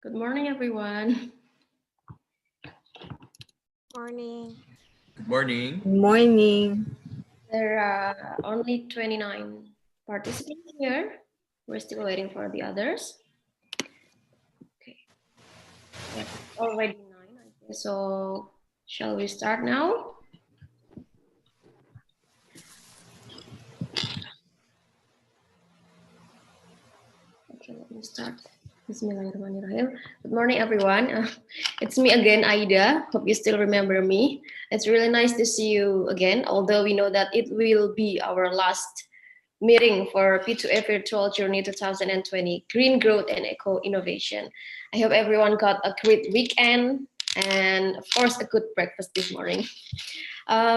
Good morning, everyone. Morning. Good morning. Good morning. There are only 29 participants here. We're still waiting for the others. Okay. Yeah, already 9, I think. So shall we start now? Okay, let me start. Bismillahirrahmanirrahim. Good morning, everyone. It's me again, Aida. Hope you still remember me. It's really nice to see you again, although we know that it will be our last meeting for P2A Virtual Journey 2020, Green Growth and Eco Innovation. I hope everyone got a great weekend and, of course, a good breakfast this morning.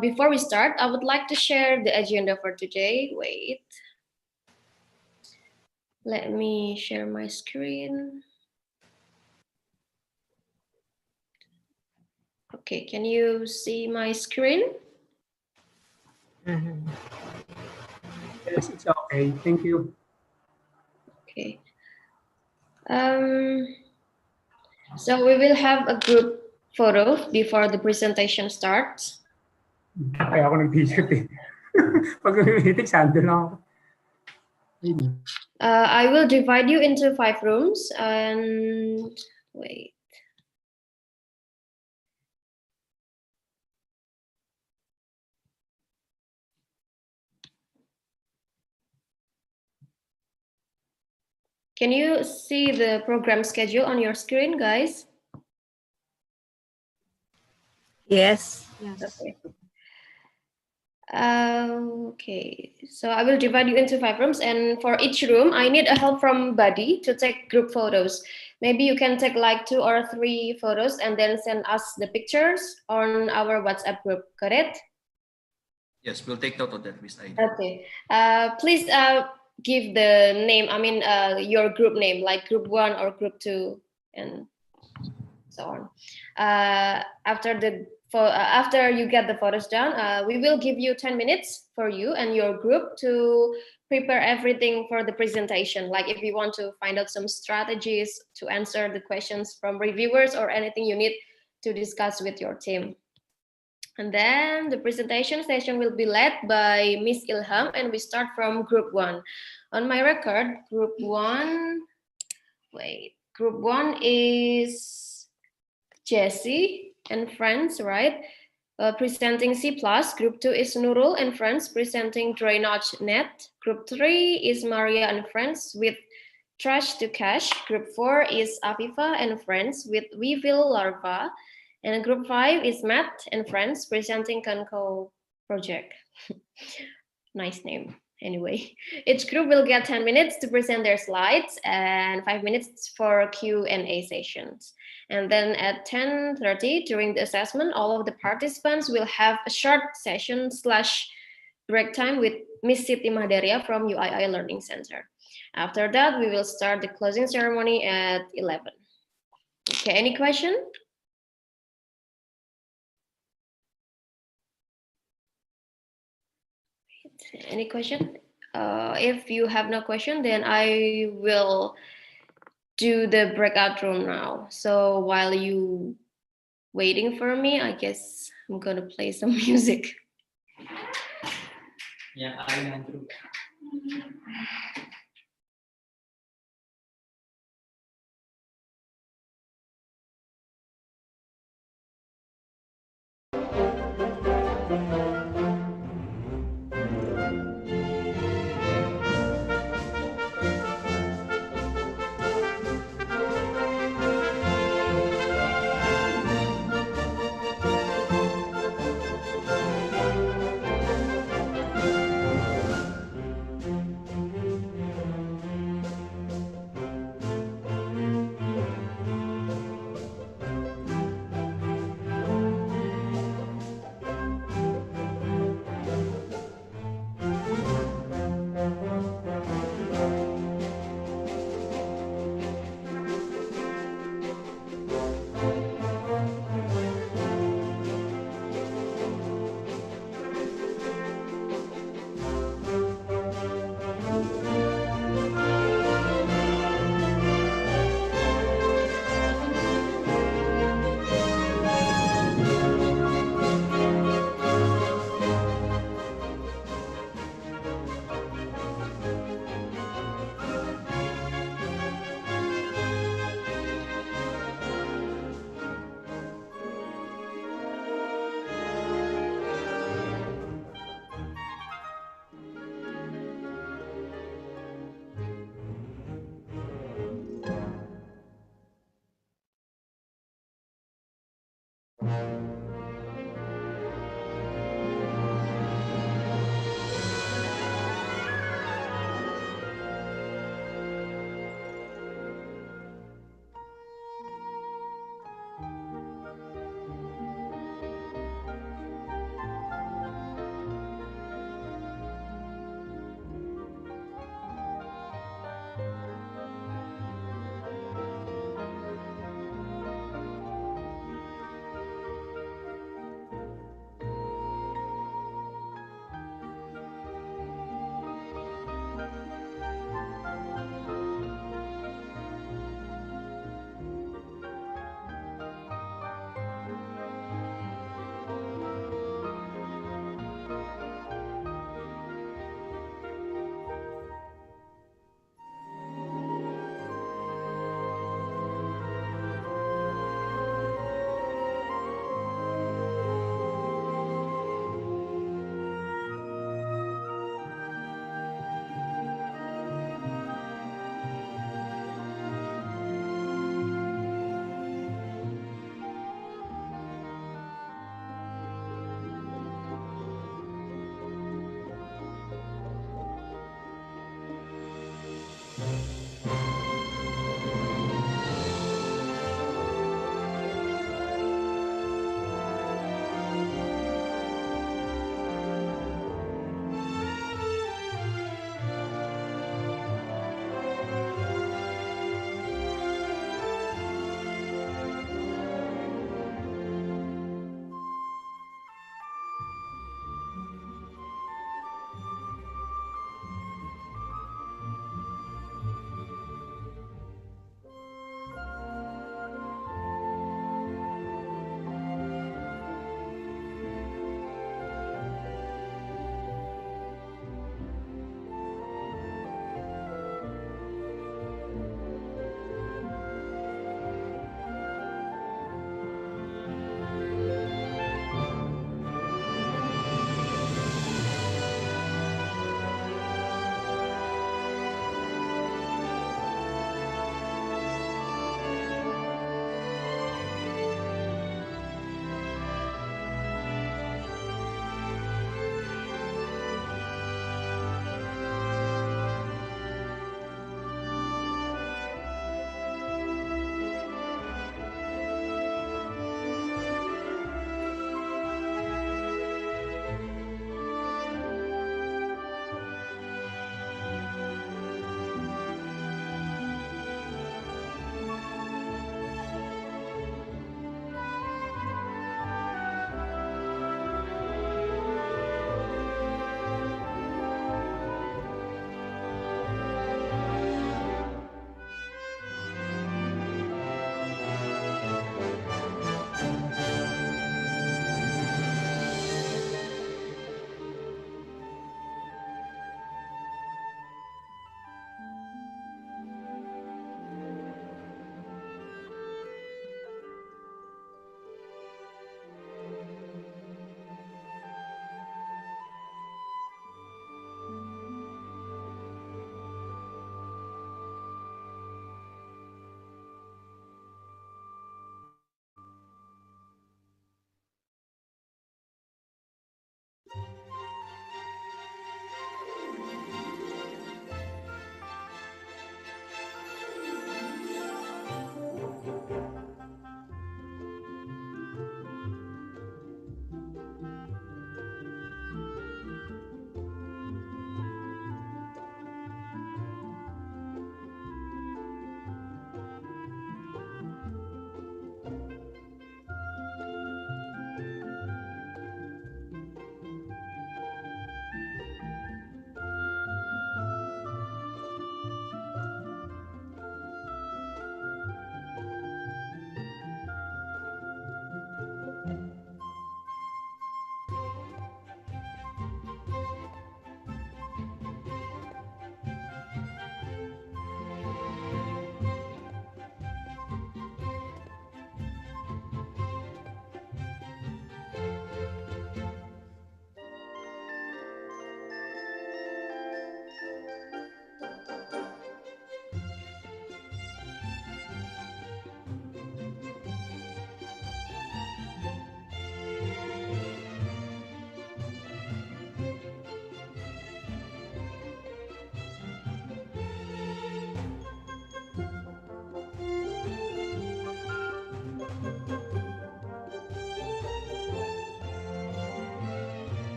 Before we start, I would like to share the agenda for today. Wait. Let me share my screen. Okay, can you see my screen? Yes, it's okay. Thank you. Okay. So we will have a group photo before the presentation starts. Kaya ako nag-t-shirt eh. Pag meeting, sando lang ako. I will divide you into 5 rooms and wait. Can you see the program schedule on your screen, guys? Yes. Okay. Okay, so I will divide you into 5 rooms, and for each room, I need a help from Buddy to take group photos. Maybe you can take like 2 or 3 photos and then send us the pictures on our WhatsApp group, correct? Yes, we'll take note of that, Miss Aida. Okay. Please give the name, your group name, like group 1 or group 2, and so on. After you get the photos done, we will give you 10 minutes for you and your group to prepare everything for the presentation. Like if you want to find out some strategies to answer the questions from reviewers or anything you need to discuss with your team. And then the presentation session will be led by Miss Ilham, and we start from group 1. On my record, group 1 is Jessie and friends, right? Presenting C+. Group 2 is Nurul and friends presenting Drainage Net. Group 3 is Maria and friends with Trash to Cash. Group 4 is Afifa and friends with Weevil Larva. And group 5 is Matt and friends presenting Kanko project. Nice name. Anyway, each group will get 10 minutes to present their slides and 5 minutes for Q&A sessions. And then at 10:30 during the assessment, all of the participants will have a short session / break time with Miss Siti Mahdaria from UII Learning Center. After that, we will start the closing ceremony at 11. Okay, any question? Any question? If you have no question, then I will do the breakout room now. So while you waiting for me, I guess I'm gonna play some music. Yeah, I do.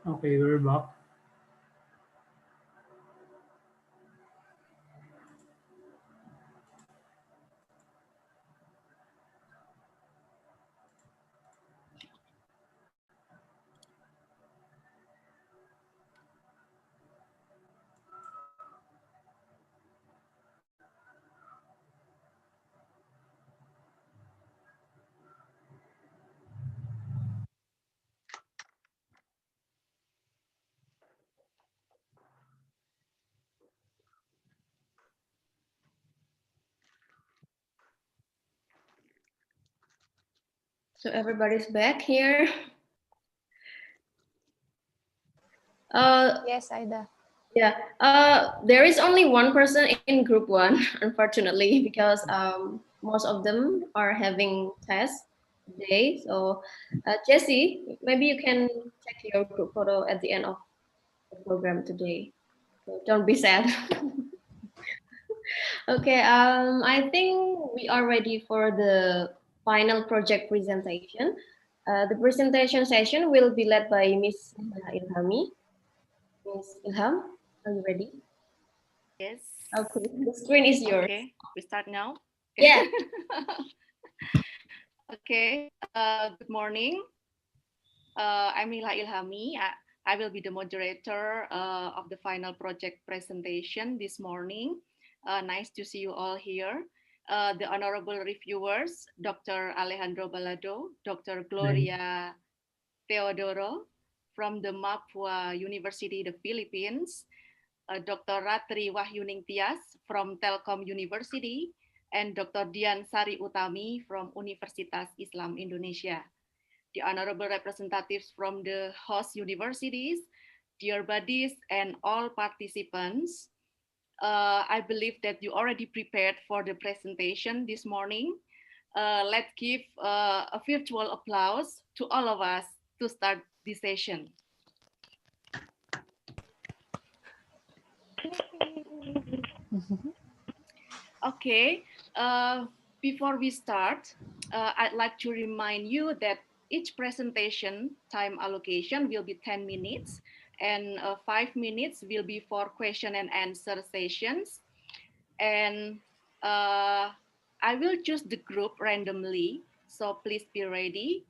Okay, we're back. So everybody's back here. Yes, Aida. Yeah, there is only one person in group one, unfortunately, because most of them are having tests today. So, Jesse, maybe you can check your group photo at the end of the program today. So don't be sad. Okay, I think we are ready for the final project presentation. The presentation session will be led by Miss Ilhami. Miss Ilham, are you ready? Yes. Okay, the screen is yours. Okay, we start now. Yeah. Okay, good morning. I'm Mila Ilhami. I will be the moderator of the final project presentation this morning. Nice to see you all here. The honorable reviewers, Dr. Alejandro Balado, Dr. Gloria Teodoro from the Mapua University, the Philippines, Dr. Ratri Wahyuning Tias from Telkom University, and Dr. Dian Sari Utami from Universitas Islam Indonesia. The honorable representatives from the host universities, dear buddies, and all participants. I believe that you already prepared for the presentation this morning. Let's give a virtual applause to all of us to start this session. Okay, before we start, I'd like to remind you that each presentation time allocation will be 10 minutes and 5 minutes will be for question and answer sessions. And I will choose the group randomly, so please be ready.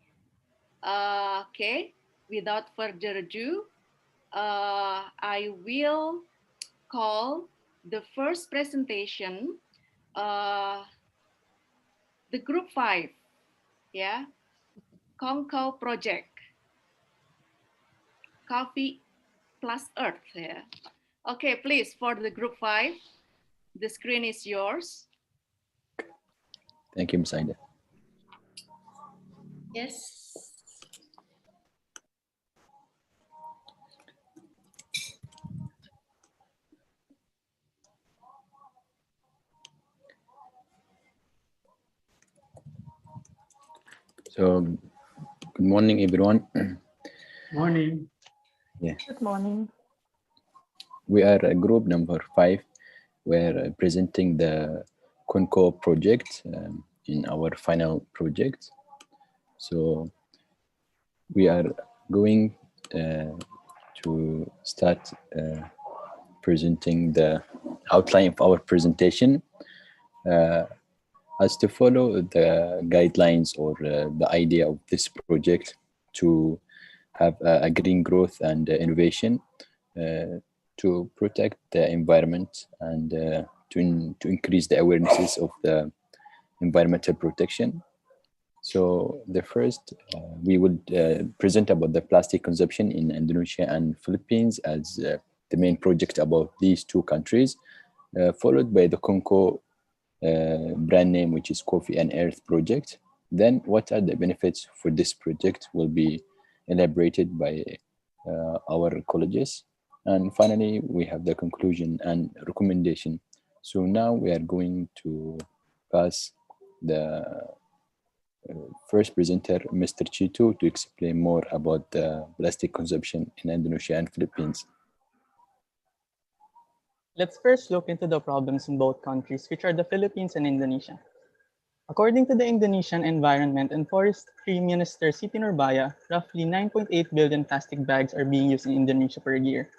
Okay, without further ado, I will call the first presentation, the group 5, yeah, Conco project, coffee plus earth, yeah. Okay, please, for the group 5, the screen is yours. Thank you, Ms. Aida. Yes. So, good morning, everyone. Morning. Yeah, Good morning. we are group number 5. We're presenting the Conco project in our final project. So, we are going to start presenting the outline of our presentation. As to follow the guidelines or the idea of this project to have a green growth and innovation, to protect the environment and to increase the awarenesses of the environmental protection. So the first, we will present about the plastic consumption in Indonesia and Philippines as the main project about these two countries, followed by the Conco brand name, which is Coffee and Earth project. Then what are the benefits for this project will be elaborated by our colleges. And finally, we have the conclusion and recommendation. So now we are going to pass the first presenter, Mr. Chito, to explain more about the plastic consumption in Indonesia and Philippines. Let's first look into the problems in both countries, which are the Philippines and Indonesia. According to the Indonesian Environment and Forestry Minister Siti Nurbaya, roughly 9.8 billion plastic bags are being used in Indonesia per year.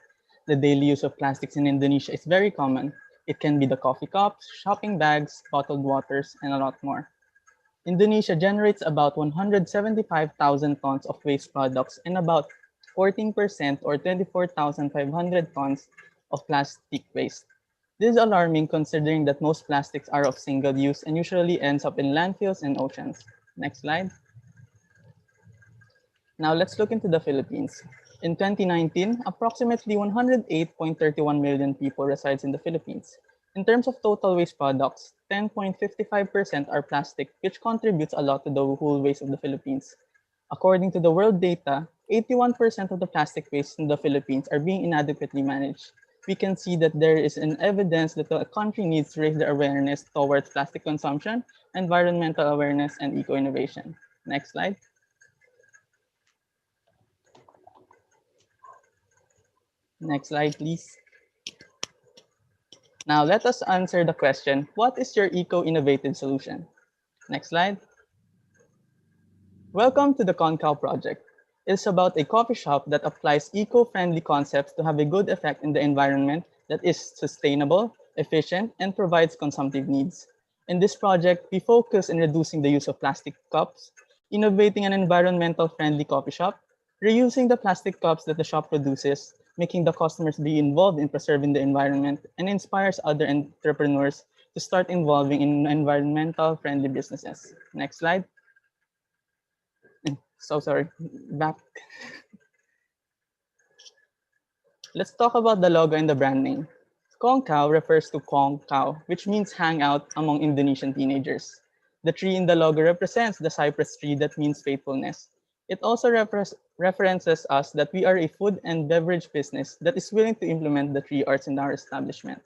The daily use of plastics in Indonesia is very common. It can be the coffee cups, shopping bags, bottled waters, and a lot more. Indonesia generates about 175,000 tons of waste products and about 14% or 24,500 tons of plastic waste. This is alarming considering that most plastics are of single use and usually ends up in landfills and oceans. Next slide. Now let's look into the Philippines. In 2019, approximately 108.31 million people resides in the Philippines. In terms of total waste products, 10.55% are plastic, which contributes a lot to the whole waste of the Philippines. According to the world data, 81% of the plastic waste in the Philippines are being inadequately managed. We can see that there is an evidence that the country needs to raise their awareness towards plastic consumption, environmental awareness, and eco-innovation. Next slide. Next slide, please. Now let us answer the question, what is your eco-innovative solution? Next slide. Welcome to the Concau project. It's about a coffee shop that applies eco-friendly concepts to have a good effect in the environment that is sustainable, efficient, and provides consumptive needs. In this project, we focus on reducing the use of plastic cups, innovating an environmental friendly coffee shop, reusing the plastic cups that the shop produces, making the customers be involved in preserving the environment, and inspires other entrepreneurs to start involving in environmental friendly businesses. Next slide. So sorry, back. Let's talk about the logo and the brand name. Kongkao refers to Kong Kao, which means hang out among Indonesian teenagers. The tree in the logo represents the cypress tree that means faithfulness. It also references us that we are a food and beverage business that is willing to implement the tree arts in our establishment.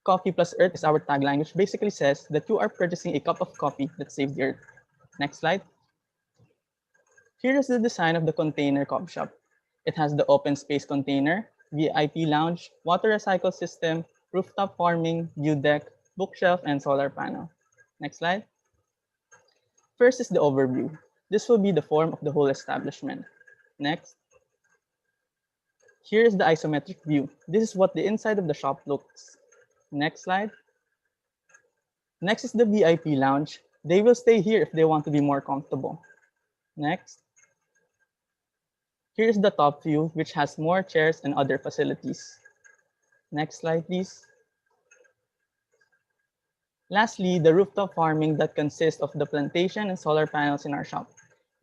Coffee plus Earth is our tagline, which basically says that you are purchasing a cup of coffee that saves the Earth. Next slide. Here is the design of the container coffee shop. It has the open space container, VIP lounge, water recycle system, rooftop farming, view deck, bookshelf, and solar panel. Next slide. First is the overview. This will be the form of the whole establishment. Next. Here is the isometric view. This is what the inside of the shop looks. Next slide. Next is the VIP lounge. They will stay here if they want to be more comfortable. Next. Here's the top view, which has more chairs and other facilities. Next slide, please. Lastly, the rooftop farming that consists of the plantation and solar panels in our shop.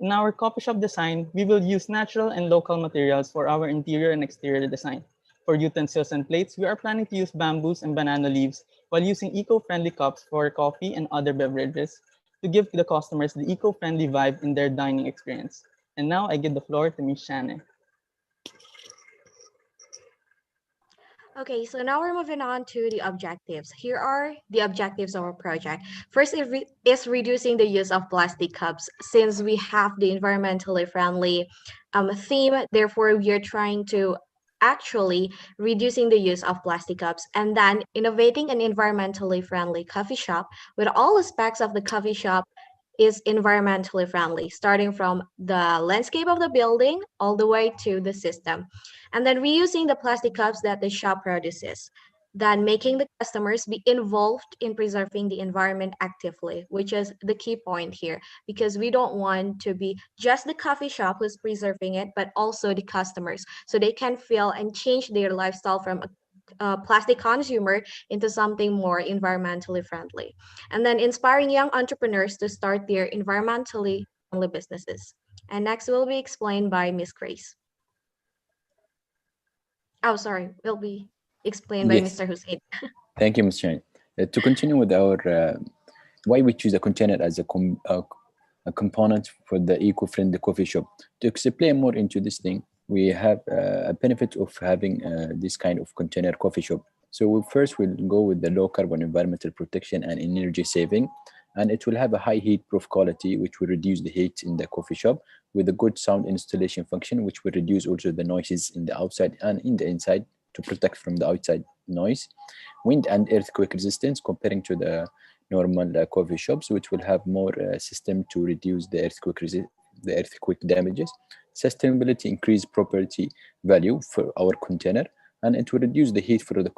In our coffee shop design, we will use natural and local materials for our interior and exterior design. For utensils and plates, we are planning to use bamboos and banana leaves while using eco-friendly cups for coffee and other beverages to give the customers the eco-friendly vibe in their dining experience. And now I give the floor to Ms. Shane. Okay, so now we're moving on to the objectives. Here are the objectives of our project. First is reducing the use of plastic cups. Since we have the environmentally friendly theme, therefore we are trying to actually reducing the use of plastic cups and then innovating an environmentally friendly coffee shop with all aspects of the coffee shop is environmentally friendly, starting from the landscape of the building all the way to the system. And then reusing the plastic cups that the shop produces. Then making the customers be involved in preserving the environment actively, which is the key point here, because we don't want to be just the coffee shop who's preserving it, but also the customers, so they can feel and change their lifestyle from a plastic consumer into something more environmentally friendly. And then inspiring young entrepreneurs to start their environmentally friendly businesses. And next will be explained by Miss Grace. Oh, sorry, will be explained by Yes. Mr. Hussein. Thank you, Ms. Shane. To continue with our why we choose a container as a component for the eco-friendly coffee shop. To explain more into this thing, we have a benefit of having this kind of container coffee shop. So we'll go with the low carbon environmental protection and energy saving, and it will have a high heat proof quality, which will reduce the heat in the coffee shop with a good sound installation function, which will reduce also the noises in the outside and in the inside to protect from the outside noise. Wind and earthquake resistance comparing to the normal coffee shops, which will have more system to reduce the earthquake damages. Sustainability increase property value for our container, and it will reduce the heat for the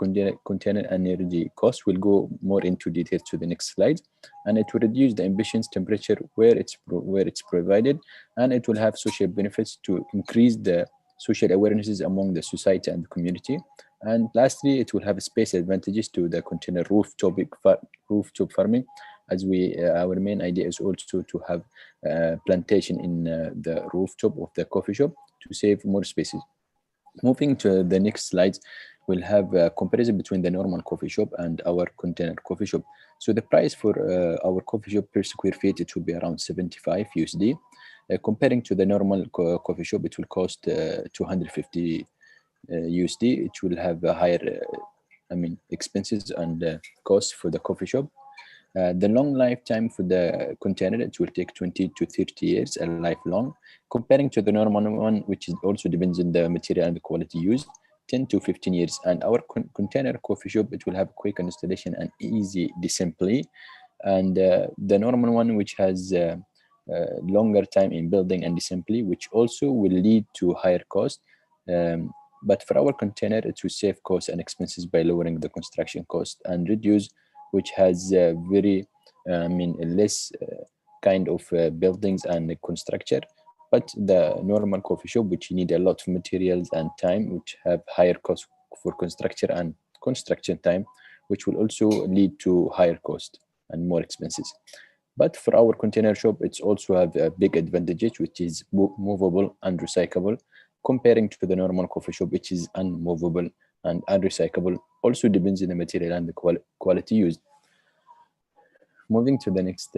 container energy cost. We'll go more into detail to the next slide, and it will reduce the emissions temperature where it's provided, and it will have social benefits to increase the social awarenesses among the society and the community. And lastly, it will have space advantages to the container rooftop farming, as our main idea is also to have plantation in the rooftop of the coffee shop to save more spaces. Moving to the next slides, we'll have a comparison between the normal coffee shop and our container coffee shop. So the price for our coffee shop per square feet, it will be around 75 USD. Comparing to the normal coffee shop, it will cost 250 USD. It will have a higher, expenses and costs for the coffee shop. The long lifetime for the container, it will take 20 to 30 years, a lifelong. Comparing to the normal one, which is also depends on the material and the quality used, 10 to 15 years. And our container coffee shop, it will have quick installation and easy disassembly. And the normal one, which has longer time in building and assembly, which also will lead to higher cost. But for our container, it will save costs and expenses by lowering the construction cost and reduce, which has very, less kind of buildings and construction. But the normal coffee shop, which you need a lot of materials and time, which have higher cost for construction and construction time, which will also lead to higher cost and more expenses. But for our container shop, it's also have a big advantage, which is movable and recyclable, comparing to the normal coffee shop, which is unmovable and unrecyclable. Also depends on the material and the quality used. Moving to the next,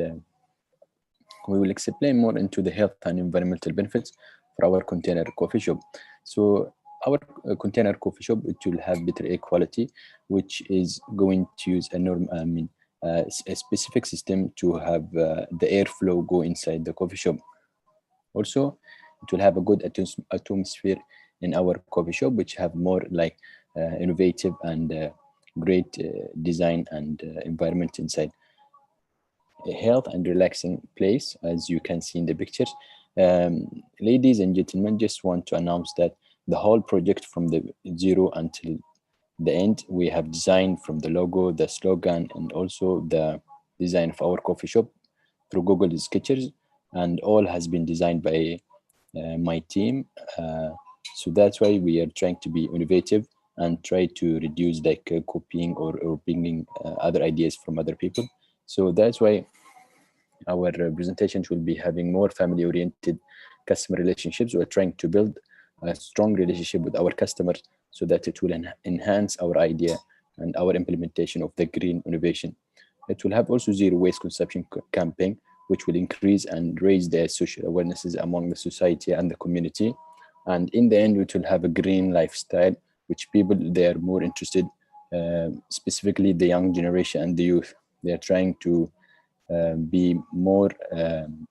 we will explain more into the health and environmental benefits for our container coffee shop. So our container coffee shop, it will have better air quality, which is going to use a specific system to have the airflow go inside the coffee shop. Also, it will have a good atmosphere in our coffee shop, which have more like innovative and great design and environment inside. A health and relaxing place, as you can see in the pictures. Ladies and gentlemen, just want to announce that the whole project from the zero until the end, we have designed from the logo, the slogan, and also the design of our coffee shop through Google Sketches, and all has been designed by my team. So that's why we are trying to be innovative and try to reduce like copying or bringing other ideas from other people. So that's why our presentations will be having more family-oriented customer relationships. We're trying to build a strong relationship with our customers so that it will enhance our idea and our implementation of the green innovation. It will have also zero waste consumption campaign, which will increase and raise the social awarenesses among the society and the community. And in the end, it will have a green lifestyle, which people, they are more interested, specifically the young generation and the youth. They are trying to be more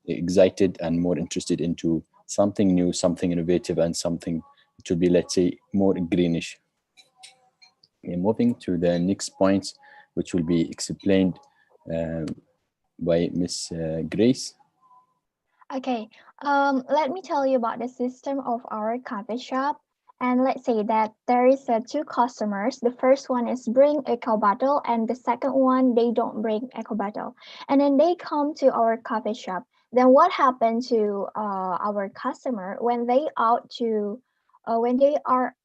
excited and more interested into something new, something innovative, and something to be, let's say, more greenish. Moving to the next points, which will be explained by Miss Grace. Okay, let me tell you about the system of our coffee shop. And let's say that there is two customers. The first one is bring eco bottle, and the second one they don't bring eco bottle. And then they come to our coffee shop. Then what happened to our customer when they are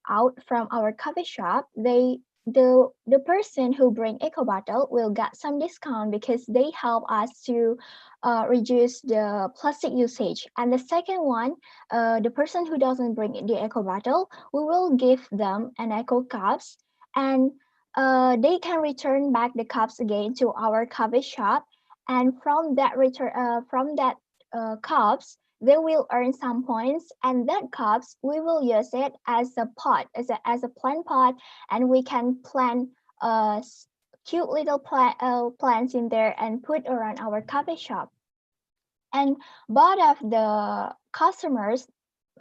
out from our coffee shop? The person who bring eco bottle will get some discount because they help us to reduce the plastic usage. And the second one, the person who doesn't bring the eco bottle, we will give them an eco cups, and they can return back the cups again to our coffee shop. And from that cups, they will earn some points, and that cups we will use it as a pot, as a plant pot, and we can plant cute little plants in there and put around our coffee shop. And both of the customers,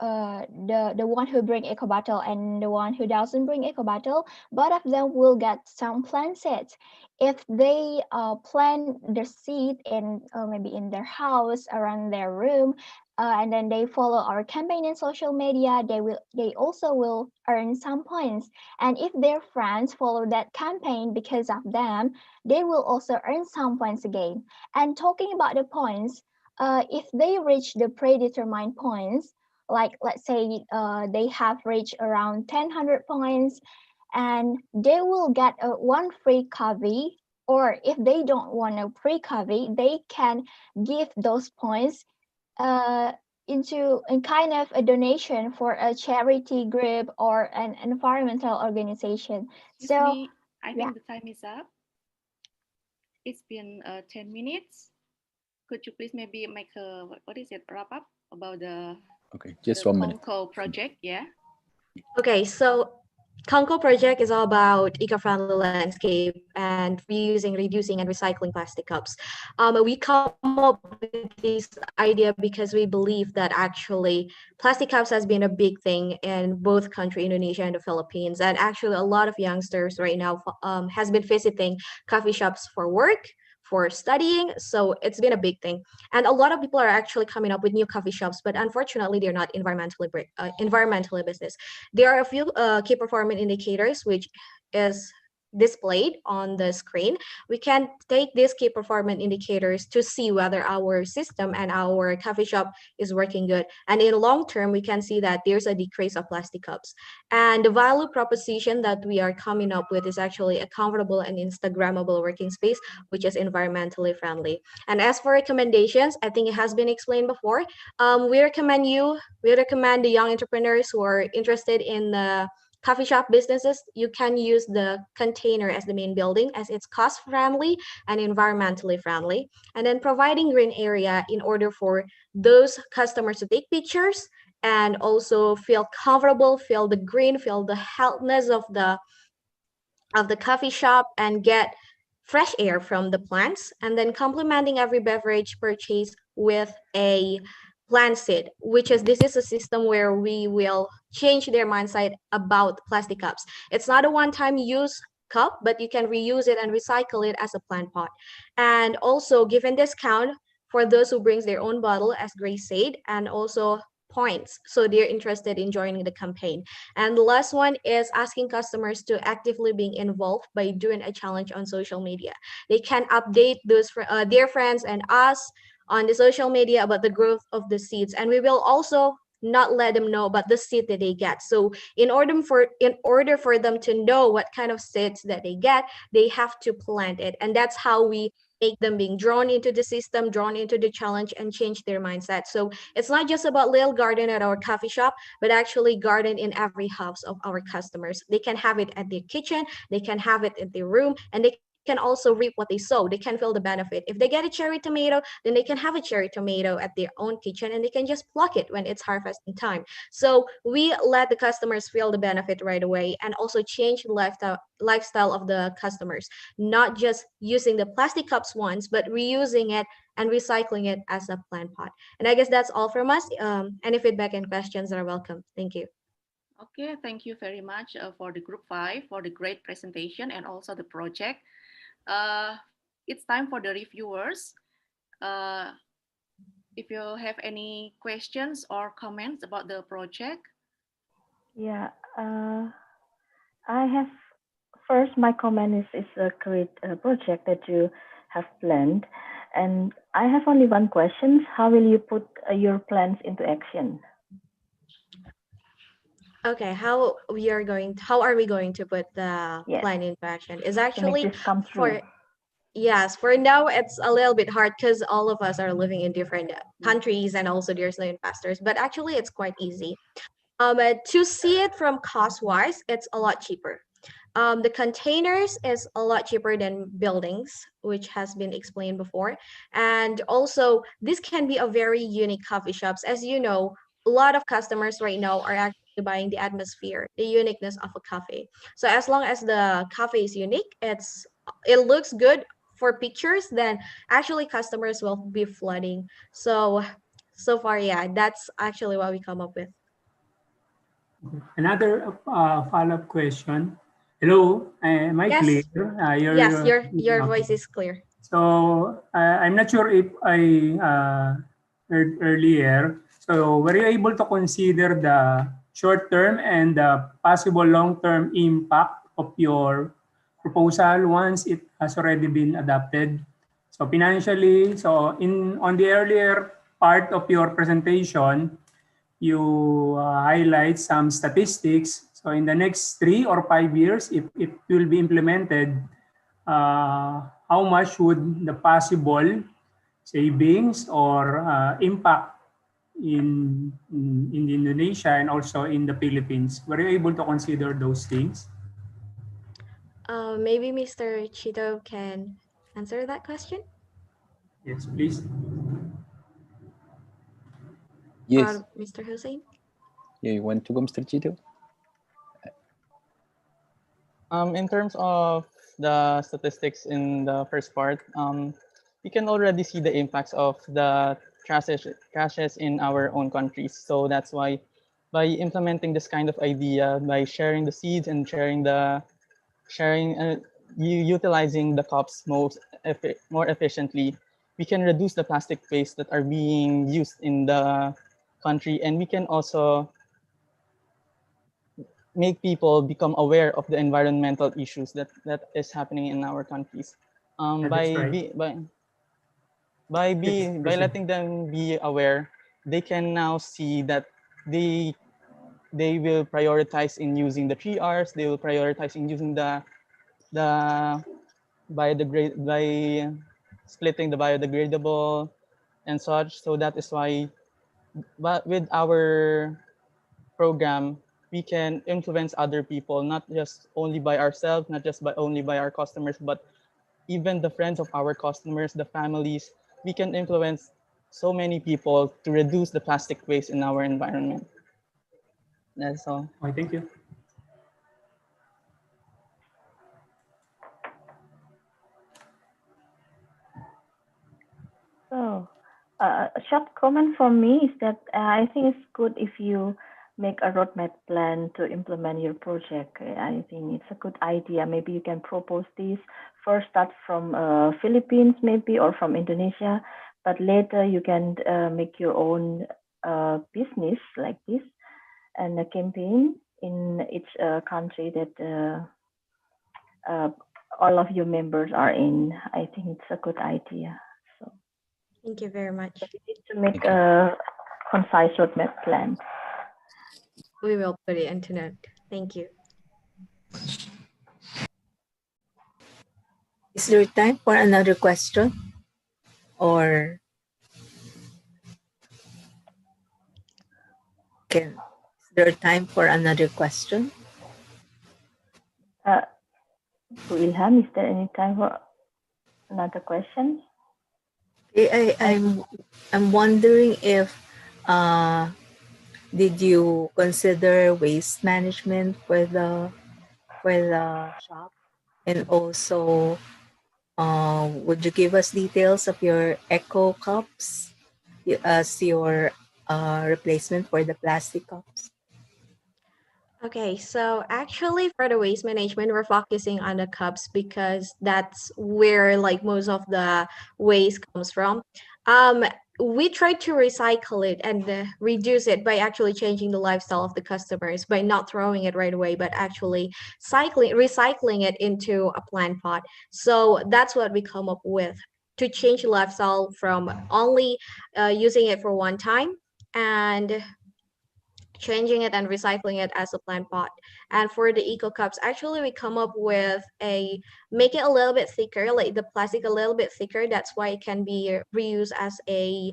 the one who bring eco bottle and the one who doesn't bring eco bottle, both of them will get some plant seeds. If they plant the seed in maybe in their house, around their room, and then they follow our campaign in social media, they also will earn some points. And if their friends follow that campaign because of them, they will also earn some points again. And talking about the points, if they reach the predetermined points, like let's say they have reached around 1000 points, and they will get one free coffee. Or if they don't want a free coffee, they can give those points uh, into a kind of a donation for a charity group or an environmental organization. Excuse So me, I yeah. think the time is up. It's been 10 minutes. Could you please maybe make a, what is it, wrap up about the Okay, just 1 minute. Conco project? Yeah. Okay, so Conco project is all about eco-friendly landscape and reusing, reducing, and recycling plastic cups. We come up with this idea because we believe that actually plastic cups has been a big thing in both country, Indonesia and the Philippines. And actually, a lot of youngsters right now has been visiting coffee shops for work, for studying. So it's been a big thing. And a lot of people are actually coming up with new coffee shops, but unfortunately, they're not environmentally business. There are a few key performance indicators which is displayed on the screen. We can take these key performance indicators to see whether our system and our coffee shop is working good. And in long term, we can see that there's a decrease of plastic cups. And the value proposition that we are coming up with is actually a comfortable and Instagrammable working space, which is environmentally friendly. And as for recommendations, I think it has been explained before. We recommend the young entrepreneurs who are interested in the coffee shop businesses, you can use the container as the main building as it's cost friendly and environmentally friendly. And then providing green area in order for those customers to take pictures and also feel comfortable, feel the green, feel the healthiness of the coffee shop and get fresh air from the plants, and then complementing every beverage purchase with a plant seed, which is this is a system where we will change their mindset about plastic cups. It's not a one-time use cup, but you can reuse it and recycle it as a plant pot. And also given discount for those who brings their own bottle, as Grace said, and also points, so they're interested in joining the campaign. And the last one is asking customers to actively being involved by doing a challenge on social media. They can update their friends and us on the social media about the growth of the seeds, and we will also not let them know about the seed that they get. So in order for them to know what kind of seeds that they get, they have to plant it, and that's how we make them being drawn into the system, drawn into the challenge, and change their mindset. So it's not just about little garden at our coffee shop, but actually garden in every house of our customers. They can have it at their kitchen, they can have it in their room, and they can also reap what they sow. They can feel the benefit. If they get a cherry tomato, then they can have a cherry tomato at their own kitchen and they can just pluck it when it's harvesting time. So we let the customers feel the benefit right away and also change the lifestyle of the customers, not just using the plastic cups once, but reusing it and recycling it as a plant pot. And I guess that's all from us. Any feedback and questions are welcome. Thank you. Okay, thank you very much for the group 5 for the great presentation and also the project. It's time for the reviewers. If you have any questions or comments about the project. Yeah, I have first, my comment is a great project that you have planned. And I have only one question. How will you put your plans into action? Okay, how are we going to put the Yes, plan into action? Is to make actually this come true. yes, for now it's a little bit hard because all of us are living in different countries and also there's no investors, but actually it's quite easy. To see it from cost wise, it's a lot cheaper. The containers is a lot cheaper than buildings, which has been explained before. And also, this can be a very unique coffee shops. As you know, a lot of customers right now are actually buying the atmosphere, the uniqueness of a cafe. So as long as the cafe is unique, it looks good for pictures, then actually customers will be flooding. So far, yeah, that's actually what we come up with. Another follow-up question. Hello, am I Yes, clear? yes, your Okay. voice is clear. So I'm not sure if I heard earlier. So were you able to consider the short-term and the possible long-term impact of your proposal once it has already been adopted? So financially, so in on the earlier part of your presentation, you highlight some statistics. So in the next 3 or 5 years, if it will be implemented, how much would the possible savings or impact in Indonesia and also in the Philippines? Were you able to consider those things? Maybe Mr. Chito can answer that question. Yes, please. Yes. Or Mr. Hussein. Yeah, you want to go, Mr. Chito? In terms of the statistics in the first part, we can already see the impacts of the crashes in our own countries. So that's why by implementing this kind of idea, by sharing the seeds and sharing utilizing the cups more efficiently, we can reduce the plastic waste that are being used in the country, and we can also make people become aware of the environmental issues that is happening in our countries. That's right. Yes, By proceed. letting them be aware, they can now see that they they will prioritize in using the 3 Rs. They will prioritize in using the by splitting the biodegradable and such. So that is why, but with our program, we can influence other people, not just only by ourselves, not just by only by our customers, but even the friends of our customers, the families. We can influence so many people to reduce the plastic waste in our environment. That's all. Okay, thank you. So, a short comment from me is that I think it's good if you make a roadmap plan to implement your project. I think it's a good idea. Maybe you can propose this first, start from Philippines maybe or from Indonesia, but later you can make your own business like this and a campaign in each country that all of your members are in. I think it's a good idea. So. Thank you very much. We need to make Thank you. a concise roadmap plan. We will put it into note. Thank you. Is there time for another question? Or is there time for another question? To Ilham, is there any time for another question? I'm wondering if did you consider waste management for the shop, and also would you give us details of your eco cups as your replacement for the plastic cups? Okay, so actually for the waste management, we're focusing on the cups because that's where like most of the waste comes from. We try to recycle it and reduce it by actually changing the lifestyle of the customers by not throwing it right away, but actually recycling it into a plant pot. So that's what we come up with to change the lifestyle from only using it for one time and changing it and recycling it as a plant pot. And for the eco cups, actually we come up with a make it a little bit thicker, like the plastic a little bit thicker. That's why it can be reused as a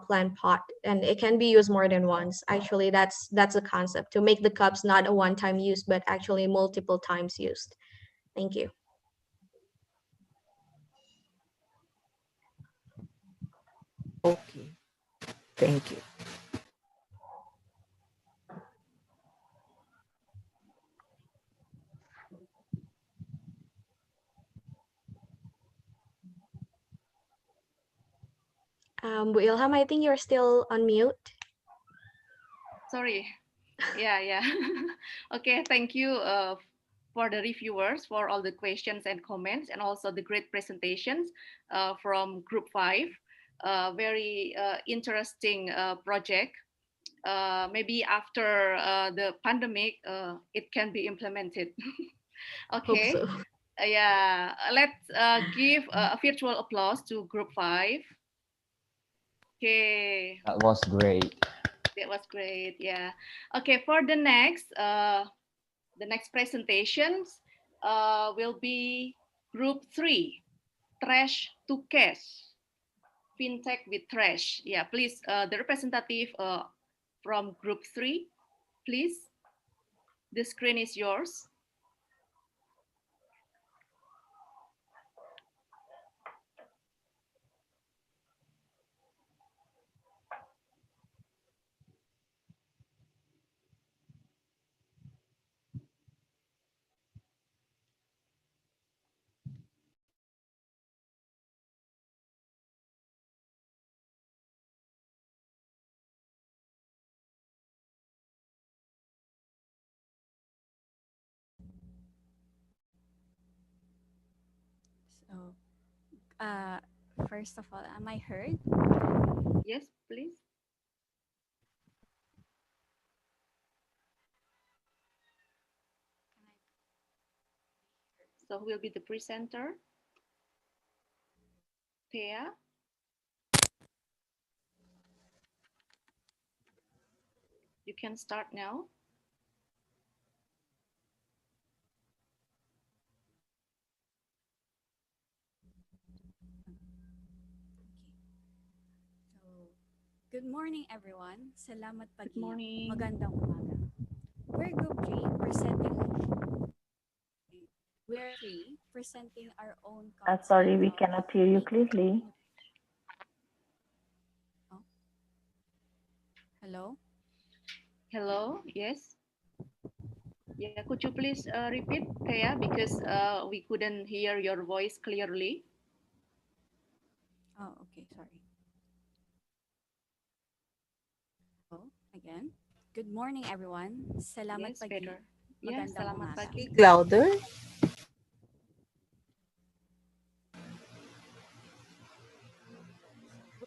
plant pot, and it can be used more than once. Actually, that's a concept to make the cups not a one-time use, but actually multiple times used. Thank you. Okay, thank you. Bu Ilham, I think you're still on mute. Sorry. Yeah. Okay, thank you for the reviewers for all the questions and comments, and also the great presentations from Group 5. Very interesting project. Maybe after the pandemic, it can be implemented. Hope Okay. so. Yeah, let's give a virtual applause to Group 5. Okay, That was great. that was great. Yeah. Okay, for the next presentations will be Group 3, Trash to Cash, FinTech with Trash. Yeah, please, the representative from Group 3, please. The screen is yours. So, uh, first of all, am I heard? Yes, please. So who will be the presenter? Thea, you can start now. So, good morning everyone. Salamat Good pagi. morning. Magandang umaga. We're Group 3 presenting our own concept Sorry, we of cannot hear you clearly. Oh. Hello? Hello, yes. Yeah, could you please repeat, Thea, because we couldn't hear your voice clearly. Oh, okay, sorry. Oh, again. Good morning everyone. Salamat Yes, pagi. better. Yeah, Magandang selamat umaga. pagi. Speak louder.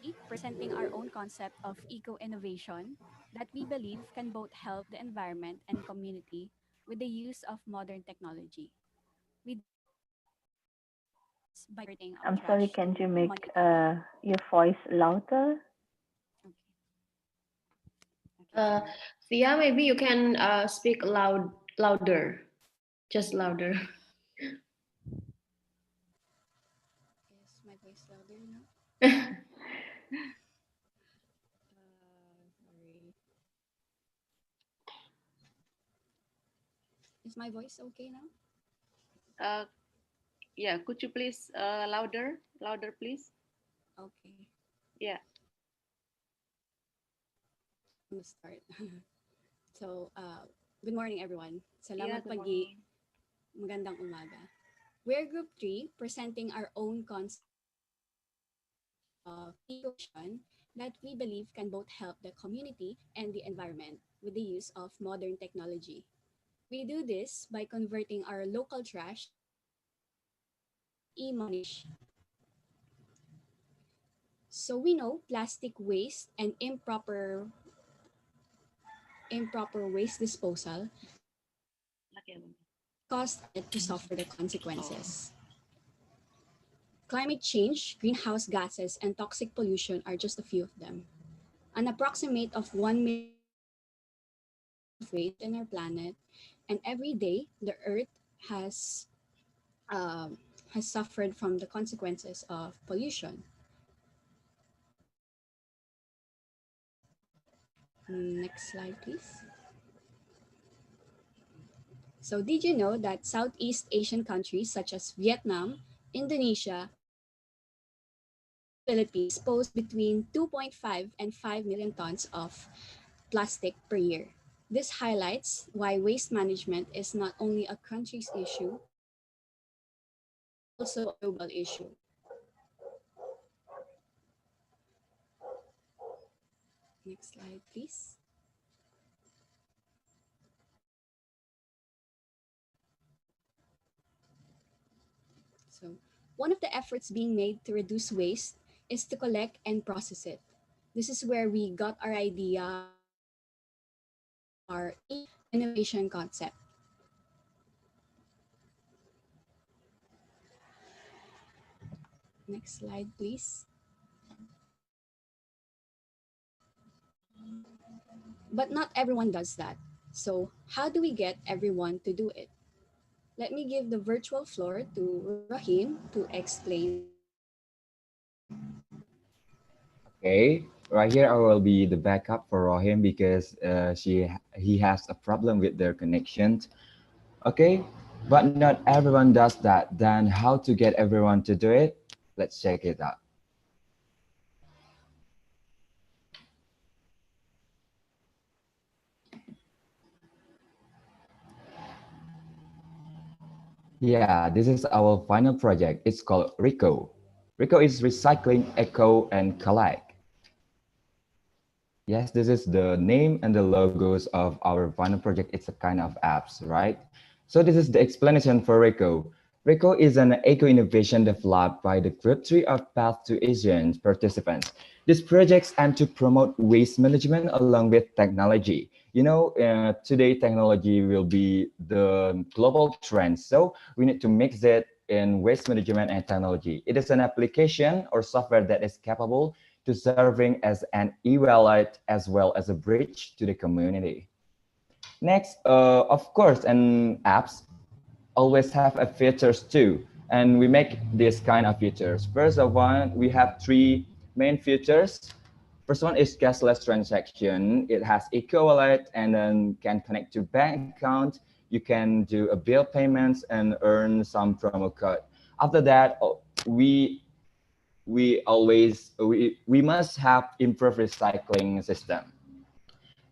We presenting our own concept of eco-innovation that we believe can both help the environment and community with the use of modern technology. We do this by converting our I'm sorry, trash can to you make money. your voice louder? Okay. Okay, sorry. Thea, maybe you can speak louder, just louder. Is my voice louder now? Sorry. Is my voice okay now? Uh, yeah, could you please louder, please? Okay. Yeah. I'm gonna start. So, good morning everyone. Yeah, Salamat good pagi. morning. Magandang umaga. We're Group 3 presenting our own concept of eco-innovation that we believe can both help the community and the environment with the use of modern technology. We do this by converting our local trash e-money. So we know plastic waste and improper waste disposal cause it to suffer the consequences. Climate change, greenhouse gases, and toxic pollution are just a few of them. An approximate of 1 million of waste in our planet, and every day the Earth has um, has suffered from the consequences of pollution. Next slide, please. So, did you know that Southeast Asian countries such as Vietnam, Indonesia, Philippines expose between 2.5 and 5 million tons of plastic per year? This highlights why waste management is not only a country's issue, also a global issue. Next slide, please. So one of the efforts being made to reduce waste is to collect and process it. This is where we got our idea for our innovation concept. Next slide, please. But not everyone does that. So how do we get everyone to do it? Let me give the virtual floor to Rahim to explain Okay, right here I will be the backup for Rohim because he has a problem with their connection. Okay, but not everyone does that. Then how to get everyone to do it? Let's check it out. Yeah, this is our final project. It's called RICO. RICO is Recycling, Eco, and Collect. Yes, this is the name and the logos of our final project. It's a kind of apps, right? So this is the explanation for RICO. RICO is an eco-innovation developed by the Group 3 of Path to ASEAN participants. These projects aim to promote waste management along with technology. You know, today technology will be the global trend. So we need to mix it in waste management and technology. It is an application or software that is capable to serving as an e-wallet as well as a bridge to the community. Next, of course, and apps always have a features too. And we make this kind of features. First of all, we have three main features. First one is cashless transaction. It has e-wallet and then can connect to bank account. You can do a bill payments and earn some promo code. After that, we must have improved recycling system.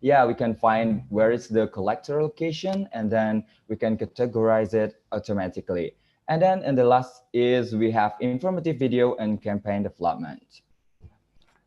Yeah, we can find where is the collector location and then we can categorize it automatically. And then in the last is we have informative video and campaign development.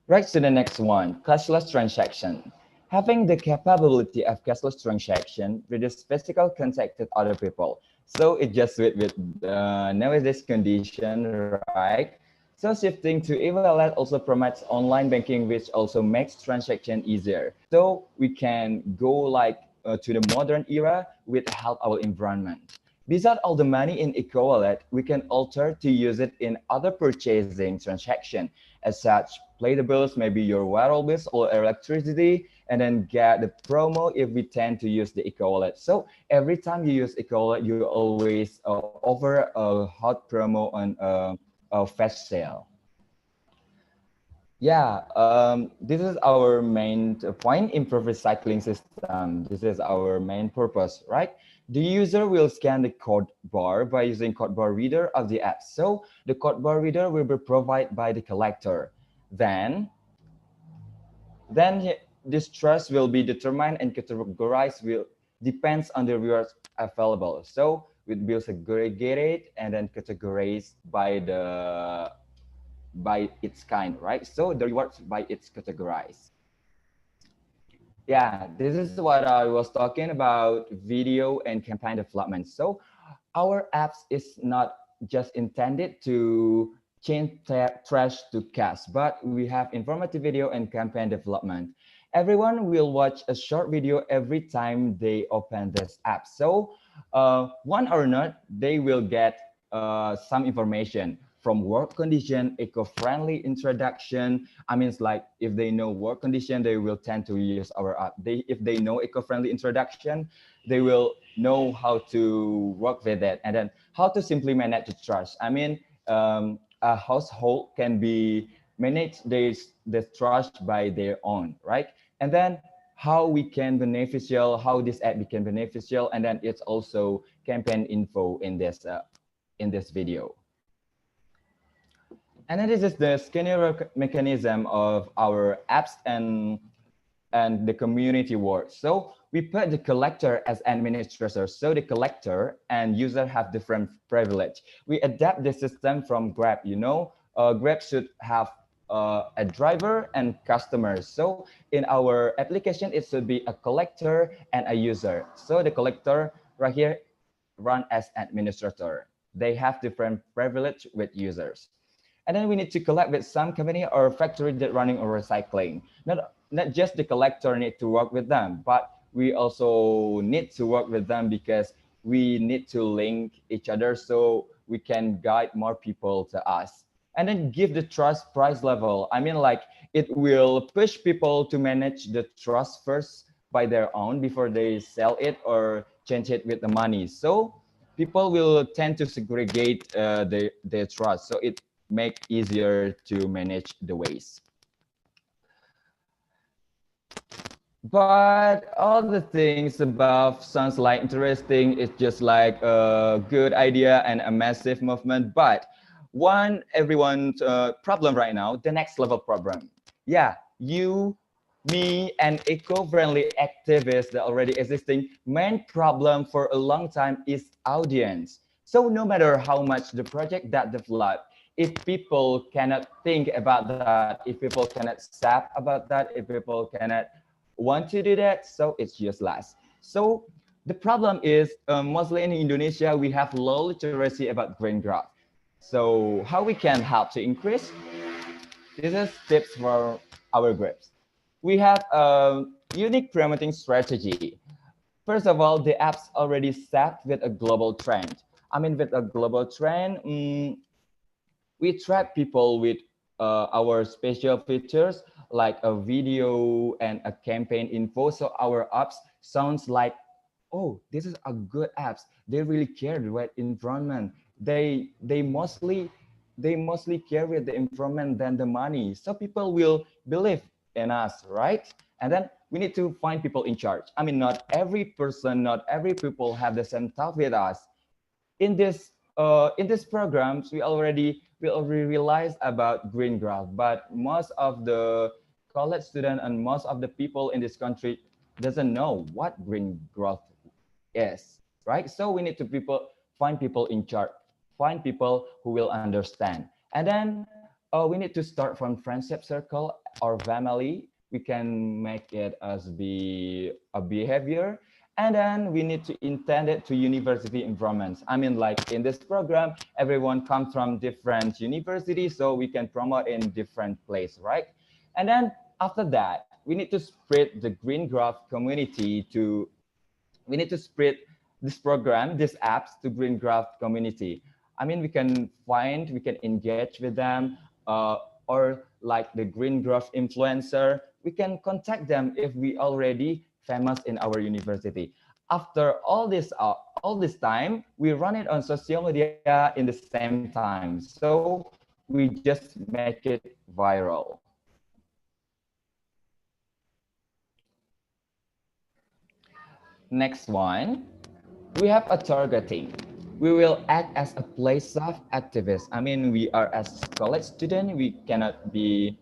Right to the next one, cashless transaction. Having the capability of cashless transaction reduce physical contact with other people. So it just with nowadays condition, right? So shifting to e-wallet also promotes online banking, which also makes transaction easier. So we can go like to the modern era with help our environment. Besides all the money in e-wallet, we can alter to use it in other purchasing transaction. As such, play the bills, maybe your water bills or electricity, and then get the promo if we tend to use the eco-wallet. So every time you use eco-wallet, you always offer a hot promo on a flash sale. Yeah, this is our main point, improve recycling system. This is our main purpose, right? The user will scan the code bar by using code bar reader of the app. So the code bar reader will be provided by the collector. Then this trust will be determined and categorized will depends on the rewards available. So it will segregated and then categorized by its kind, right? So the rewards by its categorized. Yeah, this is what I was talking about video and campaign development. So our apps is not just intended to change trash to cash, but we have informative video and campaign development. Everyone will watch a short video every time they open this app. So one or not, they will get some information from work condition, eco-friendly introduction. I mean, it's like if they know work condition, they will tend to use our app. If they know eco-friendly introduction, they will know how to work with it and then how to simply manage the trash. I mean, a household can be manage the trash by their own, right? And then how we can beneficial, how this app became beneficial, and then it's also campaign info in this video. And then this is the scanner mechanism of our apps and the community work. So we put the collector as administrator. So the collector and user have different privilege. We adapt the system from Grab, you know, Grab should have a driver and customers. So in our application, it should be a collector and a user. So the collector right here run as administrator. They have different privilege with users. And then we need to collect with some company or factory that running or recycling. Not just the collector need to work with them, but we also need to work with them because we need to link each other so we can guide more people to us. And then give the trust price level. I mean, like it will push people to manage the trust first by their own before they sell it or change it with the money. So people will tend to segregate their trust. So it make easier to manage the waste. But all the things above sounds like interesting. It's just like a good idea and a massive movement. But everyone's problem right now, the next level problem. Yeah, you, me, and eco-friendly activists that already existing. Main problem for a long time is audience. So no matter how much the project that developed, if people cannot think about that, if people cannot sap about that, if people cannot want to do that, so it's useless. So the problem is mostly in Indonesia, we have low literacy about green growth. So how we can help to increase? This is tips for our groups. We have a unique promoting strategy. First of all, the apps already set with a global trend. I mean, with a global trend, we track people with our special features like a video and a campaign info. So our apps sounds like, oh, this is a good apps. They really care about environment. They mostly care with the environment than the money. So people will believe in us, right? And then we need to find people in charge. I mean, not every person, not every people have the same thought with us. In these programs, we already realized about green growth, but most of the college student and most of the people in this country doesn't know what green growth is, right? So we need to find people in charge, find people who will understand. And then we need to start from friendship circle or family. We can make it as be a behavior. And then we need to intend it to university environments. I mean, like in this program, everyone comes from different universities, so we can promote in different place, right? And then after that, we need to spread the green growth community to we need to spread this program, these apps to green growth community. I mean, we can engage with them, or like the green growth influencer, we can contact them if we already famous in our university. After all this time, we run it on social media in the same time. So we just make it viral. Next one, we have a targeting. We will act as a place of activists. I mean, we are as college student, we cannot be,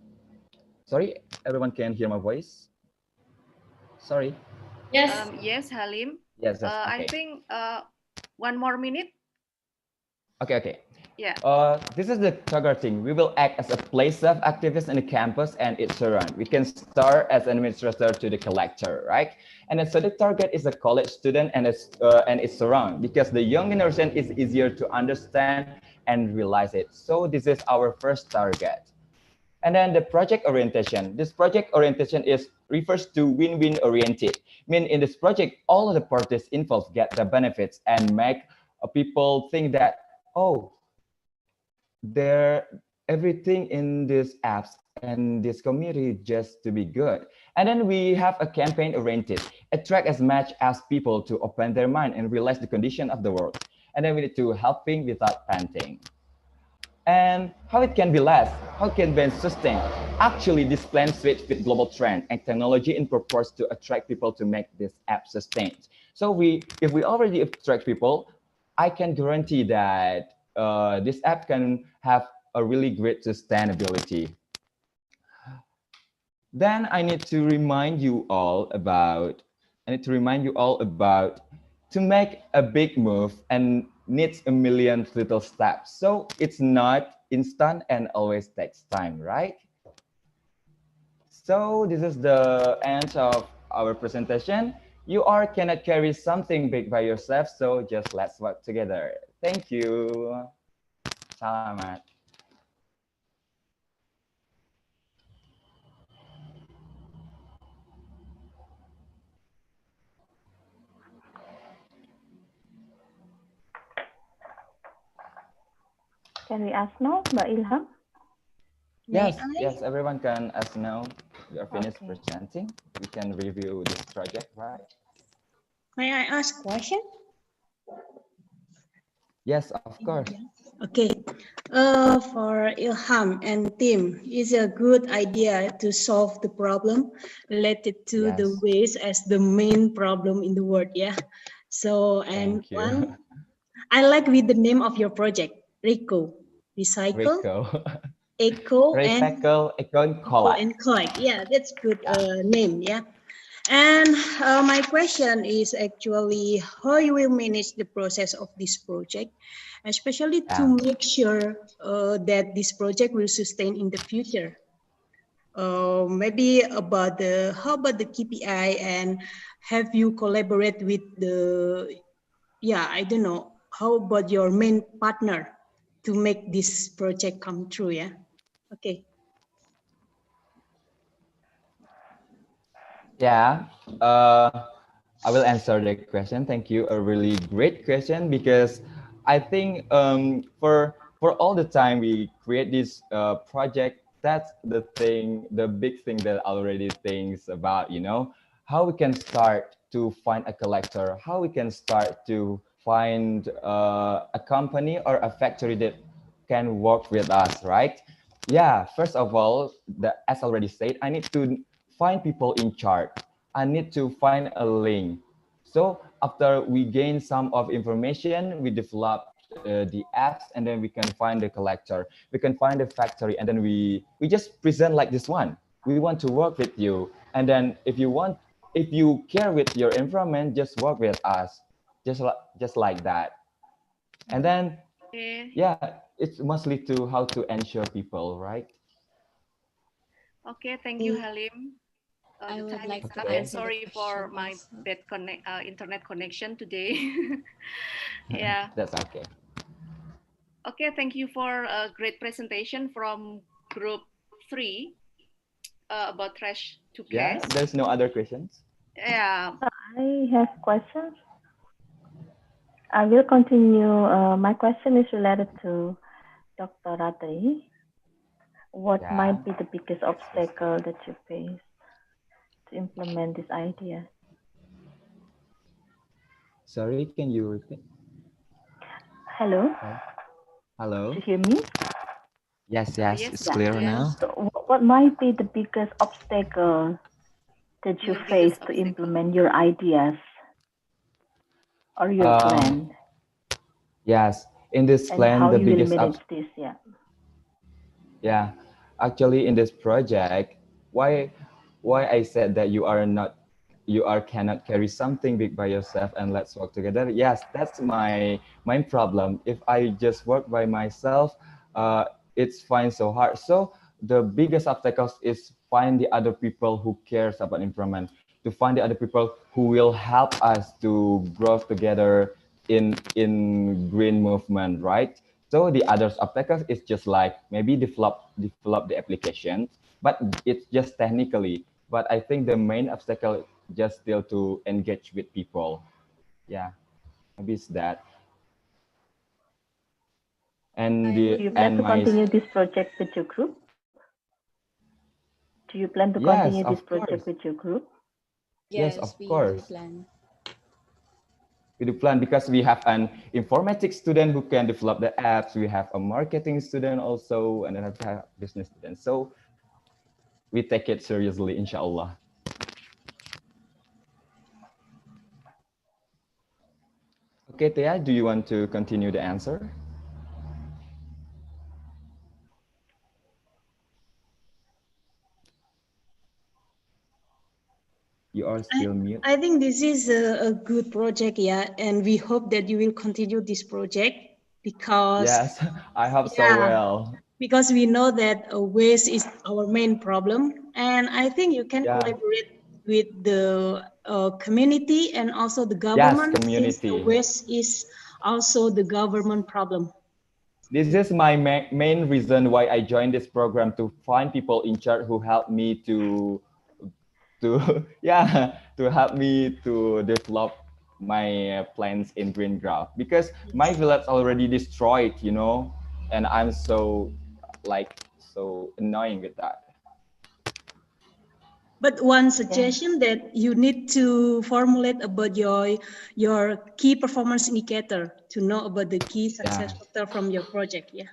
sorry, everyone can hear my voice? Sorry. Yes. Yes, Halim. Yes, yes, I okay. think 1 more minute. Okay. Yeah. This is the targeting. We will act as a place of activists in the campus and its surround. We can start as an administrator to the collector, right? And then, so the target is a college student and its surround, because the young generation is easier to understand and realize it. So this is our first target. And then the project orientation. This project orientation refers to win-win oriented. Mean in this project, all of the parties involved get the benefits and make people think that, oh, everything in these apps and this community just to be good. And then we have a campaign oriented, attract as much as people to open their mind and realize the condition of the world. And then we need to helping without panting. And how it can be less, how it can be sustained. Actually, this plan fits with global trend and technology in purpose to attract people to make this app sustained. So if we already attract people, I can guarantee that this app can have a really great sustainability. Then I need to remind you all about, to make a big move and needs a million little steps. So it's not instant and always takes time, right? So this is the end of our presentation. You cannot carry something big by yourself, so just let's work together. Thank you. Selamat. Can we ask now, Mbak Ilham? Yes, yes, everyone can ask now. We are finished Okay. presenting. We can review this project, right? May I ask question? Yes, of course. Okay. For Ilham and team, it's a good idea to solve the problem related to the Yes. waste as the main problem in the world. Yeah. So, and Thank you. one, I like with the name of your project, RICO, recycle, Rico. eco, and Recycle, econ, collect. collect. Yeah, that's good name. Yeah. And my question is actually how you will manage the process of this project, especially to Yeah. make sure that this project will sustain in the future. Maybe about how about the KPI, and have you collaborate with the, yeah, I don't know, how about your main partner to make this project come true? Yeah. Okay. Yeah. I will answer the question. Thank you. A really great question, because I think for all the time we create this project, that's the thing, the big thing that I already thinks about, how we can start to find a collector, how we can start to find a company or a factory that can work with us, right? Yeah, first of all, as already said, I need to find people in charge. I need to find a link. So after we gain some of information, we develop the apps, and then we can find the collector. We can find the factory, and then we just present like this one. We want to work with you, and then if you care with your environment, just work with us, just like that. And then Okay. yeah, it's mostly to how to ensure people, right? Okay, thank you, Halim. I The would time like is to up, and answer the sorry for question my also. bad internet connection today. Yeah. That's okay. Okay, thank you for a great presentation from group 3 about trash to Yeah, cash. there's no other questions. Yeah. I have questions. I will continue. My question is related to Dr. Ratri. What Yeah. might be the biggest obstacle that you face to implement this idea? Sorry, can you repeat? Hello? Hello? Do you hear me? Yes, Yes, it's Yeah. clear yes. now. So what might be the biggest obstacle that you Your face biggest to obstacle. implement your ideas or your Um, plan? Yes, in this And plan, how the you will biggest manage this? Yeah. yeah, actually in this project, why I said that you are cannot carry something big by yourself and let's work together. Yes, that's my main problem. If I just work by myself, it's fine so hard. So the biggest obstacles is find the other people who cares about environment, to find the other people who will help us to grow together in green movement, right? So the other obstacles is just like maybe develop the application, but it's just technically. But I think the main obstacle just still to engage with people. Yeah, maybe it's that. And I the Do you would plan and to like my continue this project with your group? Do you plan to yes, continue of this course, project with your group? yes, yes, of we do course. plan. We do plan because we have an informatics student who can develop the apps. We have a marketing student also, and then we have business students. So we take it seriously, inshallah. Okay, Tia, do you want to continue the answer? You are still mute. I think this is a good project, yeah, and we hope that you will continue this project because, Yes, I hope so yeah, well. because we know that waste is our main problem, and I think you can Yeah. collaborate with the community and also the Yes, government, since the community. waste is also the government problem? This is my main reason why I joined this program, to find people in charge who help me to yeah, to help me to develop my plans in green graph, because my village already destroyed, you know, and I'm so so annoying with that. But one suggestion that you need to formulate about your key performance indicator to know about the key success factor from your project. Yeah.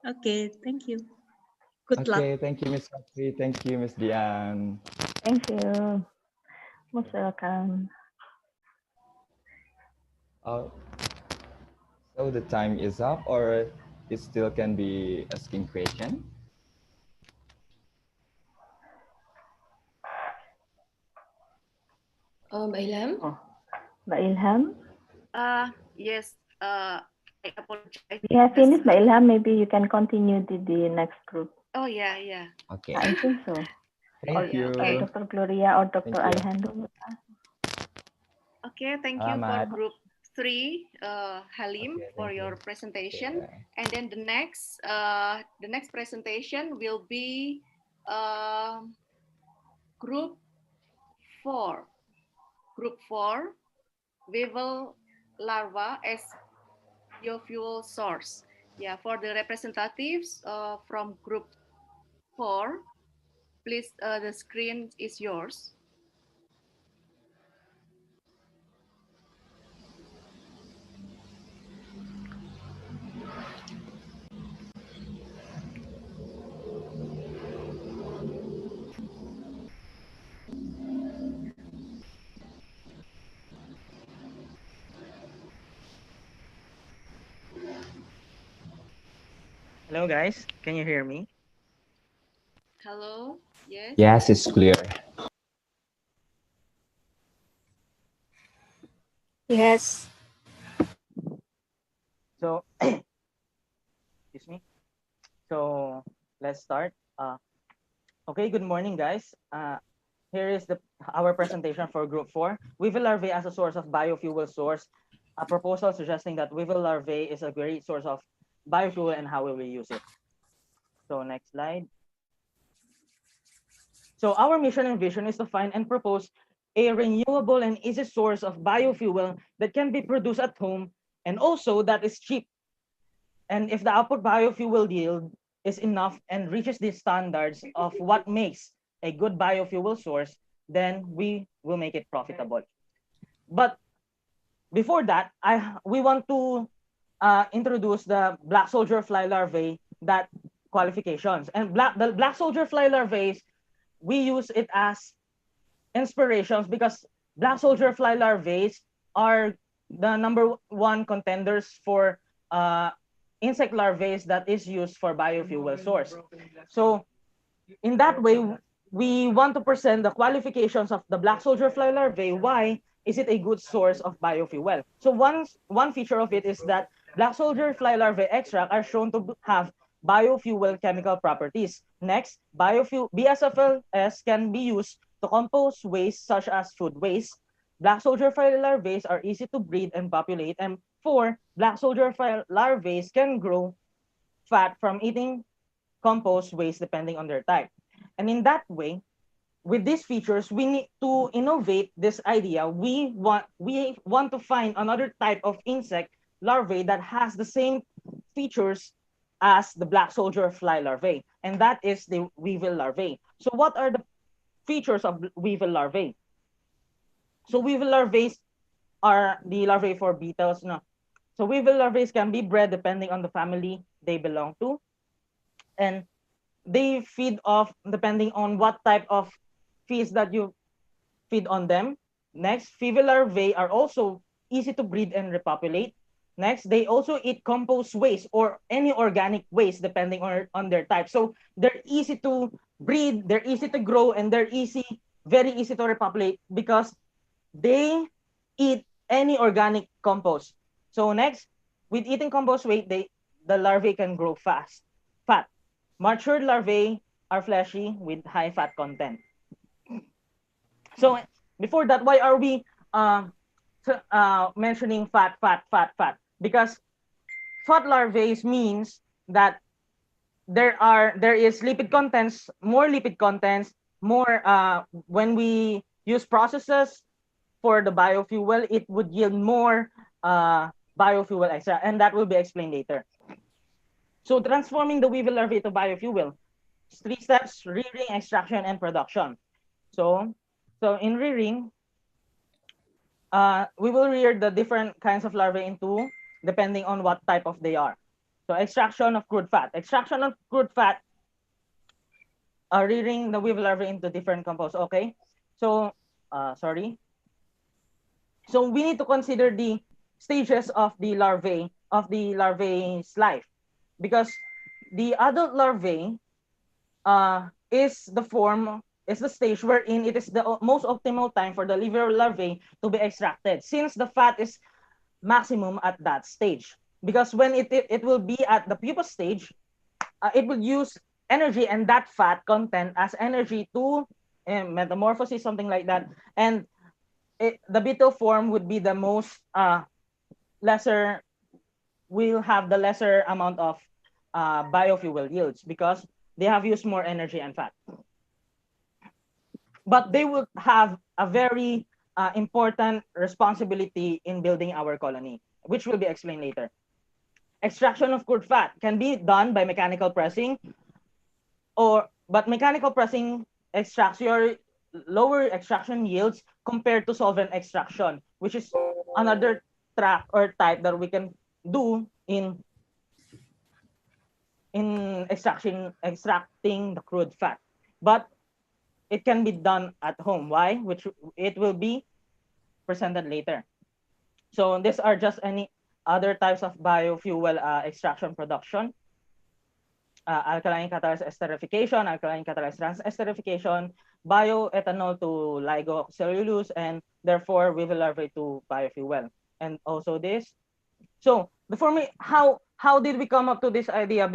Okay. Thank you. Good luck. Okay, thank you, Miss Katri. Thank you, Miss Diane. Thank you. Most welcome. Uh, so the time is up, or it still can be asking question? Ilham? Oh, Mbak Ilham? Yes, I apologize. We have finished, Mbak Ilham. Maybe you can continue to the next group. Oh, yeah. Okay. I think so. Thank you. Dr. Gloria or Dr. Thank you. Alejandro. Okay, thank you for group 3, Halim, for your presentation. Yeah. And then the next presentation will be group 4. Group 4, weevil larva as biofuel source. Yeah, for the representatives from group 4, please, the screen is yours. Hello, guys. Can you hear me? Hello. Yes. Yes, it's clear. Yes. So, excuse me. So let's start. Okay, good morning, guys. Here is our presentation for Group 4, weevil larvae as a source of biofuel source. A proposal suggesting that weevil larvae is a great source of biofuel and how will we use it. So next slide. So our mission and vision is to find and propose a renewable and easy source of biofuel that can be produced at home and also that is cheap. And if the output biofuel yield is enough and reaches the standards of what makes a good biofuel source, then we will make it profitable. But before that, we want to introduce the black soldier fly larvae, that qualifications. And the black soldier fly larvae, we use it as inspirations because black soldier fly larvae are the #1 contenders for insect larvae that is used for biofuel source. So in that way, we want to present the qualifications of the black soldier fly larvae. Why is it a good source of biofuel? So one feature of it is that black soldier fly larvae extract are shown to have biofuel chemical properties. Next, BSFLS can be used to compose waste such as food waste. Black soldier fly larvae are easy to breed and populate. And 4, black soldier fly larvae can grow fat from eating compost waste depending on their type. And in that way, with these features, we need to innovate this idea. We want to find another type of insect larvae that has the same features as the black soldier fly larvae, and that is the weevil larvae. So what are the features of weevil larvae? So weevil larvae are the larvae for beetles. No. So weevil larvae can be bred depending on the family they belong to, and they feed off depending on what type of feeds that you feed on them. Next, weevil larvae are also easy to breed and repopulate. Next, they also eat compost waste or any organic waste depending on their type. So they're easy to breed, they're easy to grow, and they're very easy to repopulate because they eat any organic compost. So next, with eating compost waste, the larvae can grow fat. Matured larvae are fleshy with high fat content. So before that, why are we mentioning fat, because fat larvae means that there is lipid contents, more lipid contents, more when we use processes for the biofuel, it would yield more biofuel extra, and that will be explained later. So transforming the weevil larvae to biofuel, 3 steps: rearing, extraction, and production. So in rearing, we will rear the different kinds of larvae into depending on what type of they are. So extraction of crude fat. Extraction of crude fat, rearing the weevil larvae into different compounds. Okay. So sorry. So we need to consider the stages of the larvae's life, because the adult larvae is the stage wherein it is the most optimal time for the liver larvae to be extracted, since the fat is maximum at that stage. Because when it will be at the pupa stage, it will use energy and that fat content as energy to metamorphosis, something like that. And the beetle form would be the most lesser, will have the lesser amount of biofuel yields, because they have used more energy and fat. But they will have a very important responsibility in building our colony, which will be explained later. Extraction of crude fat can be done by mechanical pressing, but mechanical pressing extracts your lower extraction yields compared to solvent extraction, which is another track or type that we can do in extracting the crude fat. But it can be done at home. Why? Which it will be presented later. So these are just any other types of biofuel extraction production. Alkaline catalyzed esterification, alkaline catalyzed esterification, bioethanol to ligocellulose, and therefore weevil larvae to biofuel. And also this. So how did we come up to this idea?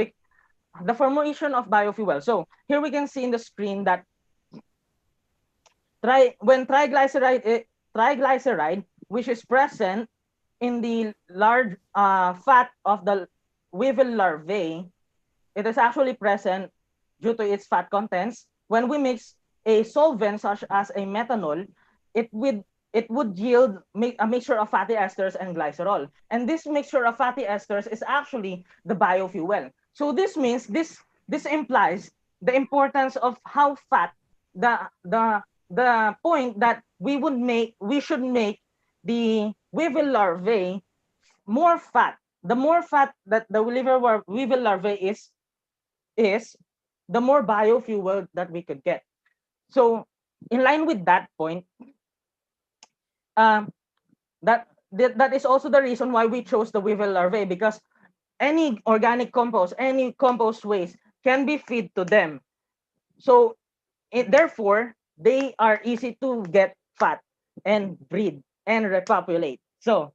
The formation of biofuel. So here we can see in the screen that when triglyceride, which is present in the large fat of the weevil larvae, it is actually present due to its fat contents. When we mix a solvent such as a methanol, it would yield a mixture of fatty esters and glycerol. And this mixture of fatty esters is actually the biofuel. So this means this implies the importance of how fat, the point that we should make the weevil larvae more fat. The more fat that the weevil larvae is, the more biofuel that we could get. So in line with that point, that is also the reason why we chose the weevil larvae, because any organic compost, any compost waste can be fed to them. So therefore, they are easy to get fat and breed and repopulate. So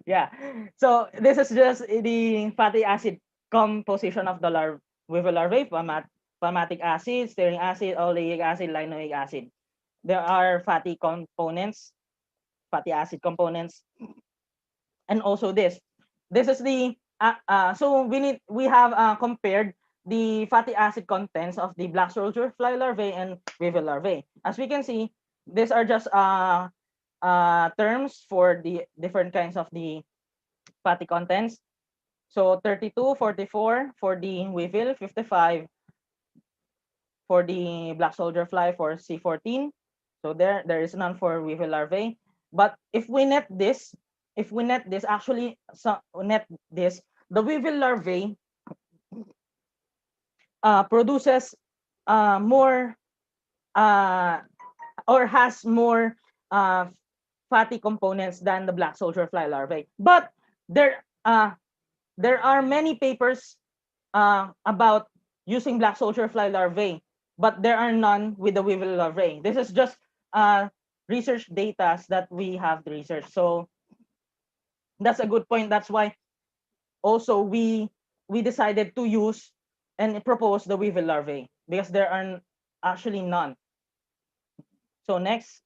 yeah, so this is just the fatty acid composition of the weevil larvae: palmatic acid, stearic acid, oleic acid, linoleic acid. There are fatty acid components, and also this is the so we have compared the fatty acid contents of the black soldier fly larvae and weevil larvae. As we can see, these are just terms for the different kinds of the fatty contents. So 32, 44 for the weevil, 55 for the black soldier fly for C14. So there is none for weevil larvae. But if we net this, the weevil larvae produces more or has more fatty components than the black soldier fly larvae. But there are many papers about using black soldier fly larvae, but there are none with the weevil larvae. This is just research data that we have researched. So that's a good point. That's why also we decided to use and propose the weevil larvae, because there are actually none. So next.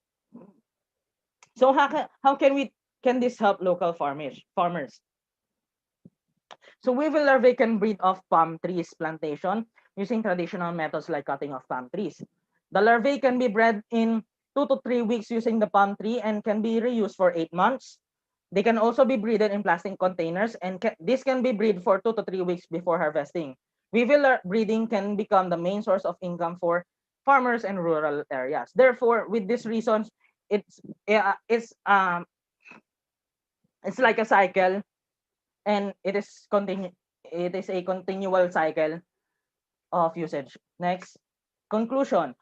So how can we can this help local farmers? So weevil larvae can breed off palm trees plantation using traditional methods like cutting off palm trees. The larvae can be bred in 2 to 3 weeks using the palm tree and can be reused for 8 months. They can also be breeded in plastic containers, and this can be bred for 2 to 3 weeks before harvesting. Weevil breeding can become the main source of income for farmers in rural areas. Therefore, with these reasons, it's it's like a cycle, and it is a continual cycle of usage. Next, conclusion.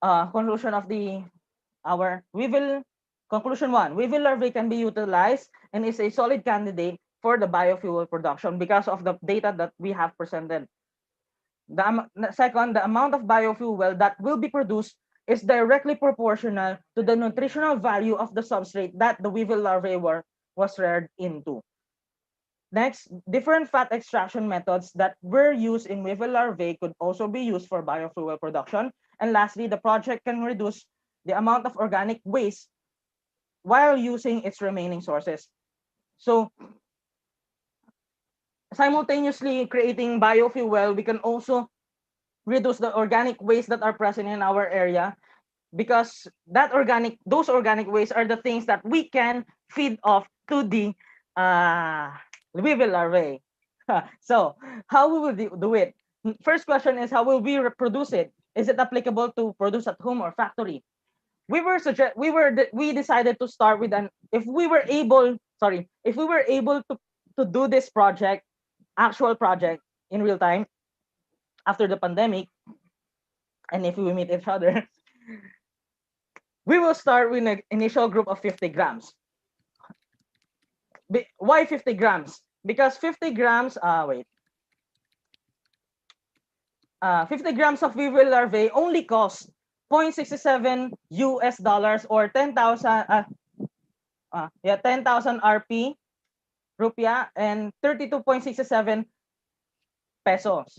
Conclusion of our weevil. Conclusion 1, weevil larvae can be utilized and is a solid candidate for the biofuel production because of the data that we have presented. Second, the amount of biofuel that will be produced is directly proportional to the nutritional value of the substrate that the weevil larvae was reared into. Next, different fat extraction methods that were used in weevil larvae could also be used for biofuel production. And lastly, the project can reduce the amount of organic waste while using its remaining sources. So simultaneously creating biofuel, we can also reduce the organic waste that are present in our area, because those organic waste are the things that we can feed off to the weevil larvae. So how we will do it? First question is, how will we reproduce it? Is it applicable to produce at home or factory? We decided to start with if we were able to do this actual project in real time after the pandemic, and if we meet each other, we will start with an initial group of 50 grams. Why 50 grams? Because 50 grams, 50 grams of weevil larvae only cost $0.67 or 10,000 10,000 RP rupiah and 32.67 pesos.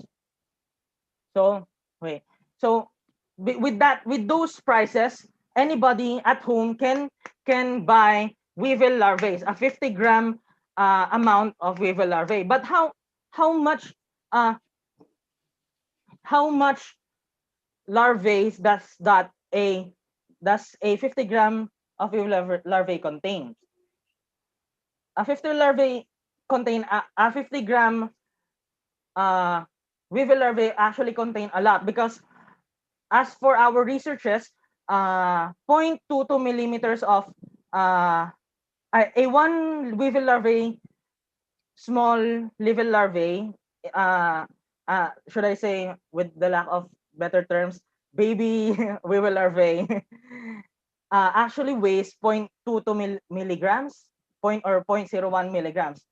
So with those prices, anybody at home can buy weevil larvae, a 50-gram amount of weevil larvae. But how much larvae does a 50-gram of weevil larvae contain? A 50-gram weevil larvae actually contain a lot, because as for our researches, 0.22 millimeters of a one weevil larvae, small weevil larvae, should I say, with the lack of better terms, baby weevil larvae, actually weighs 0.22 milligrams, 0.01 milligrams.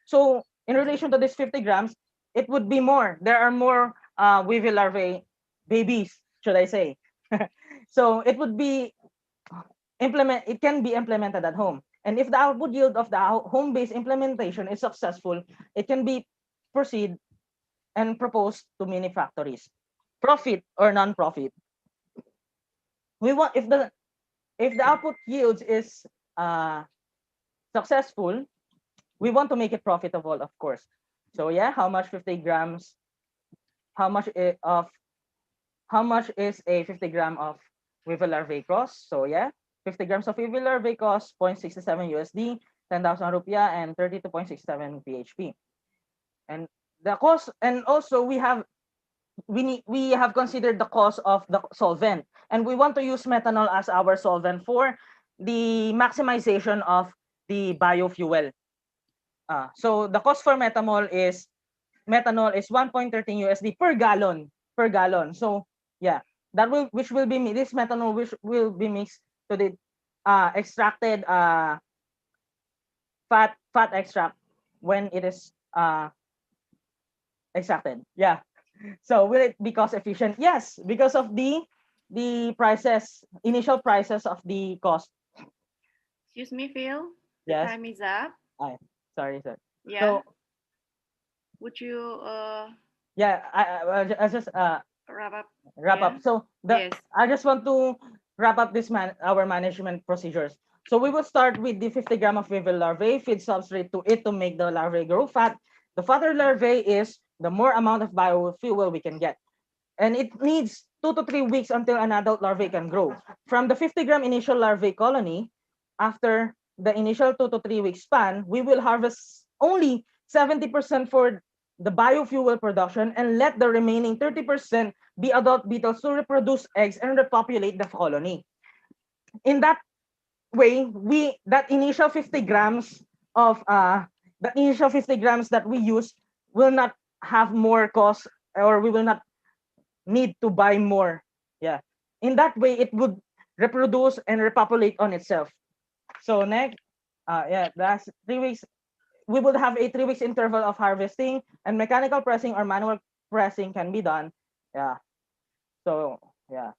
So in relation to this 50 grams, it would be more. There are more weevil larvae babies, should I say. So it would be it can be implemented at home. And if the output yield of the home-based implementation is successful, it can be proceed and proposed to many factories. Profit or non-profit. We want, if the output yields is successful, we want to make it profitable, of course. So yeah, how much 50 grams? How much is a 50 gram of weevil larvae cost? So yeah, 50 grams of weevil larvae cost 0.67 USD, 10,000 rupiah, and 32.67 PHP. And the cost, and also we have considered the cost of the solvent, and we want to use methanol as our solvent for the maximization of the biofuel. So the cost for methanol is 1.13 USD per gallon. So yeah, this methanol which will be mixed to the extracted fat extract when it is extracted. Yeah. So will it be cost efficient? Yes, because of the initial prices of the cost. Excuse me, Phil. Yes. Time is up. Sorry, sir. Yeah. So, would you yeah, I just wrap up? So I just want to wrap up our management procedures. So we will start with the 50 gram of weevil larvae, feed substrate to it to make the larvae grow fat. The fatter larvae is the more amount of biofuel we can get. And it needs 2 to 3 weeks until an adult larvae can grow. From the 50 gram initial larvae colony, after the initial 2 to 3 week span, we will harvest only 70% for the biofuel production and let the remaining 30% be adult beetles to reproduce eggs and repopulate the colony. In that way, that initial 50 grams of the initial 50 grams that we use will not have more cost, or we will not need to buy more. Yeah. In that way, it would reproduce and repopulate on itself. So next, that's 3 weeks. We would have a 3 weeks interval of harvesting, and mechanical pressing or manual pressing can be done. Yeah. So yeah.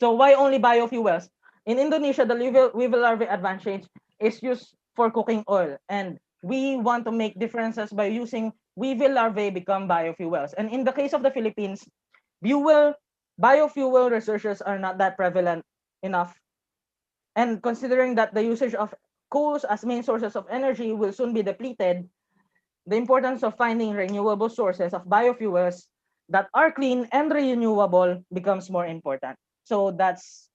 So why only biofuels? In Indonesia, the weevil larvae advantage is used for cooking oil, and we want to make differences by using weevil larvae become biofuels. And in the case of the Philippines, biofuel researches are not that prevalent enough. And considering that the usage of coals as main sources of energy will soon be depleted, the importance of finding renewable sources of biofuels that are clean and renewable becomes more important. So that's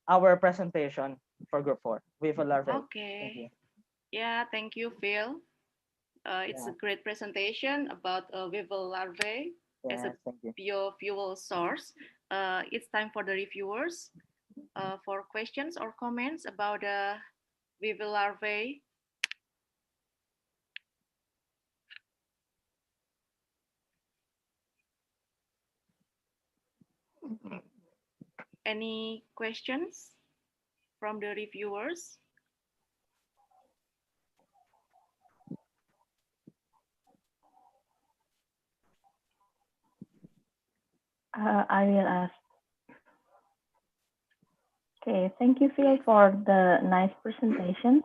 our presentation for Group 4, weevil larvae. Okay. Yeah, thank you, Phil. It's a great presentation about weevil larvae as a biofuel source. It's time for the reviewers for questions or comments about the weevil larvae. Any questions from the reviewers? I will ask. Okay, thank you, Phil, for the nice presentation.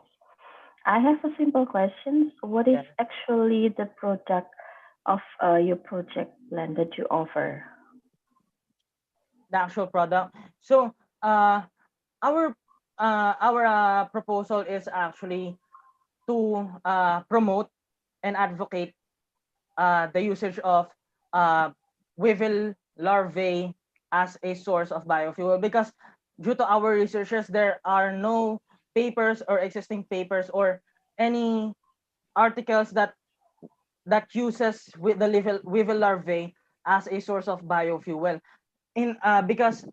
I have a simple question. What is actually the product of your project plan that you offer? The actual product. So our proposal is actually to promote and advocate the usage of weevil larvae as a source of biofuel, because due to our researches, there are no papers or existing papers or any articles that uses with the weevil larvae as a source of biofuel. Because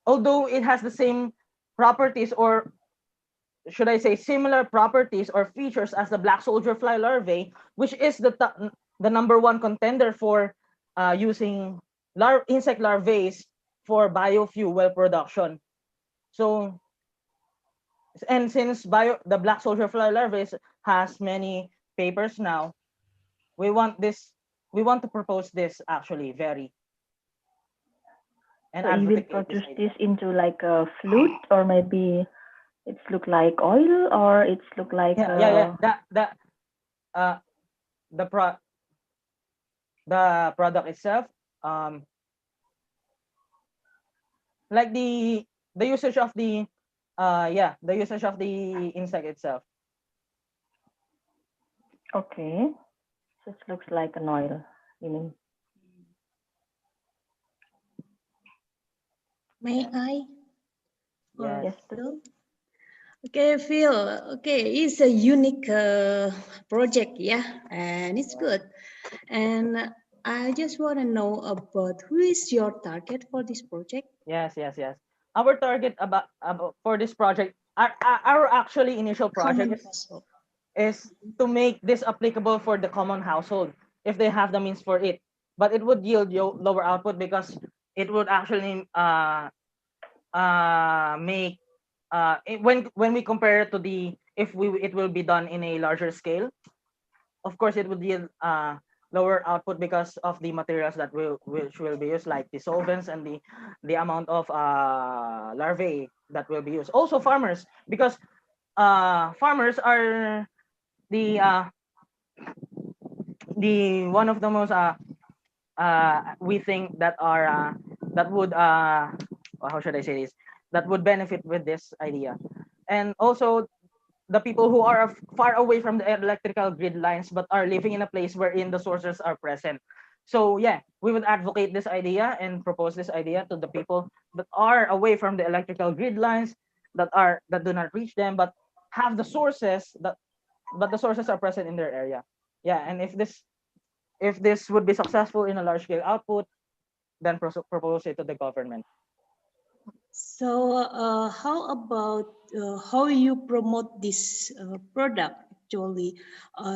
although it has the same properties, or should I say similar properties or features as the black soldier fly larvae, which is the number one contender for using insect larvae for biofuel production. So, and since the black soldier fly larvae has many papers now, we want to propose this actually very. And so you will produce this into like a flute, or maybe it's look like oil, or it's look like the product itself, like the usage of the the usage of the insect itself. Okay, so it looks like an oil, you mean? May I? Yes. Phil? Okay, Phil. Okay, it's a unique project, yeah, and it's good. And I just want to know about who is your target for this project? Yes. Our target about for this project, our actually initial project is to make this applicable for the common household if they have the means for it. But it would yield lower output because it would actually make when we compare it to it will be done in a larger scale. Of course, it would yield lower output because of the materials which will be used, like the solvents and the amount of larvae that will be used. Also, farmers, because farmers are the one of the most we think that are that would how should I say this? that would benefit with this idea. And also the people who are far away from the electrical grid lines but are living in a place wherein the sources are present. So yeah, we would advocate this idea and propose this idea to the people that are away from the electrical grid lines, that do not reach them, but have the sources but the sources are present in their area. Yeah, and if this would be successful in a large scale output, then propose it to the government. So how about how you promote this product? Actually,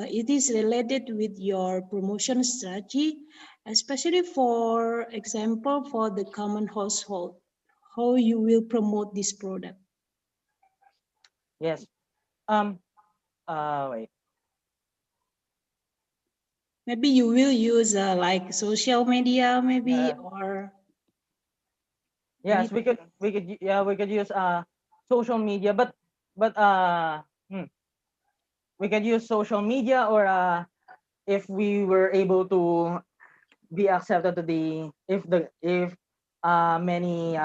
it is related with your promotion strategy, especially for example for the common household. How you will promote this product? Yes. Wait. Maybe you will use like social media, maybe, or yes, we could use social media, but we could use social media, or if we were able to be accepted to the if many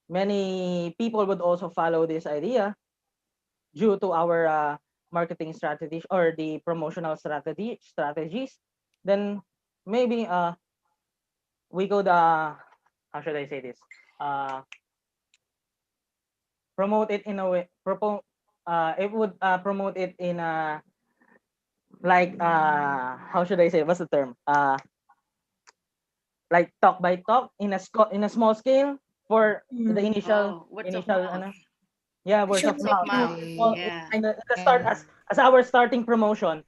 many people would also follow this idea due to our marketing strategies or the promotional strategies, then maybe we could how should I say this, promote it in a way, it would promote it in a, like how should I say, what's the term, like talk by talk in a small scale for the initial Words of mouth. yeah, words of Words of mouth, mouth. Yeah. in the start, as our starting promotion.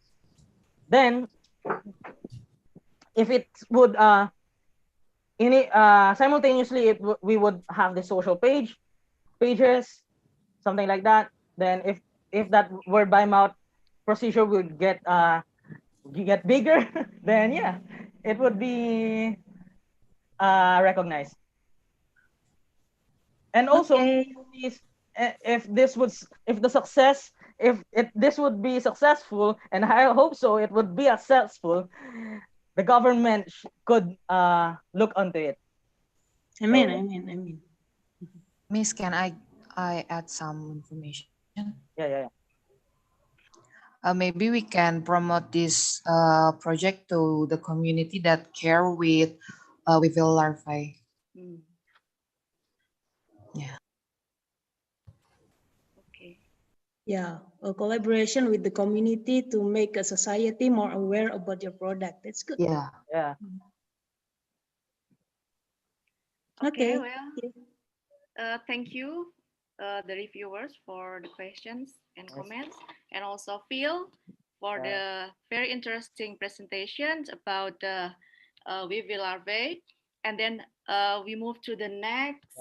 Then if it would simultaneously we would have the social pages, something like that. Then if that word by mouth procedure would get bigger, then yeah, it would be recognized. And also, if this would if the success if it this would be successful, and I hope so, it would be successful, the government could look onto it. Amen. Miss, can I add some information? Yeah. Maybe we can promote this project to the community that care with weevil larvae. Yeah. Okay. Yeah, a collaboration with the community to make a society more aware about your product. That's good. Yeah. Okay. Well, thank you, the reviewers, for the questions and comments, and also Phil for the very interesting presentations about the weevil larvae. And then we move to the next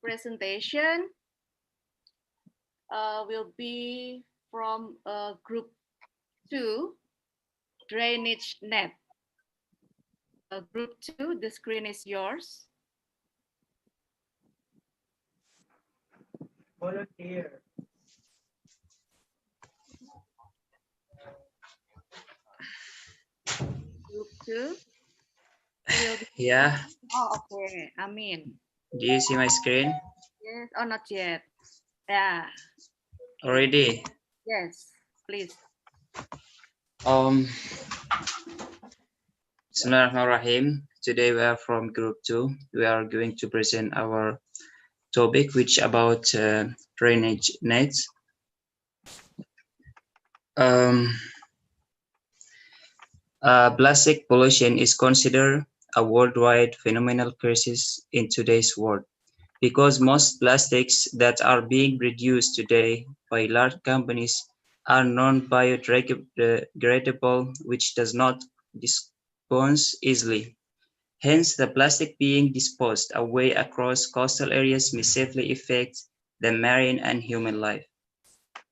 presentation. Will be from group 2, drainage net. Group 2, the screen is yours. Volunteer. Group 2. Yeah. Oh, okay. Amin. Do you see my screen? Yes. Oh, not yet. Yeah. Already. Yes, please. Bismillahirrahmanirrahim. Today we are from group 2. We are going to present our topic, which about drainage nets. Plastic pollution is considered a worldwide phenomenal crisis in today's world, because most plastics that are being produced today by large companies are non-biodegradable, which does not dispose easily. Hence, the plastic being disposed away across coastal areas may safely affect the marine and human life.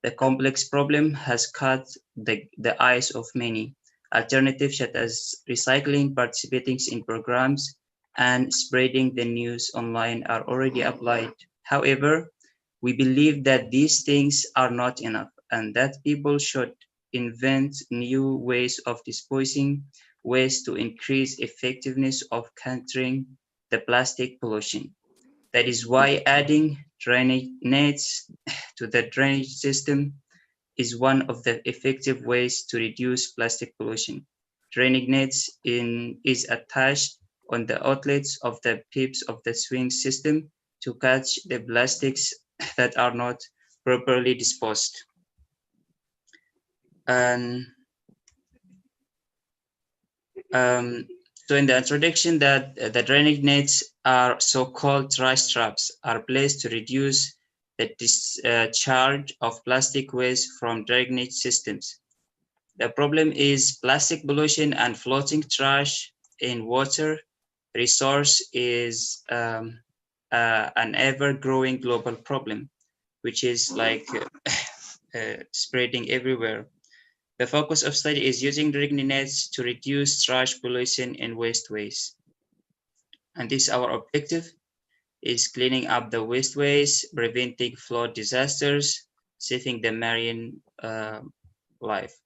The complex problem has caught the eyes of many. Alternatives such as recycling, participating in programs, and spreading the news online are already applied. However, we believe that these things are not enough, and that people should invent new ways of disposing, ways to increase effectiveness of countering the plastic pollution. That is why adding drainage nets to the drainage system is one of the effective ways to reduce plastic pollution. Drainage nets is attached on the outlets of the pipes of the swing system to catch the plastics that are not properly disposed. And so in the introduction that the drainage nets are so-called trash traps are placed to reduce the discharge of plastic waste from drainage systems. The problem is plastic pollution and floating trash in water resource is an ever-growing global problem, which is like spreading everywhere. The focus of study is using drainage nets to reduce trash pollution and wasteways. And this our objective is cleaning up the wasteways, preventing flood disasters, saving the marine life.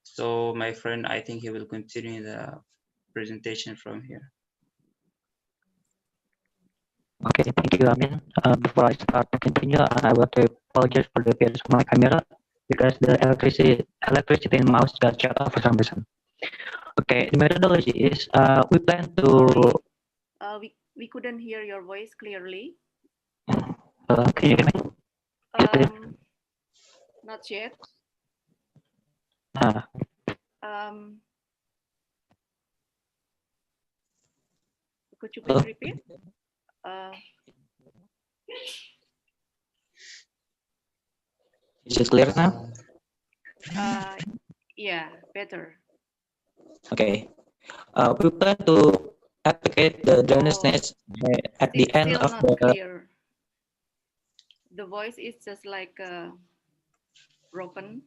So my friend, I think he will continue the presentation from here. Okay, thank you, Amin. Before I start to continue, I want to apologize for the appearance of my camera because the electricity in mouse got shut off for some reason. Okay, the methodology is we plan to. We couldn't hear your voice clearly. Can you hear me? Not yet. Could you please repeat? Is it clear now? Yeah, better. Okay. We plan to applicate the drainage nets at the end of the. Clear. The voice is just like broken.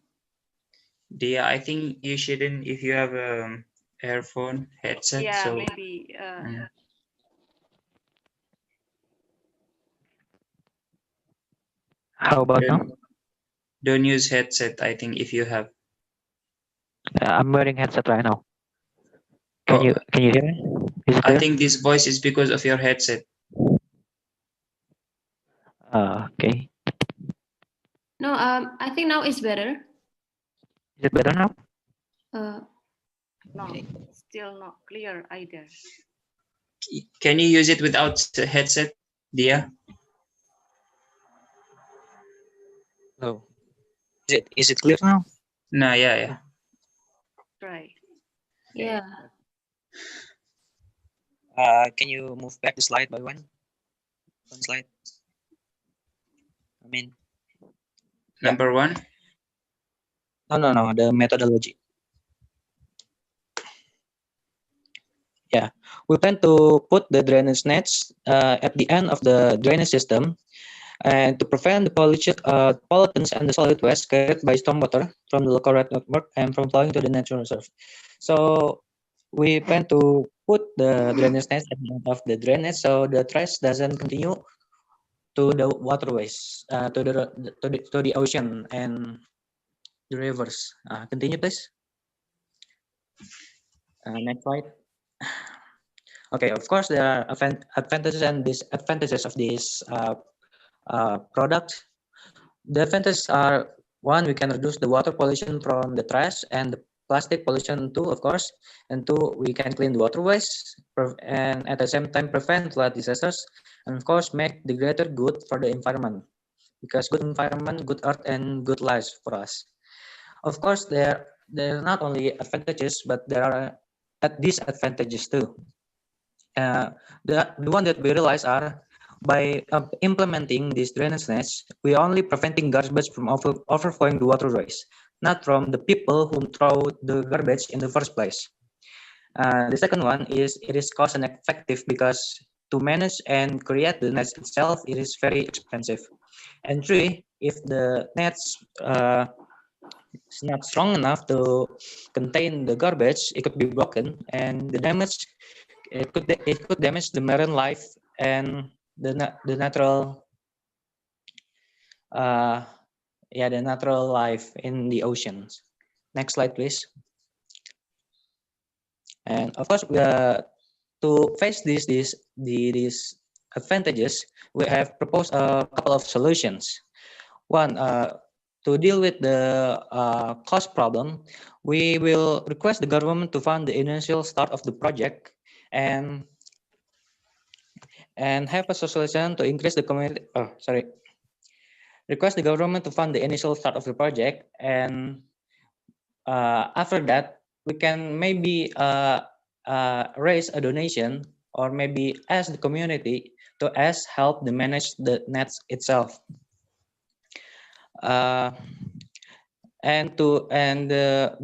Yeah, I think you shouldn't if you have a earphone headset. Yeah, so maybe. How about now? Don't use headset, I think, if you have. I'm wearing headset right now. Can you hear me? Is it clear? I think this voice is because of your headset. Okay. No, I think now it's better. Is it better now? No, still not clear either. Can you use it without the headset, Dia? No. Is it clear now? No, yeah. Right. Yeah. Can you move back the slide by one? One slide. I mean. Number one? No, the methodology. Yeah, we plan to put the drainage nets at the end of the drainage system and to prevent the pollutants and the solid waste carried by stormwater from the local network and from flowing to the natural reserve. So we plan to put the drainage nets at the end of the drainage so the trash doesn't continue to the waterways, to the ocean and the rivers. Continue, please. Next slide. Okay, of course, there are advantages and disadvantages of this product. The advantages are, one, we can reduce the water pollution from the trash and the plastic pollution too, of course, and two, we can clean the waterways and at the same time prevent flood disasters, and of course make the greater good for the environment, because good environment, good earth, and good lives for us. Of course, there are not only advantages, but there are disadvantages too. The one that we realize are by implementing these drainage nets, we are only preventing garbage from overflowing the waterways, not from the people who throw the garbage in the first place. The second one is it is cost and effective because to manage and create the nets itself, it is very expensive. And three, if the nets is not strong enough to contain the garbage, it could be broken, and the damage it could damage the marine life and the natural the natural life in the oceans. Next slide, please. And of course, to face these advantages, we have proposed a couple of solutions. One, to deal with the cost problem, we will request the government to fund the initial start of the project and have a solution to increase the community. Oh, sorry. Request the government to fund the initial start of the project, and after that, we can maybe raise a donation or maybe ask the community to help to manage the nets itself. The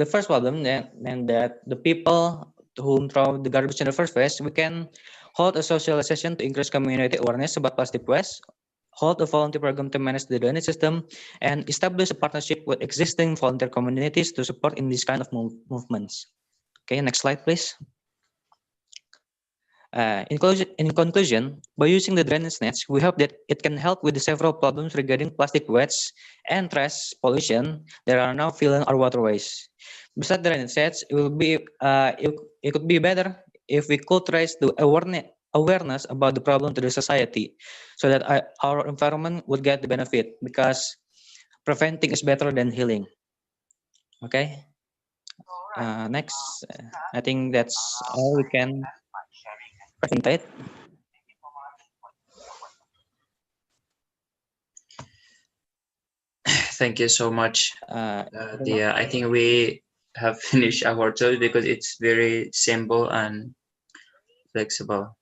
first problem and that the people whom throw the garbage in the first place, we can hold a socialization to increase community awareness about plastic waste, hold a volunteer program to manage the drainage system, and establish a partnership with existing volunteer communities to support in this kind of movements. Okay, next slide, please. In conclusion, by using the drainage nets, we hope that it can help with the several problems regarding plastic waste and trash pollution that are now filling our waterways. Besides drainage nets, it could be better if we could raise the awareness about the problem to the society, so that our environment would get the benefit, because preventing is better than healing. Okay. Next, I think that's all we can present. Thank you so much. Yeah, I think we have finished our talk because it's very simple and flexible.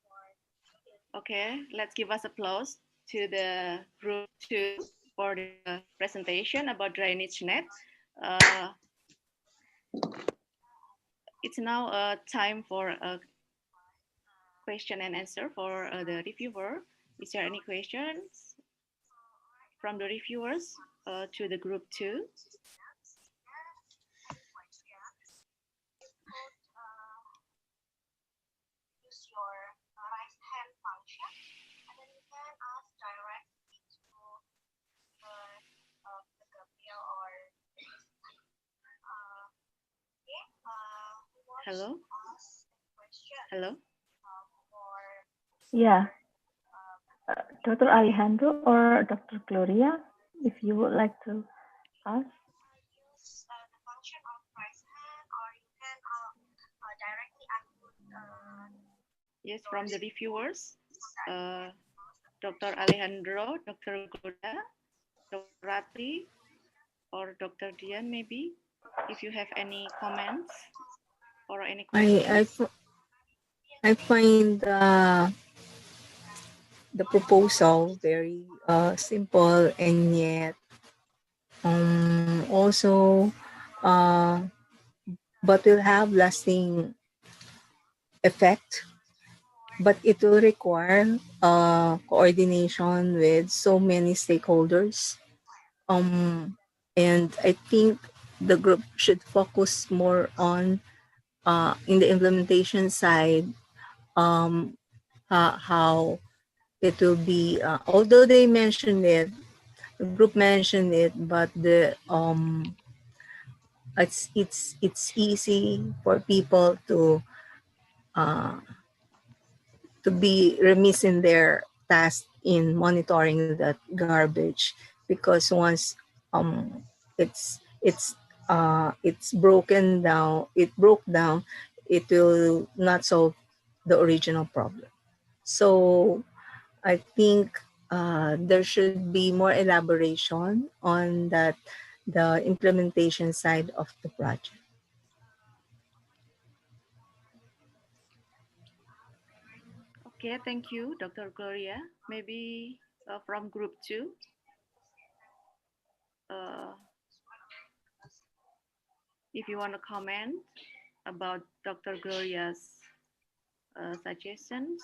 Okay, let's give us applause to the group 2 for the presentation about drainage net. It's now time for a question and answer for the reviewer. Is there any questions from the reviewers to the group 2? Hello? Hello? Yeah. Dr. Alejandro or Dr. Gloria, if you would like to ask. Yes, from the reviewers, Dr. Alejandro, Dr. Gloria, Dr. Ratri, or Dr. Dian, maybe, if you have any comments or any questions. I find the proposal very simple, and yet also but will have lasting effect, but it will require coordination with so many stakeholders, and I think the group should focus more on in the implementation side, how it will be, although they mentioned it, the group mentioned it, but it's easy for people to be remiss in their task in monitoring that garbage, because once it's broken down, it broke down, it will not solve the original problem. So I think there should be more elaboration on that, the implementation side of the project. Okay, thank you, Dr. Gloria. Maybe from group 2. If you want to comment about Dr. Gloria's suggestions.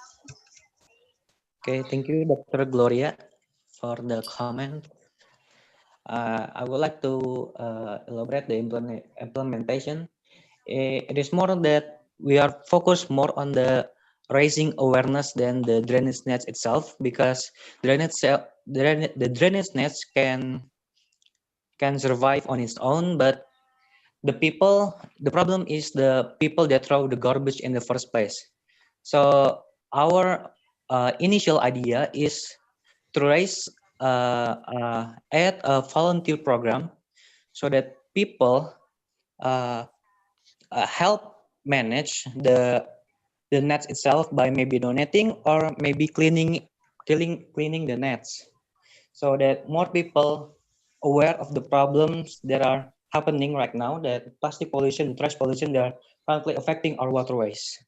Okay, thank you, Dr. Gloria, for the comment. I would like to elaborate the implementation. It is more that we are focused more on the raising awareness than the drainage nets itself, because the drainage nets can survive on its own, but the problem is the people that throw the garbage in the first place. So our initial idea is to raise at a volunteer program so that people help manage the nets itself by maybe donating or maybe cleaning the nets, so that more people aware of the problems that are happening right now, that plastic pollution, trash pollution, they are currently affecting our waterways.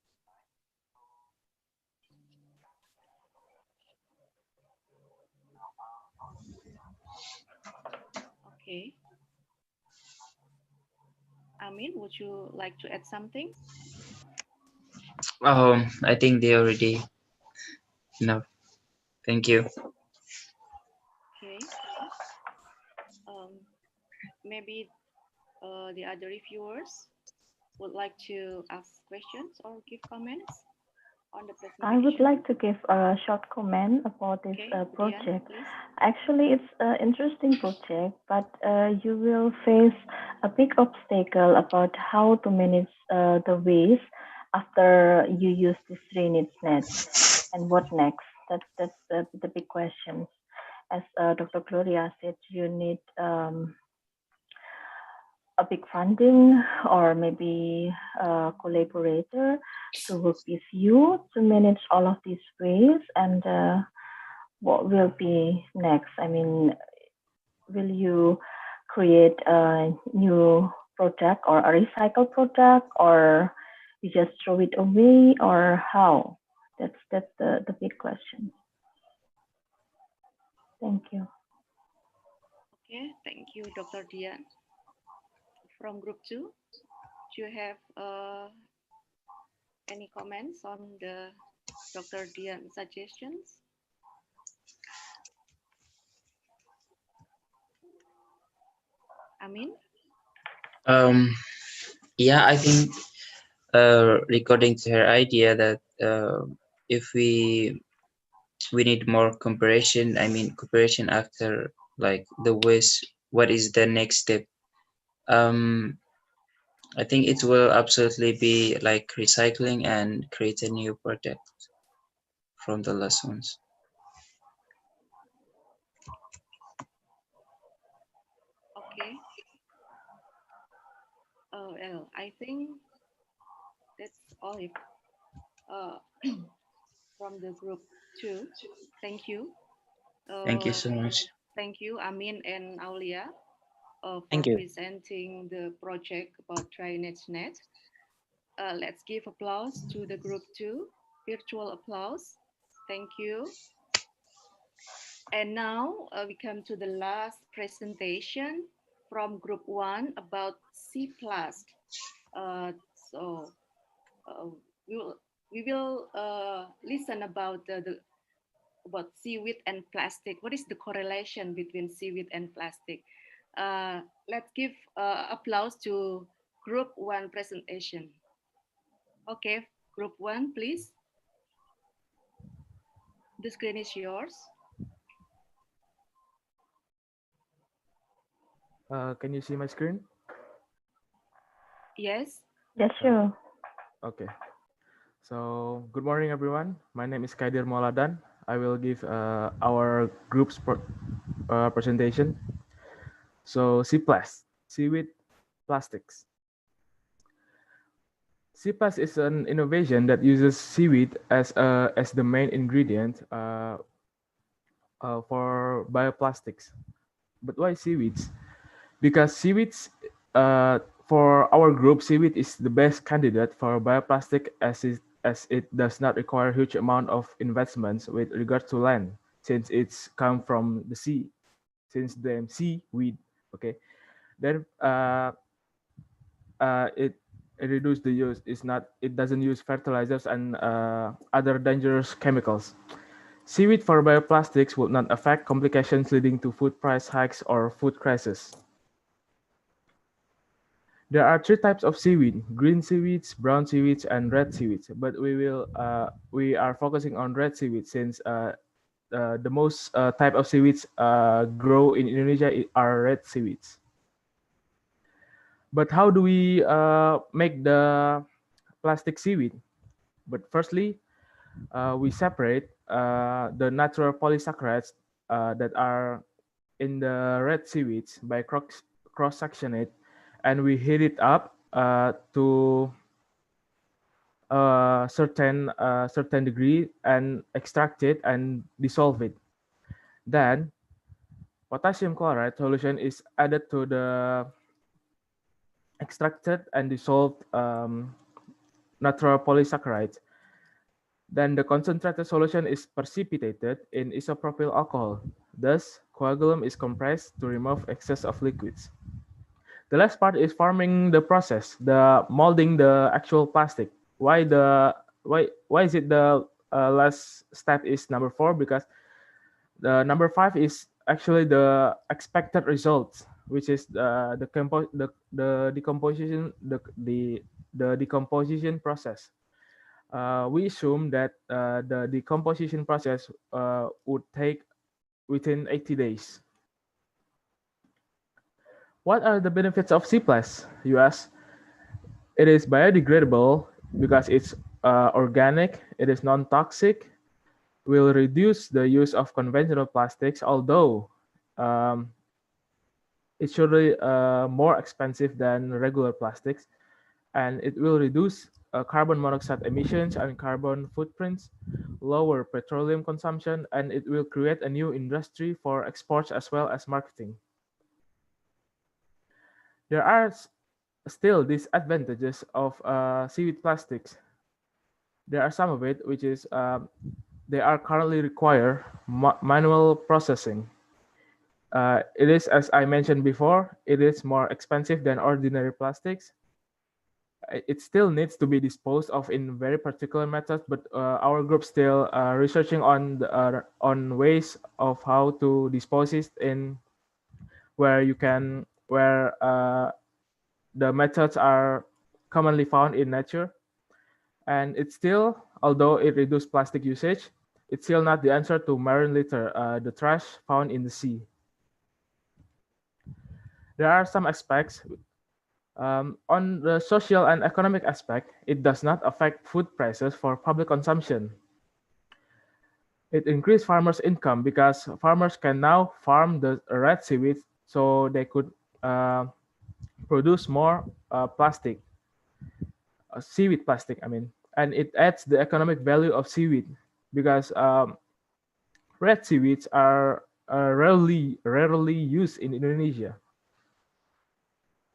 Okay. Amin, would you like to add something? I think they already enough. Thank you. Okay. Maybe the other reviewers would like to ask questions or give comments on the I would presentation. like to give a short comment about this Okay, Dian, project. please. Actually, it's an interesting project, but you will face a big obstacle about how to manage the waste after you use this drainage net, and what next. That's the big question. As Dr. Gloria said, you need a big funding or maybe a collaborator to work with you to manage all of these ways, and what will be next? I mean, will you create a new product or a recycled product, or you just throw it away, or how? That's the big question. Thank you. Okay, thank you, Dr. Dian. From group 2, do you have any comments on the Dr. Dian suggestions? Amin? Yeah, I think according to her idea that if we need more cooperation, I mean cooperation after like the waste, what is the next step? I think it will absolutely be like recycling and create a new product from the last ones. Okay. Well, I think that's all from the group 2. Thank you. Thank you so much. Thank you, Amin and Aulia, for Thank you. presenting the project about drainage net. Let's give applause to the group 2, virtual applause. Thank you. And now we come to the last presentation from group 1 about C+. So we will listen about about seaweed and plastic. What is the correlation between seaweed and plastic? Let's give applause to group 1 presentation. Okay, group 1, please. The screen is yours. Can you see my screen? Yes. Yes, sure. Okay. So, good morning, everyone. My name is Kaidir Mauladan. I will give our group's presentation. So, seaweed plastics. C+ is an innovation that uses seaweed as the main ingredient for bioplastics. But why seaweeds? Because seaweeds, for our group, seaweed is the best candidate for bioplastic as it does not require huge amount of investments with regards to land, since it's come from the sea, since the seaweed. Okay, then it reduce the use. It doesn't use fertilizers and other dangerous chemicals. Seaweed for bioplastics will not affect complications leading to food price hikes or food crisis. There are three types of seaweed: green seaweeds, brown seaweeds, and red seaweeds. But we are focusing on red seaweed since the most type of seaweeds grow in Indonesia are red seaweeds. But how do we make the plastic seaweed? But firstly, we separate the natural polysaccharides that are in the red seaweeds by cross-section it, and we heat it up to a certain degree and extract it and dissolve it. Then potassium chloride solution is added to the extracted and dissolved natural polysaccharides. Then the concentrated solution is precipitated in isopropyl alcohol. Thus, coagulum is compressed to remove excess of liquids. The last part is forming the process, the molding the actual plastic. Why is it the last step is number 4? Because the number 5 is actually the expected results, which is the decomposition the decomposition process. We assume that the decomposition process would take within 80 days. What are the benefits of C+? You ask. It is biodegradable because it's organic, it is non-toxic, will reduce the use of conventional plastics, although it's surely more expensive than regular plastics, and it will reduce carbon monoxide emissions and carbon footprints, lower petroleum consumption, and it will create a new industry for exports as well as marketing. There are still disadvantages of seaweed plastics. There are some of it which is they are currently require manual processing. It is, as I mentioned before, it is more expensive than ordinary plastics. It still needs to be disposed of in very particular methods, but our group still researching on ways of how to dispose it in where the methods are commonly found in nature. And it's still, although it reduced plastic usage, it's still not the answer to marine litter, the trash found in the sea. There are some aspects. On the social and economic aspect, it does not affect food prices for public consumption. It increased farmers' income because farmers can now farm the red seaweed so they could produce more plastic, seaweed plastic, I mean. And it adds the economic value of seaweed because red seaweeds are rarely used in Indonesia.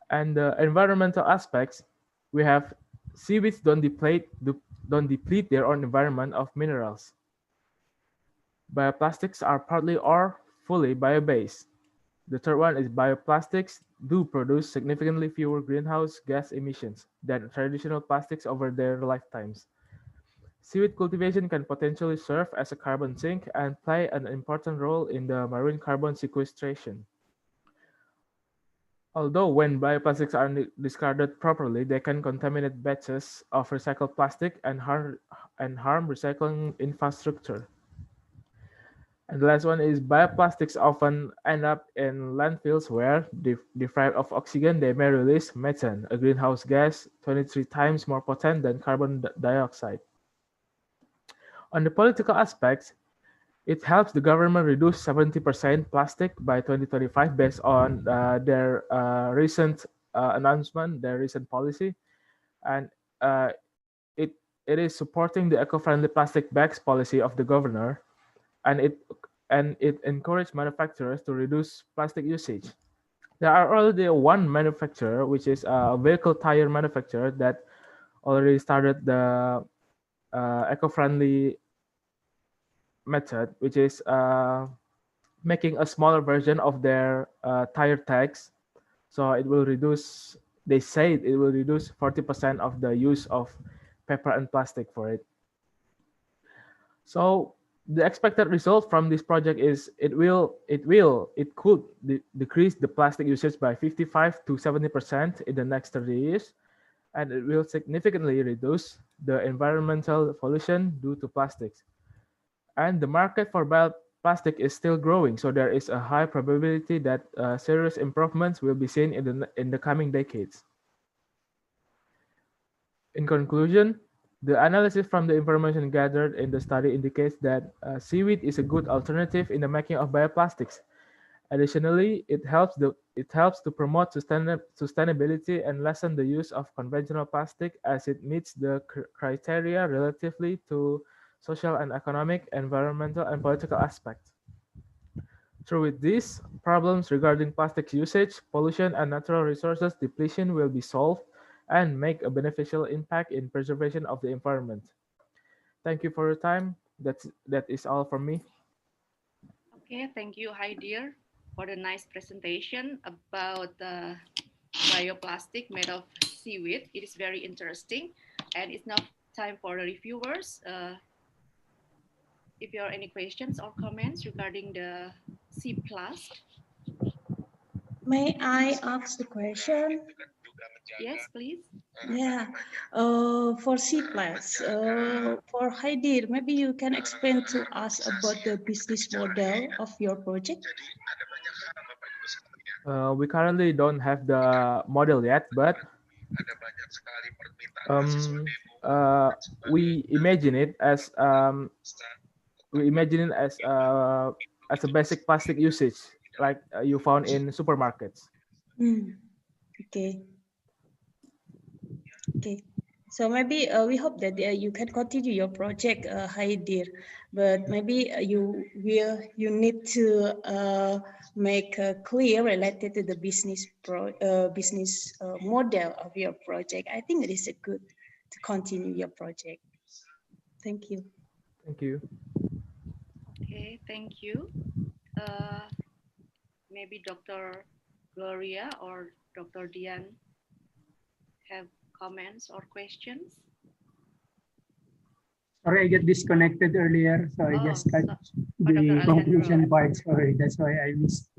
And the environmental aspects, we have seaweeds don't deplete their own environment of minerals. Bioplastics are partly or fully bio-based. The third one is bioplastics do produce significantly fewer greenhouse gas emissions than traditional plastics over their lifetimes. Seaweed cultivation can potentially serve as a carbon sink and play an important role in the marine carbon sequestration. Although when bioplastics are discarded properly, they can contaminate batches of recycled plastic and harm recycling infrastructure. And the last one is bioplastics often end up in landfills where, deprived of oxygen, they may release methane, a greenhouse gas 23 times more potent than carbon dioxide. On the political aspects, it helps the government reduce 70% plastic by 2025 based on their recent announcement, their recent policy. And it is supporting the eco-friendly plastic bags policy of the governor. And it encouraged manufacturers to reduce plastic usage. There are already one manufacturer, which is a vehicle tire manufacturer, that already started the eco-friendly method, which is making a smaller version of their tire tags. So it will reduce, they say it will reduce 40% of the use of paper and plastic for it. So the expected result from this project is it could decrease the plastic usage by 55 to 70% in the next 30 years, and it will significantly reduce the environmental pollution due to plastics. And the market for bioplastic is still growing, so there is a high probability that serious improvements will be seen in the coming decades. In conclusion, The analysis from the information gathered in the study indicates that seaweed is a good alternative in the making of bioplastics. Additionally, it helps to promote sustainability and lessen the use of conventional plastic as it meets the criteria relatively to social and economic, environmental, and political aspects. Through this, problems regarding plastic usage, pollution, and natural resources depletion will be solved and make a beneficial impact in preservation of the environment. Thank you for your time. That is all from me. Okay, thank you, hi dear, for the nice presentation about the bioplastic made of seaweed. It is very interesting, and it's now time for the reviewers. If there are any questions or comments regarding the C plus. May I ask the question? Yes, please. Yeah, for C plus, for Haidir, maybe you can explain to us about the business model of your project. We currently don't have the model yet, but um, we imagine it as a basic plastic usage, like you found in supermarkets. Okay. Okay. So maybe we hope that you can continue your project, Haidir, but maybe you need to make clear related to the business model of your project. I think it is a good to continue your project. Thank you. Thank you. Okay, thank you. Maybe Dr. Gloria or Dr. Dian have comments or questions? Sorry, I get disconnected earlier, so I just got the conclusion part. Sorry, that's why I missed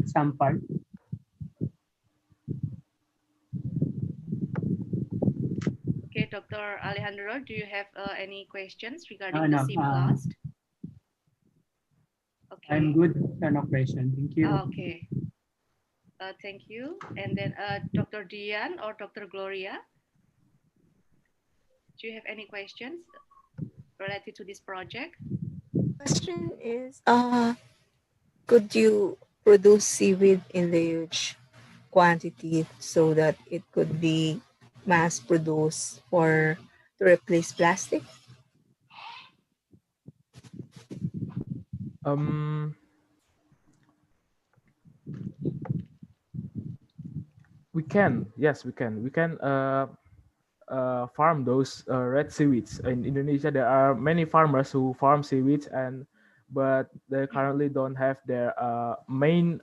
some part. Okay, Dr. Alejandro, do you have any questions regarding No, the C plus? Okay. I'm good. No question. Thank you. Okay. Thank you. And then Dr. Dian or Dr. Gloria, do you have any questions related to this project? Question is, could you produce seaweed in the huge quantity so that it could be mass produced for to replace plastic? We can, yes, we can. We can farm those red seaweeds. In Indonesia, there are many farmers who farm seaweeds, but they currently don't have their main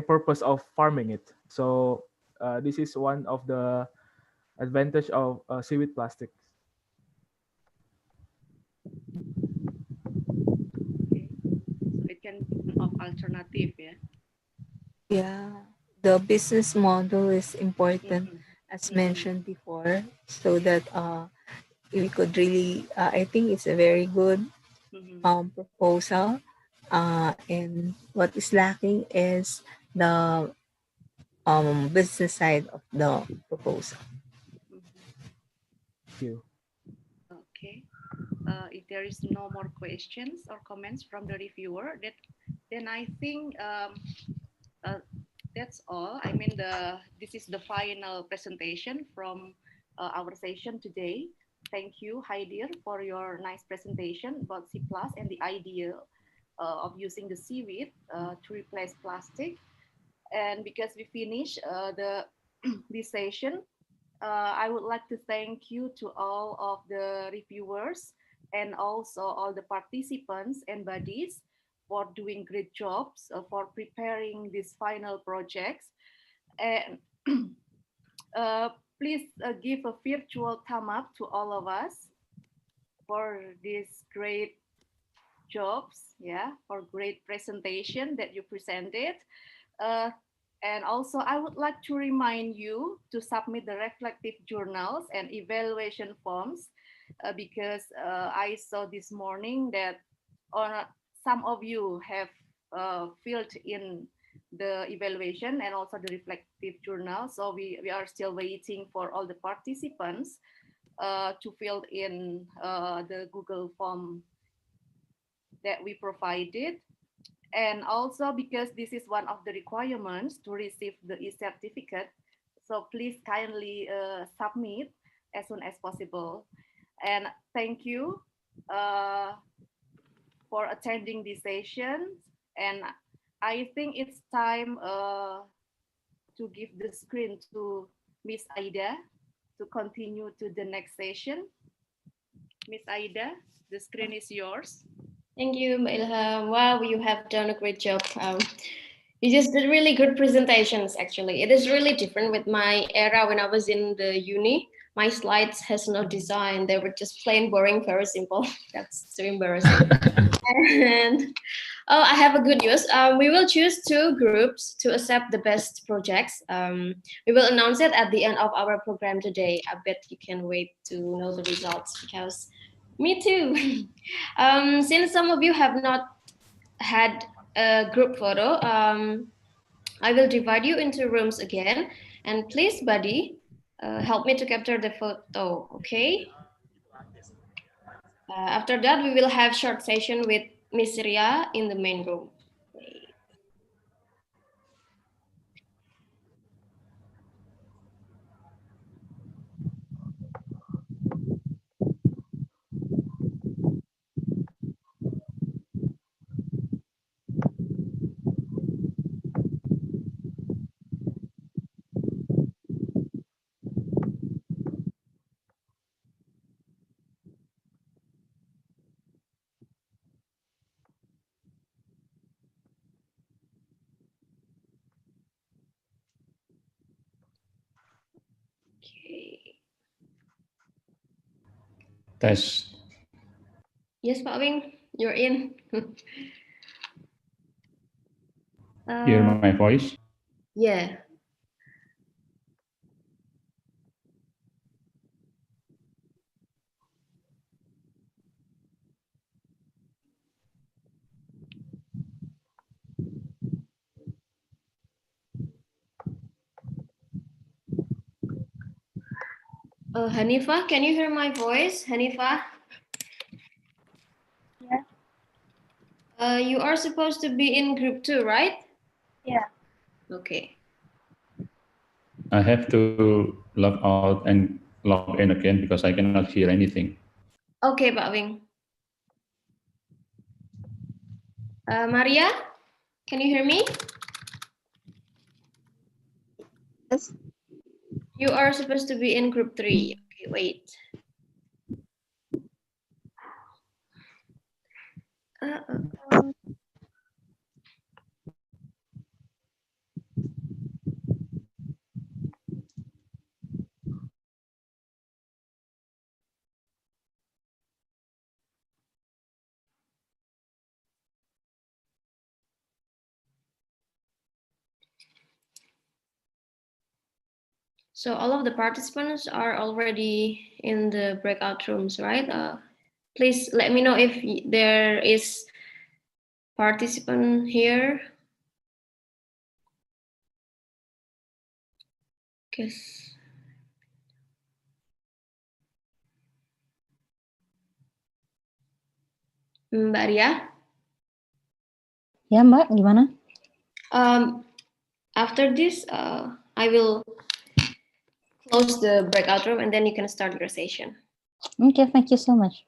purpose of farming it. So this is one of the advantage of seaweed plastics. Okay. So it can be of alternative, yeah. Yeah, the business model is important, as mentioned before, so that we could really, I think it's a very good proposal. And what is lacking is the business side of the proposal. Thank you. Okay. If there is no more questions or comments from the reviewer, then I think that's all. I mean, this is the final presentation from our session today. Thank you, Haidir, for your nice presentation about C plus and the idea of using the seaweed to replace plastic. And because we finished this session, I would like to thank you to all of the reviewers and also all the participants and buddies for doing great jobs for preparing these final projects. And please give a virtual thumb up to all of us for these great jobs, yeah, for great presentation that you presented. Uh, and also, I would like to remind you to submit the reflective journals and evaluation forms because I saw this morning that some of you have filled in the evaluation and also the reflective journal. So we are still waiting for all the participants to fill in the Google form that we provided. And also because this is one of the requirements to receive the e-certificate, so please kindly submit as soon as possible. And thank you for attending this session. And I think it's time to give the screen to Miss Aida to continue to the next session. Miss Aida, the screen is yours. Thank you, Mbak Ilham. Wow, you have done a great job. You just did really good presentations, actually. It is really different with my era when I was in the uni. My slides has no design. They were just plain boring, very simple. That's so embarrassing. And oh, I have a good news. We will choose 2 groups to accept the best projects. We will announce it at the end of our program today. I bet you can wait to know the results because me too. Since some of you have not had a group photo, I will divide you into rooms again. And please, buddy, help me to capture the photo, okay? After that, we will have short session with Miss Ria in the main room. Okay. Test. Yes, Pak Wing, you're in. Hear my voice? Yeah. Hanifa, can you hear my voice? Hanifa? Yeah. You are supposed to be in group 2, right? Yeah. Okay. I have to log out and log in again because I cannot hear anything. Okay, Pak Wing. Maria, can you hear me? Yes. You are supposed to be in group 3. Okay, wait. So all of the participants are already in the breakout rooms, right? Please let me know if there is participant here. Guess. Mbak Ria? Ya Mbak, gimana? After this, I will close the breakout room and then you can start your session. Okay, thank you so much.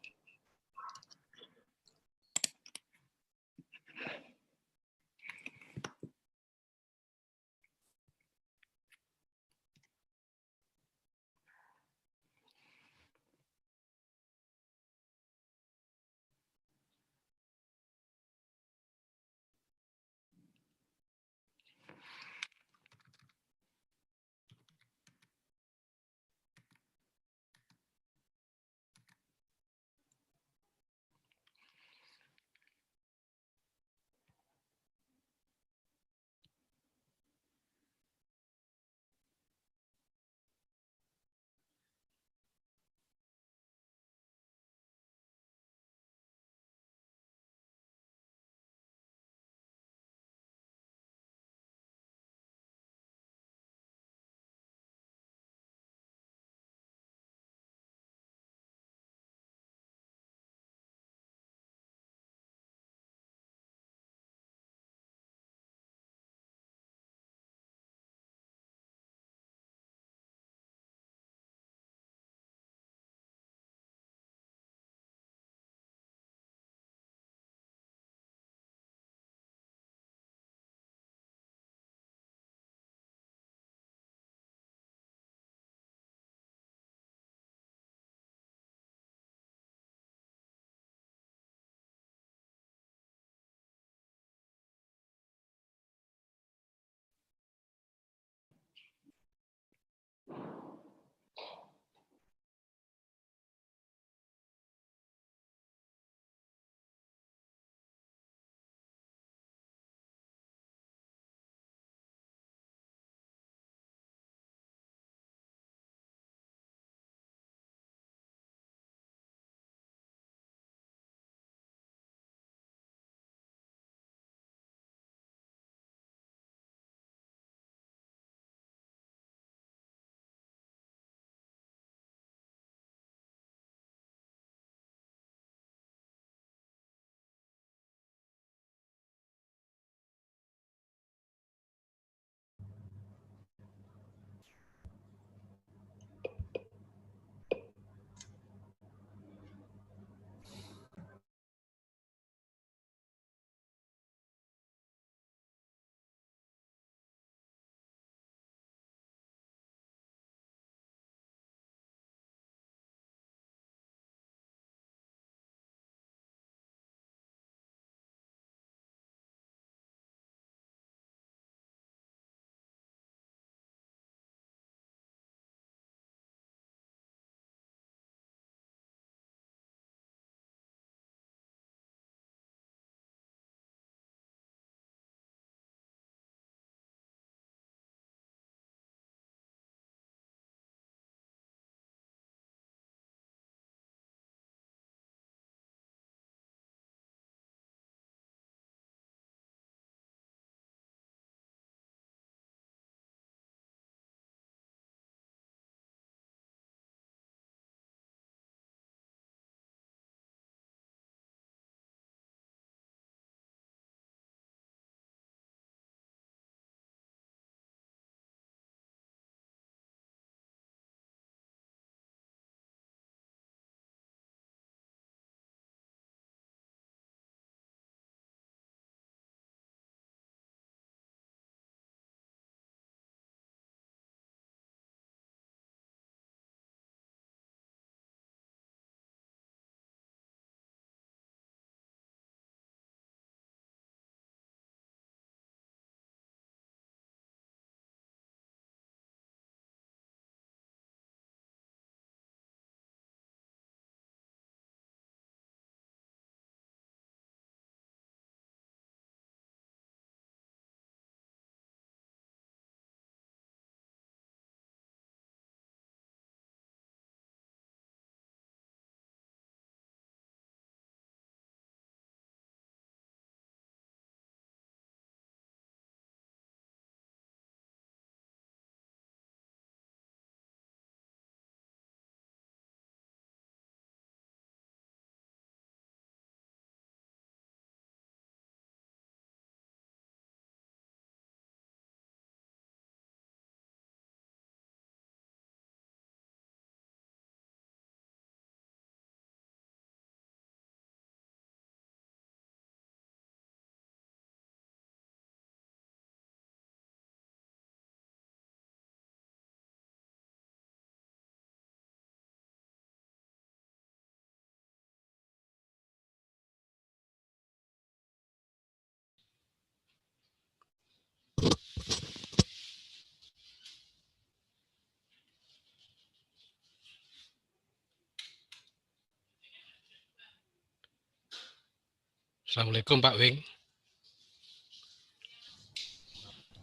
Assalamualaikum Pak Wing.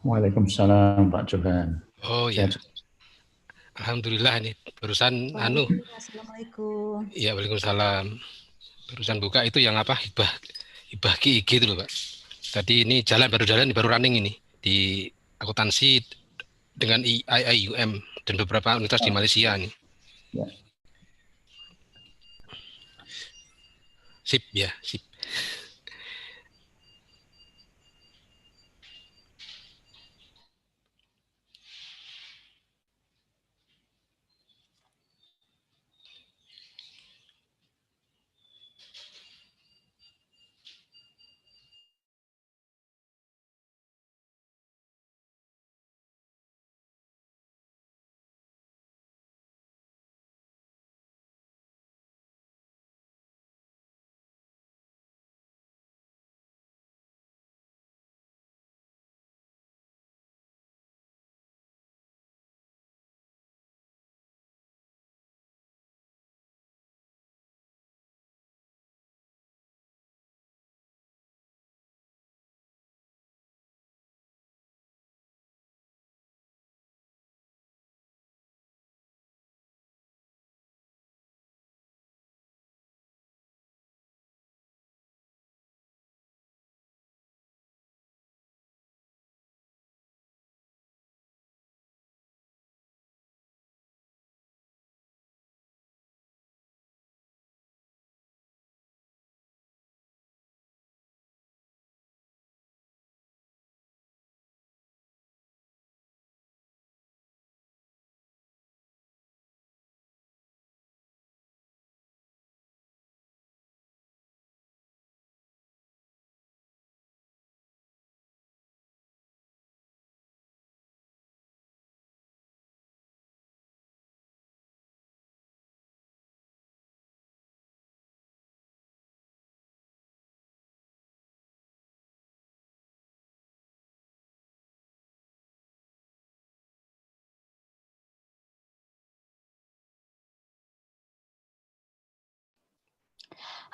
Waalaikumsalam Pak Johan. Oh ya, Sehat. alhamdulillah nih barusan Assalamualaikum. Ya waalaikumsalam. Barusan buka itu yang apa hibah GIG itu loh Pak. Tadi ini baru running ini di akuntansi dengan IIUM dan beberapa universitas di Malaysia nih. Ya. Sip ya, sip.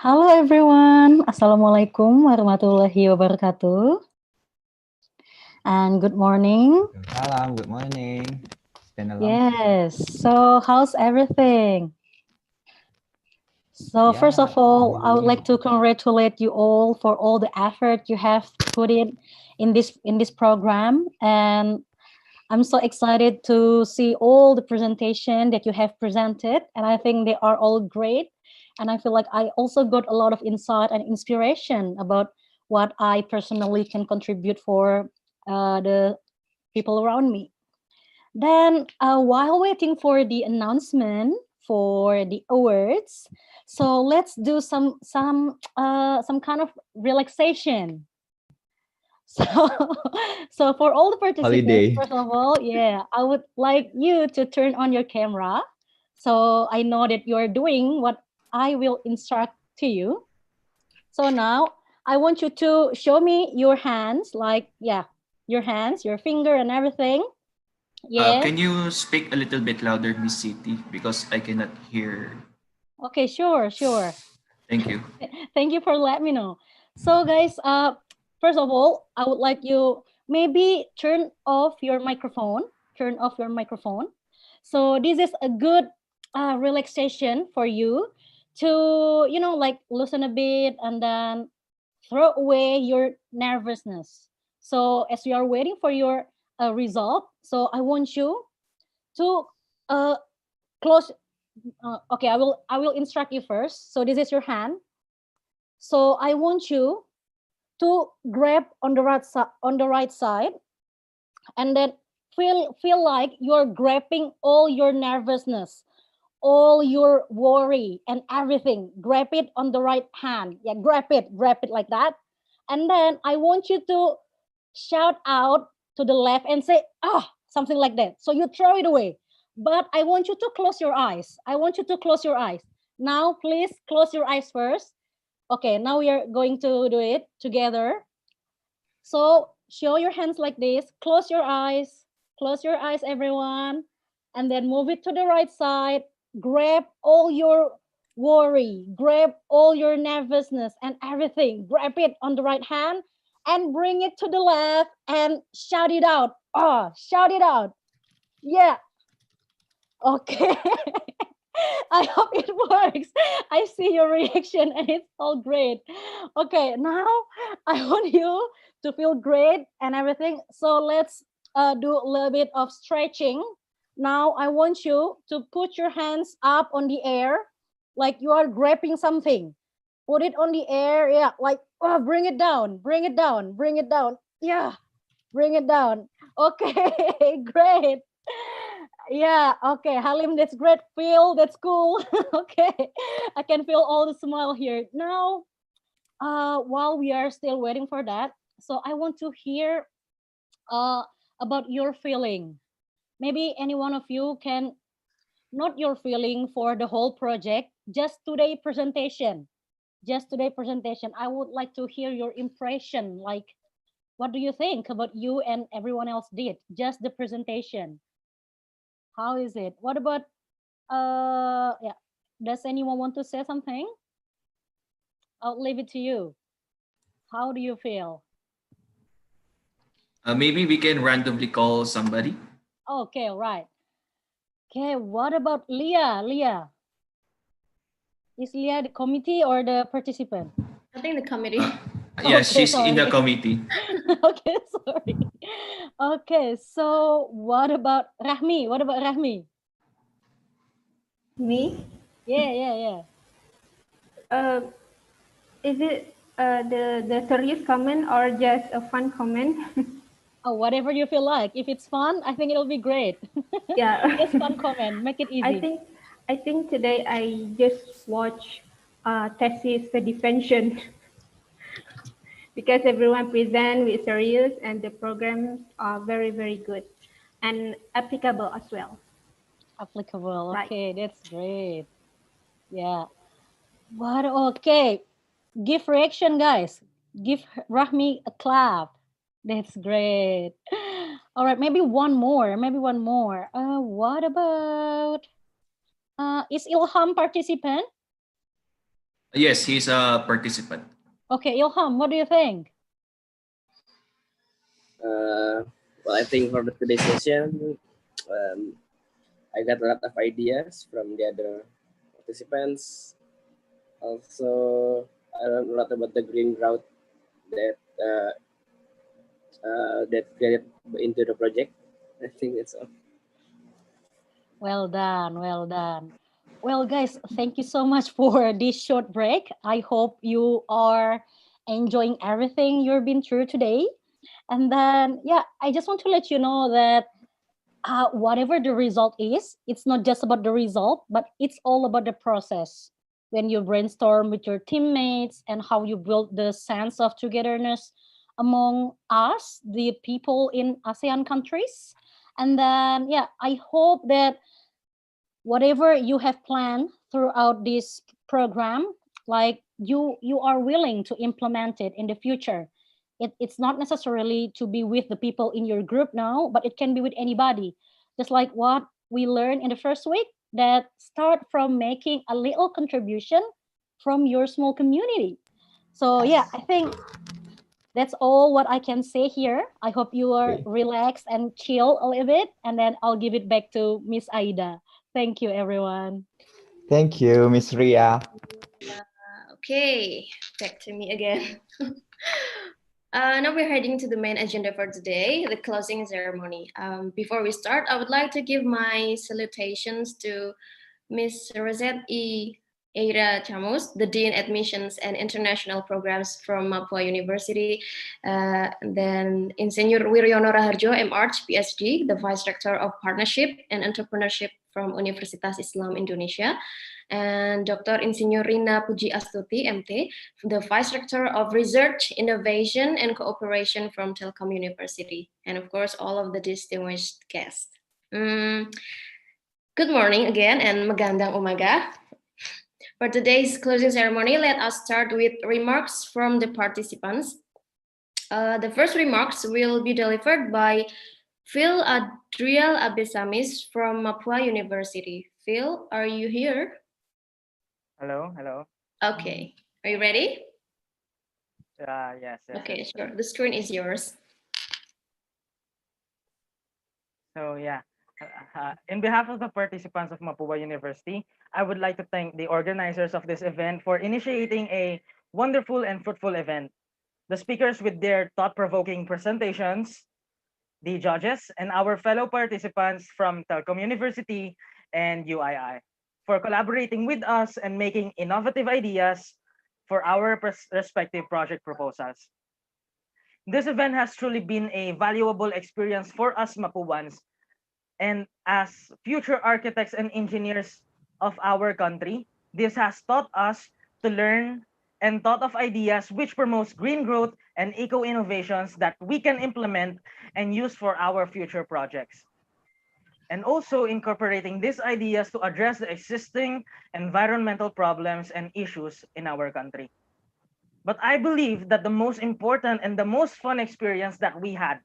Hello everyone, Assalamualaikum warahmatullahi wabarakatuh. And good morning. Salam, good morning. It's been a long Yes, so how's everything? So first of all, I would like to congratulate you all for all the effort you have put in this program, and I'm so excited to see all the presentation that you have presented, and I think they are all great. And I feel like I also got a lot of insight and inspiration about what I personally can contribute for the people around me. Then while waiting for the announcement for the awards, so let's do some kind of relaxation. So, so for all the participants, Holiday. first of all, yeah, I would like you to turn on your camera. So I know that you're doing what I will instruct to you. So now I want you to show me your hands, like, yeah, your hands, your finger and everything. Yeah. Can you speak a little bit louder, Miss City, because I cannot hear. Okay, sure. Thank you. Thank you for letting me know. So guys, first of all, I would like you maybe turn off your microphone. So this is a good relaxation for you to, like loosen a bit and then throw away your nervousness. So as you are waiting for your result, so I want you to close. Okay, I will instruct you first. So this is your hand. So I want you to grab on the right side, and then feel like you're grabbing all your nervousness, all your worry and everything. Grab it on the right hand. Yeah, grab it like that. And then I want you to shout out to the left and say, something like that. So you throw it away. But I want you to close your eyes. Now, please close your eyes first. Okay, now we are going to do it together. So show your hands like this. Close your eyes, everyone. And then move it to the right side. Grab all your worry, grab all your nervousness and everything, grab it on the right hand and bring it to the left and shout it out. Oh, shout it out. Yeah. Okay. I hope it works. I see your reaction and it's all great. Okay, now I want you to feel great and everything. So let's do a little bit of stretching. Now I want you to put your hands up on the air like you are grabbing something. Put it on the air. Yeah, like oh, bring it down, bring it down, bring it down. Yeah, bring it down. Okay, great. Yeah, okay, Halim, that's great. Phil, that's cool. Okay, I can feel all the smile here. Now, while we are still waiting for that, so I want to hear uh, about your feeling. Maybe any one of you can, not your feeling for the whole project, just today presentation. Just today presentation. I would like to hear your impression. Like, what do you think about you and everyone else did? Just the presentation. How is it? What about yeah. Does anyone want to say something? I'll leave it to you. How do you feel? Maybe we can randomly call somebody. Okay, all right. Okay, what about Leah? Leah. Is Leah the committee or the participant? I think the committee. Yes, Okay, she's in the sorry. committee. Okay, sorry. Okay, so what about Rahmi? What about Rahmi? Me? Yeah. Is it the serious comment or just a fun comment? Oh, whatever you feel like. If it's fun, I think it'll be great. Yeah. Just fun comment. Make it easy. I think today I just watched thesis the defension because everyone present with serious and the programs are very, very good and applicable as well. Applicable. Right. Okay, that's great. Yeah. But okay. Give reaction, guys. Give Rahmi a clap. That's great. All right, maybe one more. What about is Ilham participant? Yes, he's a participant. Okay, Ilham, what do you think? Well, I think for the today's session, I got a lot of ideas from the other participants. Also, I learned a lot about the green route that that get into the project. I think that's all. Well done, well done. Well, guys, thank you so much for this short break. I hope you are enjoying everything you've been through today. And then, yeah, I just want to let you know that whatever the result is, it's not just about the result, but it's all about the process. When you brainstorm with your teammates and how you build the sense of togetherness among us, the people in ASEAN countries. And then, yeah, I hope that whatever you have planned throughout this program, like you are willing to implement it in the future. It's not necessarily to be with the people in your group now, but it can be with anybody. Just like what we learned in the first week, that start from making a little contribution from your small community. So yeah, I think that's all what I can say here. I hope you are relaxed and chill a little bit, and then I'll give it back to Miss Aida. Thank you, everyone. Thank you, Miss Ria. Okay, back to me again. Now we're heading to the main agenda for today, the closing ceremony. Before we start, I would like to give my salutations to Miss Rosette E. Eira Chamus, the Dean Admissions and International Programs from Mapua University. Then Insinyur Wiryono Raharjo, MArch, PhD, the Vice Rector of Partnership and Entrepreneurship from Universitas Islam Indonesia. And Dr. Insinyur Rina Puji Astuti, MT, the Vice Rector of Research, Innovation, and Cooperation from Telkom University. And of course, all of the distinguished guests. Good morning again, and magandang umaga. For today's closing ceremony, let us start with remarks from the participants. The first remarks will be delivered by Phil Adriel Abesamis from Mapua University. Phil, are you here? Hello, hello. Okay, are you ready? Yes, yes, Okay, yes. sure. The screen is yours. So yeah, in behalf of the participants of Mapua University, I would like to thank the organizers of this event for initiating a wonderful and fruitful event. The speakers with their thought-provoking presentations, the judges, and our fellow participants from Telcom University and UII for collaborating with us and making innovative ideas for our respective project proposals. This event has truly been a valuable experience for us Mapuans and as future architects and engineers of our country. This has taught us to learn and thought of ideas which promotes green growth and eco innovations that we can implement and use for our future projects. And also incorporating these ideas to address the existing environmental problems and issues in our country. But I believe that the most important and the most fun experience that we had,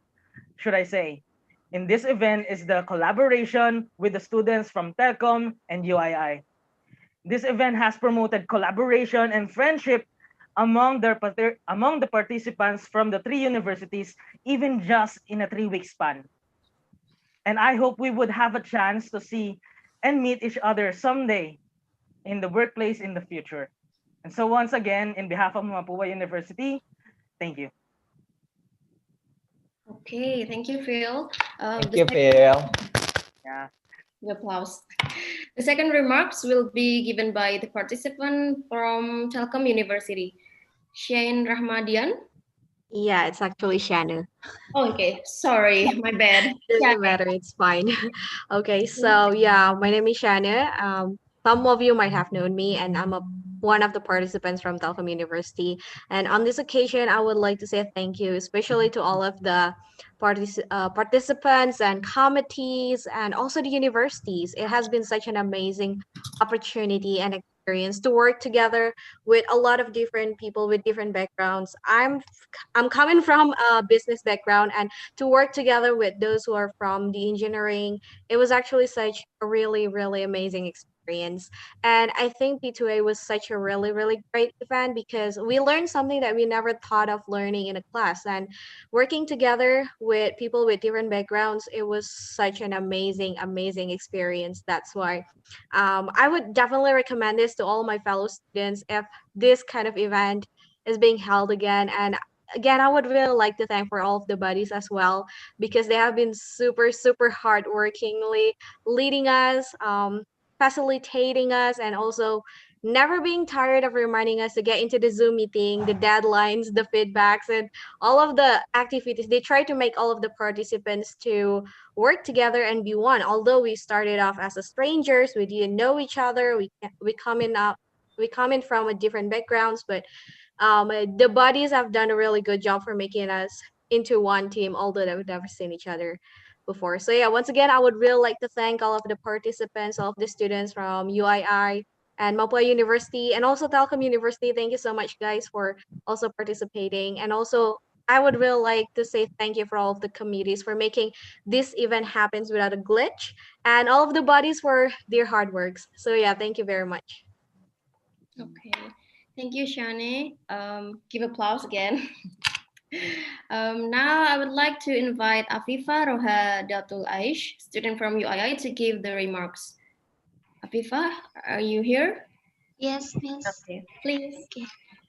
should I say, in this event is the collaboration with the students from Telcom and UII. This event has promoted collaboration and friendship among the participants from the three universities, even just in a 3-week span. And I hope we would have a chance to see and meet each other someday in the workplace in the future. And so once again, in behalf of Mapua University, thank you. Okay, thank you, Phil. Thank you, Phil. Yeah. Applause. The second remarks will be given by the participant from Telkom University, Shane Rahmadian. Yeah, it's actually Shannon. Oh, okay, sorry, my bad. Doesn't matter, it's fine. Okay, so yeah, my name is Shannon. Some of you might have known me, and I'm one of the participants from Telkom University. And on this occasion, I would like to say thank you, especially to all of the participants and committees, and also the universities. It has been such an amazing opportunity and experience to work together with a lot of different people with different backgrounds. I'm coming from a business background, and to work together with those who are from the engineering, it was actually such a really, really amazing experience. And I think P2A was such a really, really great event because we learned something that we never thought of learning in a class. And working together with people with different backgrounds, it was such an amazing, amazing experience. That's why I would definitely recommend this to all my fellow students if this kind of event is being held again. And again, I would really like to thank for all of the buddies as well because they have been super, super hardworkingly leading us, facilitating us, and also never being tired of reminding us to get into the Zoom meeting, the deadlines, the feedbacks, and all of the activities. They try to make all of the participants to work together and be one. Although we started off as a strangers, we didn't know each other. We come in from a different backgrounds, but the buddies have done a really good job for making us into one team, although they've never seen each other before. So yeah, once again, I would really like to thank all of the participants, all of the students from UII and Mapua University, and also Telcom University. Thank you so much, guys, for also participating. And also, I would really like to say thank you for all of the committees for making this event happens without a glitch, and all of the buddies for their hard works. So yeah, thank you very much. Okay, thank you, Shani. Give applause again. Now I would like to invite Afifa Roha Datul Aish, student from UII, to give the remarks. Afifa, are you here? Yes, miss. Okay, please. Okay.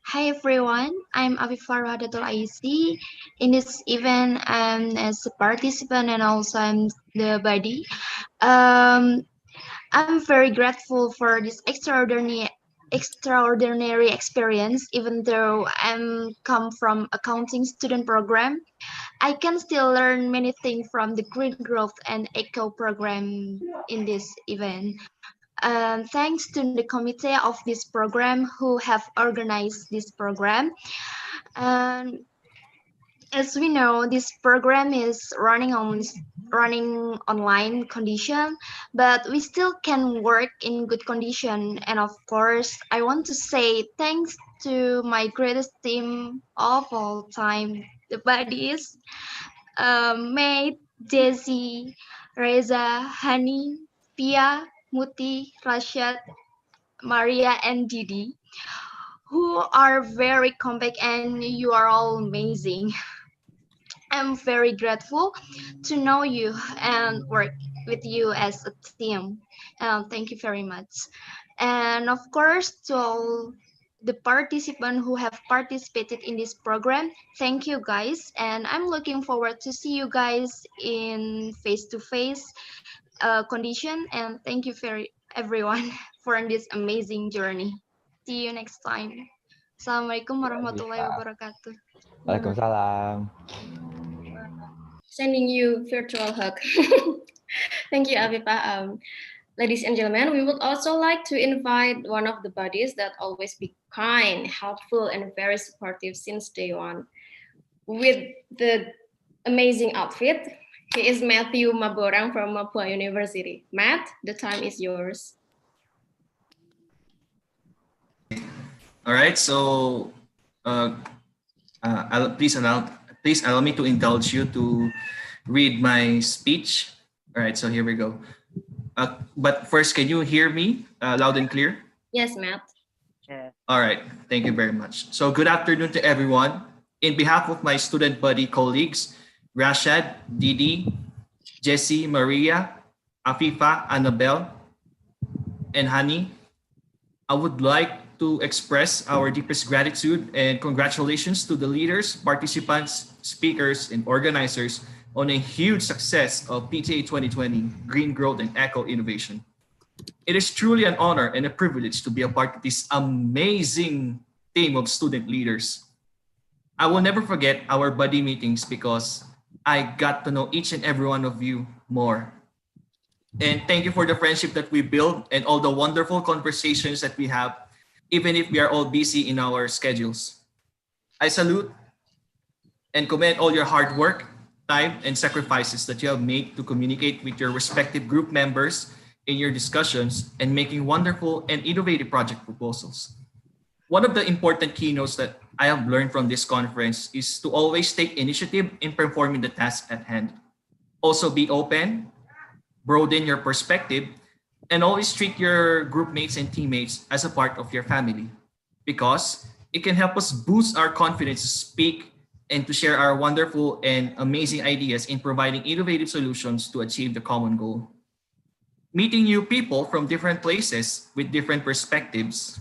Hi everyone, I'm Afifa Rohadatul IC. In this event, as a participant and also I'm the buddy. I'm very grateful for this extraordinary experience. Even though I'm come from accounting student program, I can still learn many things from the green growth and eco program in this event. Thanks to the committee of this program who have organized this program. And as we know, this program is running online condition, but we still can work in good condition. And of course, I want to say thanks to my greatest team of all time, the buddies, Mate, Daisy, Reza, Hani, Pia, Muti, Rashad, Maria and Didi, who are very compact and you are all amazing. I'm very grateful to know you and work with you as a team. Thank you very much. And of course, to all the participants who have participated in this program, thank you guys. And I'm looking forward to see you guys in face-to-face condition. And thank you very everyone for this amazing journey. See you next time. Assalamualaikum warahmatullahi Bisa. wabarakatuh. Waalaikumsalam. Sending you virtual hug. Thank you, Avipa. Ladies and gentlemen, we would also like to invite one of the buddies that always be kind, helpful, and very supportive since day one. With the amazing outfit, he is Matthew Maborang from Mapua University. Matt, the time is yours. All right, so please allow me to indulge you to read my speech. All right, so here we go. But first, can you hear me loud and clear? Yes, Matt. Yeah. All right, thank you very much. So good afternoon to everyone. In behalf of my student buddy colleagues, Rashad, Didi, Jessie, Maria, Afifa, Annabelle, and Hani, I would like to express our deepest gratitude and congratulations to the leaders, participants, speakers, and organizers on a huge success of P2A 2020, Green Growth and Eco Innovation. It is truly an honor and a privilege to be a part of this amazing team of student leaders. I will never forget our buddy meetings because I got to know each and every one of you more. And thank you for the friendship that we built and all the wonderful conversations that we have, even if we are all busy in our schedules. I salute and commend all your hard work, time, and sacrifices that you have made to communicate with your respective group members in your discussions and making wonderful and innovative project proposals. One of the important keynotes that I have learned from this conference is to always take initiative in performing the task at hand. Also be open, broaden your perspective, and always treat your group mates and teammates as a part of your family because it can help us boost our confidence to speak and to share our wonderful and amazing ideas in providing innovative solutions to achieve the common goal. Meeting new people from different places with different perspectives,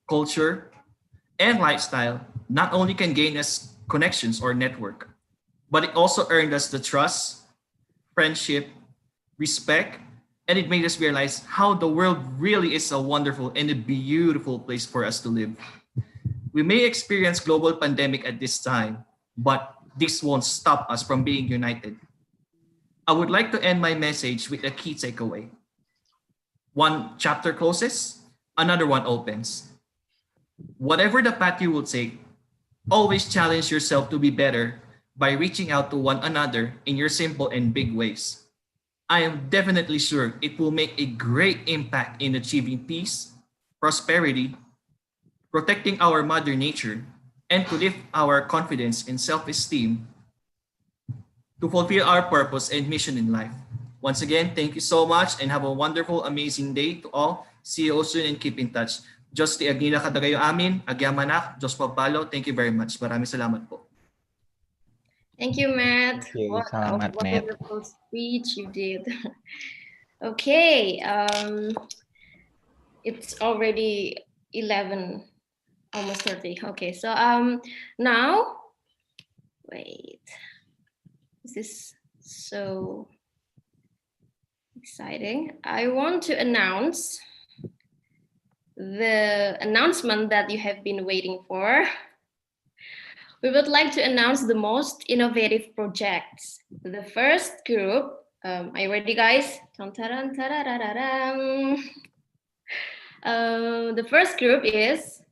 culture, and lifestyle not only can gain us connections or network, but it also earned us the trust, friendship, respect, and it made us realize how the world really is a wonderful and a beautiful place for us to live. We may experience global pandemic at this time, but this won't stop us from being united. I would like to end my message with a key takeaway. One chapter closes, another one opens. Whatever the path you will take, always challenge yourself to be better by reaching out to one another in your simple and big ways. I am definitely sure it will make a great impact in achieving peace, prosperity, protecting our mother nature, and to lift our confidence and self-esteem to fulfill our purpose and mission in life. Once again, thank you so much and have a wonderful, amazing day to all. See you soon and keep in touch. Diyos ti agnila kadagayo amin, agyamanak, Diyos pagpalo. Thank you very much. Maraming salamat po. Thank you, Matt. Thank you. What a Salamat, Matt. wonderful speech you did. Okay, it's already 11, almost 30. Okay, so now, wait, this is so exciting. I want to announce the announcement that you have been waiting for. We would like to announce the most innovative projects. The first group, are you ready, guys? The first group is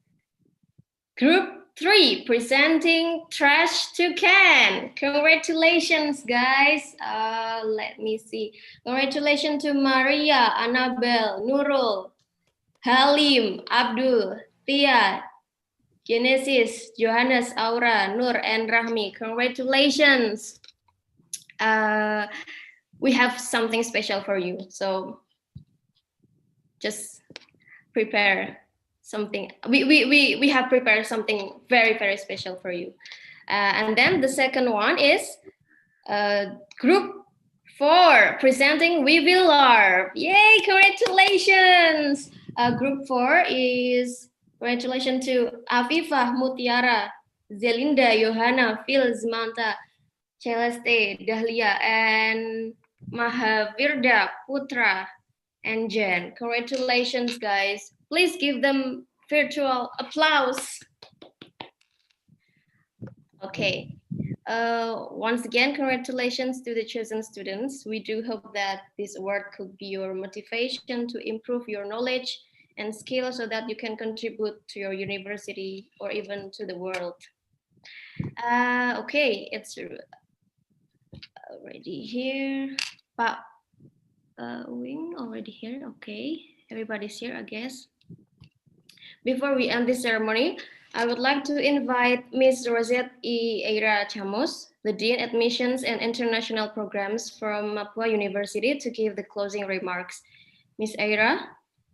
Group 3, presenting Trash to Can. Congratulations, guys. Let me see. Congratulations to Maria, Annabelle, Nurul, Halim, Abdul, Tia, Genesis, Johannes, Aura, Nur, and Rahmi. Congratulations. We have something special for you. So just prepare something. We have prepared something very, very special for you. And then the second one is group 4 presenting We Will Larp. Yay, congratulations! Group 4 is congratulations to Afifah, Mutiara, Zelinda, Johanna, Phil, Zamantha, Celeste, Dahlia, and Mahavirda, Putra, and Jen. Congratulations, guys. Please give them virtual applause. Okay. Once again, congratulations to the chosen students. We do hope that this award could be your motivation to improve your knowledge and skills so that you can contribute to your university or even to the world. Okay, it's already here. Pak Wing already here. Okay, everybody's here, I guess. Before we end this ceremony, I would like to invite Ms. Rosette E. Eira Chamos, the Dean Admissions and International Programs from Mapua University, to give the closing remarks. Ms. Eira,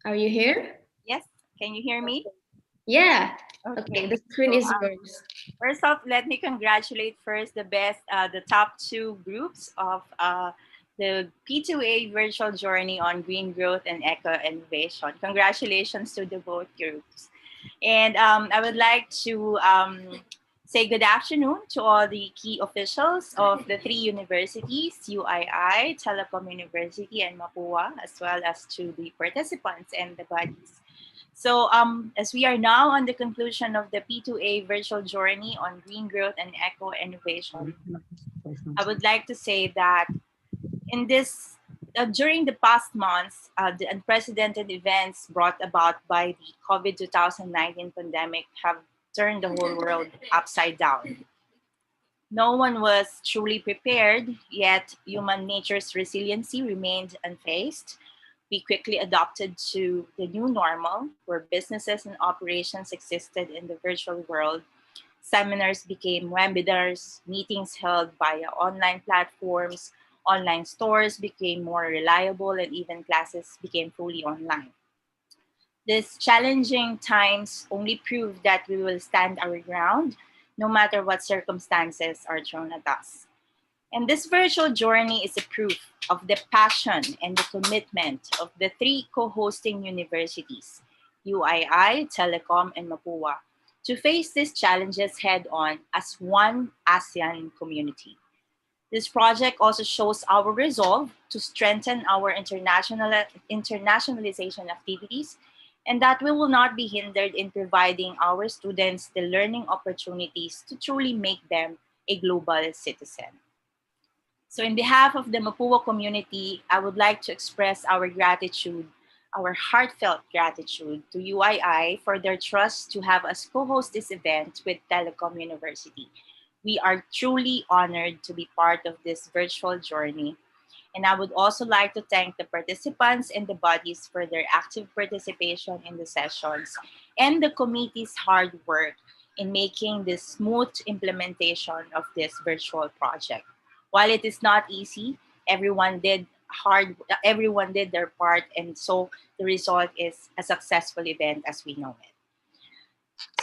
are you here? Yes, can you hear me? Yeah. Okay, the screen is yours. First off, let me congratulate first the top 2 groups of the P2A virtual journey on green growth and eco innovation. Congratulations to the both groups. And I would like to say good afternoon to all the key officials of the 3 universities, UII, Telecom University, and Mapua, as well as to the participants and the bodies. So as we are now on the conclusion of the P2A virtual journey on green growth and eco innovation, I would like to say that in this, during the past months, the unprecedented events brought about by the COVID 2019 pandemic have turned the whole world upside down. No one was truly prepared, yet human nature's resiliency remained unfazed. We quickly adopted to the new normal, where businesses and operations existed in the virtual world. Seminars became webinars, meetings held via online platforms, online stores became more reliable, and even classes became fully online. These challenging times only prove that we will stand our ground no matter what circumstances are thrown at us. And this virtual journey is a proof of the passion and the commitment of the 3 co-hosting universities, UII, Telecom, and Mapua, to face these challenges head-on as one ASEAN community. This project also shows our resolve to strengthen our internationalization activities, and that we will not be hindered in providing our students the learning opportunities to truly make them a global citizen. So in behalf of the Mapua community, I would like to express our gratitude, our heartfelt gratitude to UII for their trust to have us co-host this event with Telecom University. We are truly honored to be part of this virtual journey. And I would also like to thank the participants and the bodies for their active participation in the sessions and the committee's hard work in making this smooth implementation of this virtual project. While it is not easy, everyone did their part, and so the result is a successful event as we know it.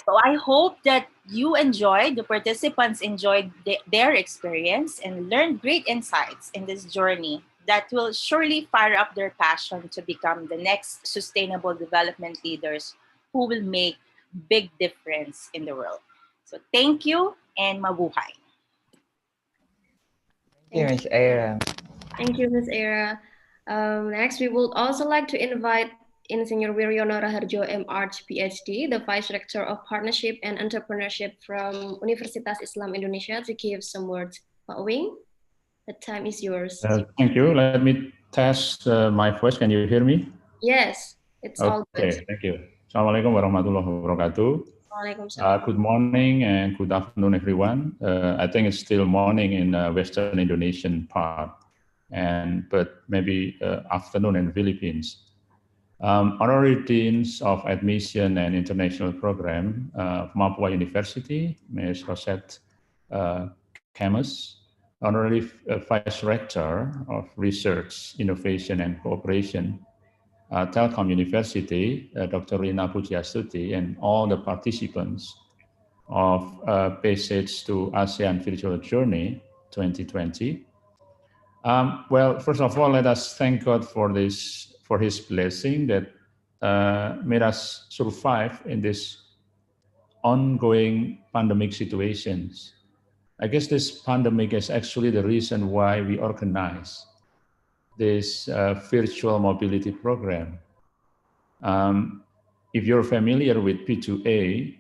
So I hope that the participants enjoyed their experience and learned great insights in this journey that will surely fire up their passion to become the next sustainable development leaders who will make big difference in the world. So thank you and mabuhay. Thank you, Ms. Eira. Thank you, Ms. Eira. Next, we would also like to invite Insinyur Wiryono Raharjo, MArch PhD, the Vice Rector of Partnership and Entrepreneurship from Universitas Islam Indonesia, to give some words. Pak Wing, the time is yours. Thank you. Let me test my voice. Can you hear me? Yes, it's all good. Okay, thank you. Assalamualaikum warahmatullahi wabarakatuh. Good morning and good afternoon, everyone. I think it's still morning in Western Indonesian part, but maybe afternoon in Philippines. Honorary Deans of Admission and International Program of Mapua University, Ms. Rosette Camus, Honorary Vice Rector of Research, Innovation and Cooperation, Telkom University, Dr. Rina Pujiastuti, and all the participants of Passage to ASEAN Virtual Journey 2020. Well, first of all, let us thank God for His blessing that made us survive in this ongoing pandemic situations. I guess this pandemic is actually the reason why we organize this virtual mobility program. If you're familiar with P2A,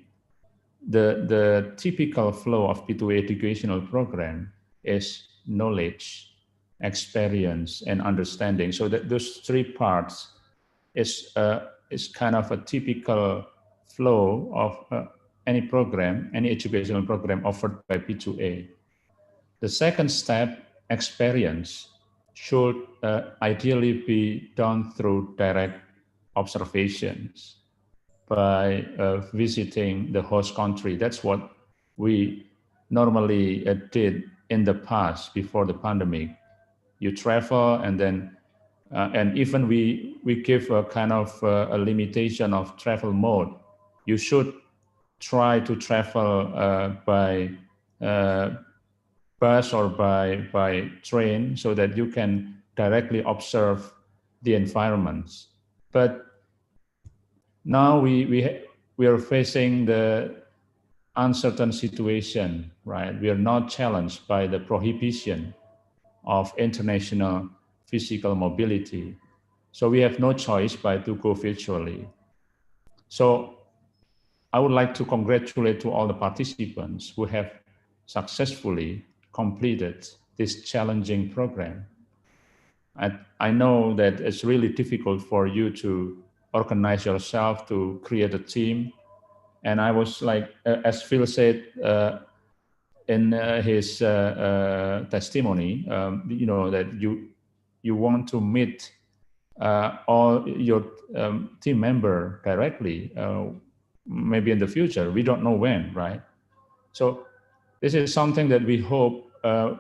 the typical flow of P2A educational program is knowledge, experience, and understanding. So that those three parts is kind of a typical flow of any program, any educational program offered by P2A. The second step, experience, should ideally be done through direct observations by visiting the host country. That's what we normally did in the past before the pandemic. You travel and then, and even we give a kind of a limitation of travel mode. You should try to travel by bus or by train so that you can directly observe the environments. But now we are facing the uncertain situation, right? We are not challenged by the prohibition of international physical mobility. So we have no choice but to go virtually. So I would like to congratulate to all the participants who have successfully completed this challenging program. I know that it's really difficult for you to organize yourself, to create a team. And I was like, as Phil said in his testimony, that you want to meet all your team member directly, maybe in the future. We don't know when, right? So this is something that we hope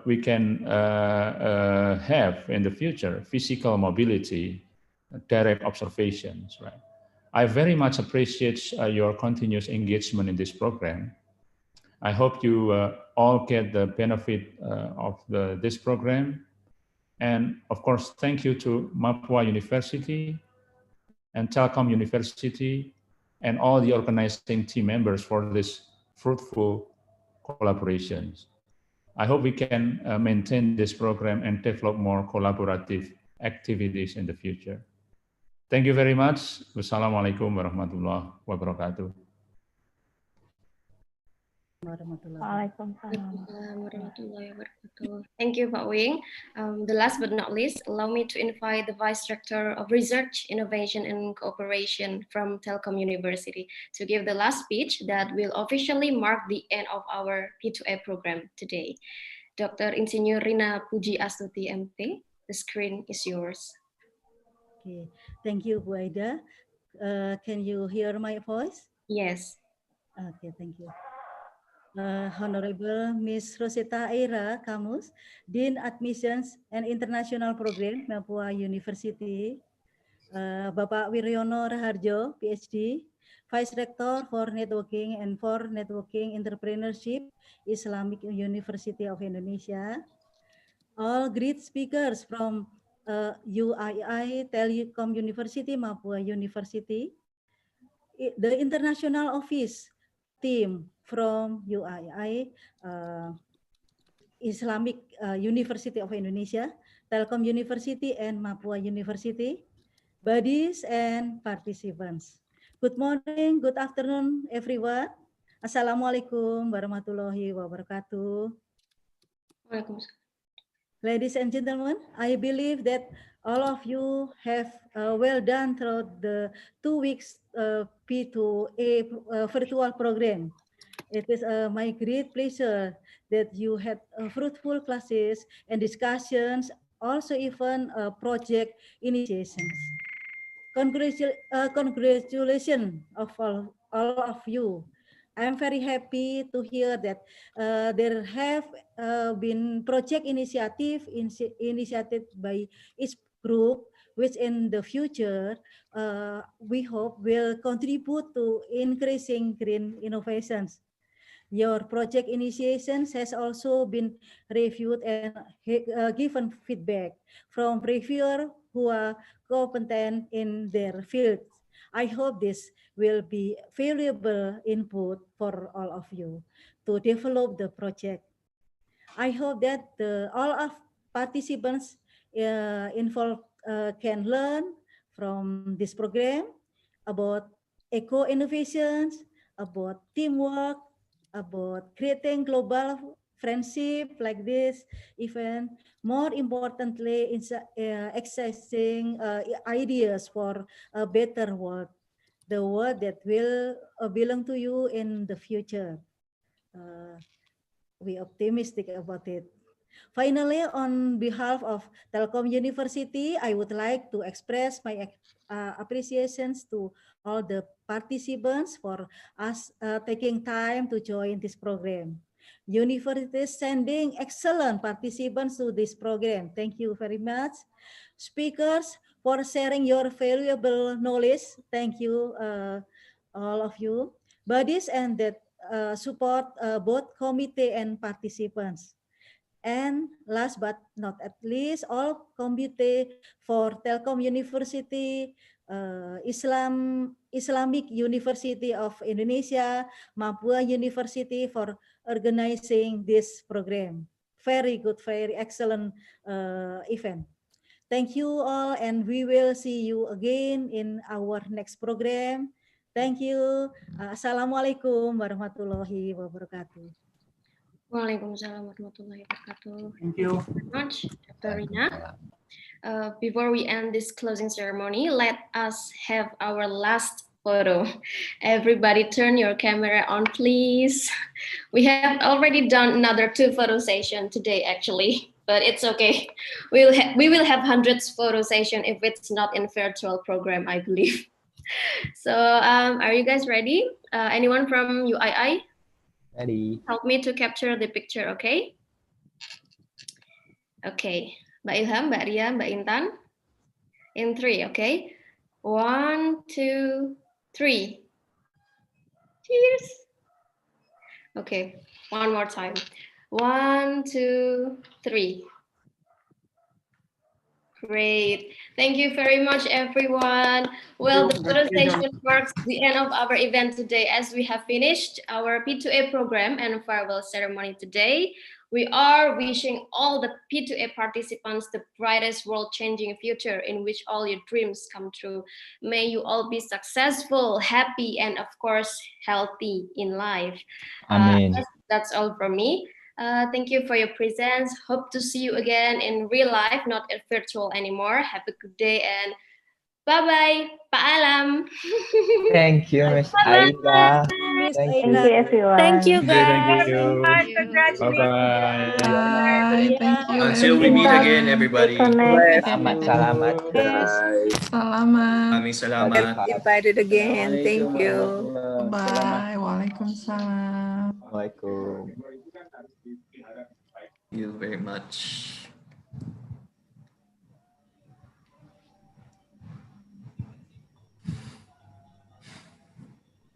we can have in the future, physical mobility, direct observations, right? I very much appreciate your continuous engagement in this program. I hope you all get the benefit of this program. And of course, thank you to Mapua University and Telkom University and all the organizing team members for this fruitful collaborations. I hope we can maintain this program and develop more collaborative activities in the future. Thank you very much. Wassalamualaikum warahmatullahi wabarakatuh. Thank you, Pak Wing. The last but not least, allow me to invite the Vice Rector of Research, Innovation and Cooperation from Telkom University to give the last speech that will officially mark the end of our P2A program today. Dr. Insinyur Rina Puji Astuti, MT, the screen is yours. Okay, thank you, Bu Aida. Can you hear my voice? Yes. Okay, thank you. Honorable Ms. Rosetta Aira Kamus, Dean Admissions and International Program, Mapua University. Bapak Wiryono Raharjo, PhD, Vice Rector for Networking and for Networking Entrepreneurship, Islamic University of Indonesia. All great speakers from UII, Telecom University, Mapua University, the international office team from UII, Islamic University of Indonesia, Telkom University, and Mapua University, buddies and participants. Good morning, good afternoon, everyone. Assalamualaikum warahmatullahi wabarakatuh. Ladies and gentlemen, I believe that all of you have well done throughout the 2 weeks P2A virtual program. It is my great pleasure that you had fruitful classes and discussions, also even project initiations. Congratulations of all of you. I'm very happy to hear that there have been project initiated by each group which in the future we hope will contribute to increasing green innovations. Your project initiations has also been reviewed and given feedback from reviewers who are competent in their fields. I hope this will be valuable input for all of you to develop the project. I hope that all of participants involved can learn from this program about eco-innovations, about teamwork, about creating global friendship like this event. More importantly, accessing ideas for a better world, the world that will belong to you in the future. We optimistic about it. Finally, on behalf of Telkom University, I would like to express my appreciations to all the participants for us taking time to join this program. University is sending excellent participants to this program. Thank you very much. Speakers, for sharing your valuable knowledge. Thank you, all of you. Bodies and that support both committee and participants. And last but not at least, all committee for Telkom University, Islamic University of Indonesia, Mapua University for organizing this program. Very good, very excellent event. Thank you all, and we will see you again in our next program. Thank you. Assalamualaikum warahmatullahi wabarakatuh. Waalaikumsalam warahmatullahi wabarakatuh. Thank you very much, Dr. Rina. Before we end this closing ceremony, let us have our last photo. Everybody turn your camera on, please. We have already done another 2 photo session today, actually, but it's okay. We will have hundreds photo session if it's not in virtual program, I believe. So are you guys ready? Anyone from UII? Ready. Help me to capture the picture, okay? Okay, Mbak Ilham, Mbak Ria, Mbak Intan. In 3, okay? 1, 2, 3. Cheers. Okay, one more time. 1, 2, 3. Great. Thank you very much, everyone. Well, the photo session marks the end of our event today as we have finished our P2A program and farewell ceremony today. We are wishing all the P2A participants the brightest world-changing future in which all your dreams come true. May you all be successful, happy, and of course, healthy in life. Amen. That's all from me. Thank you for your presence. Hope to see you again in real life, not virtual anymore. Have a good day and bye-bye, Paalam. Thank you, Miss Aida. Thank Thank you, everyone. Thank you, Thank guys. you. Bye-bye. Bye. Thank you. Until we meet again, everybody. Selamat. Selamat. Kami salamat. Invited again. Thank you. Bye. Waalaikumsalam. Assalamualaikum. Thank you very much.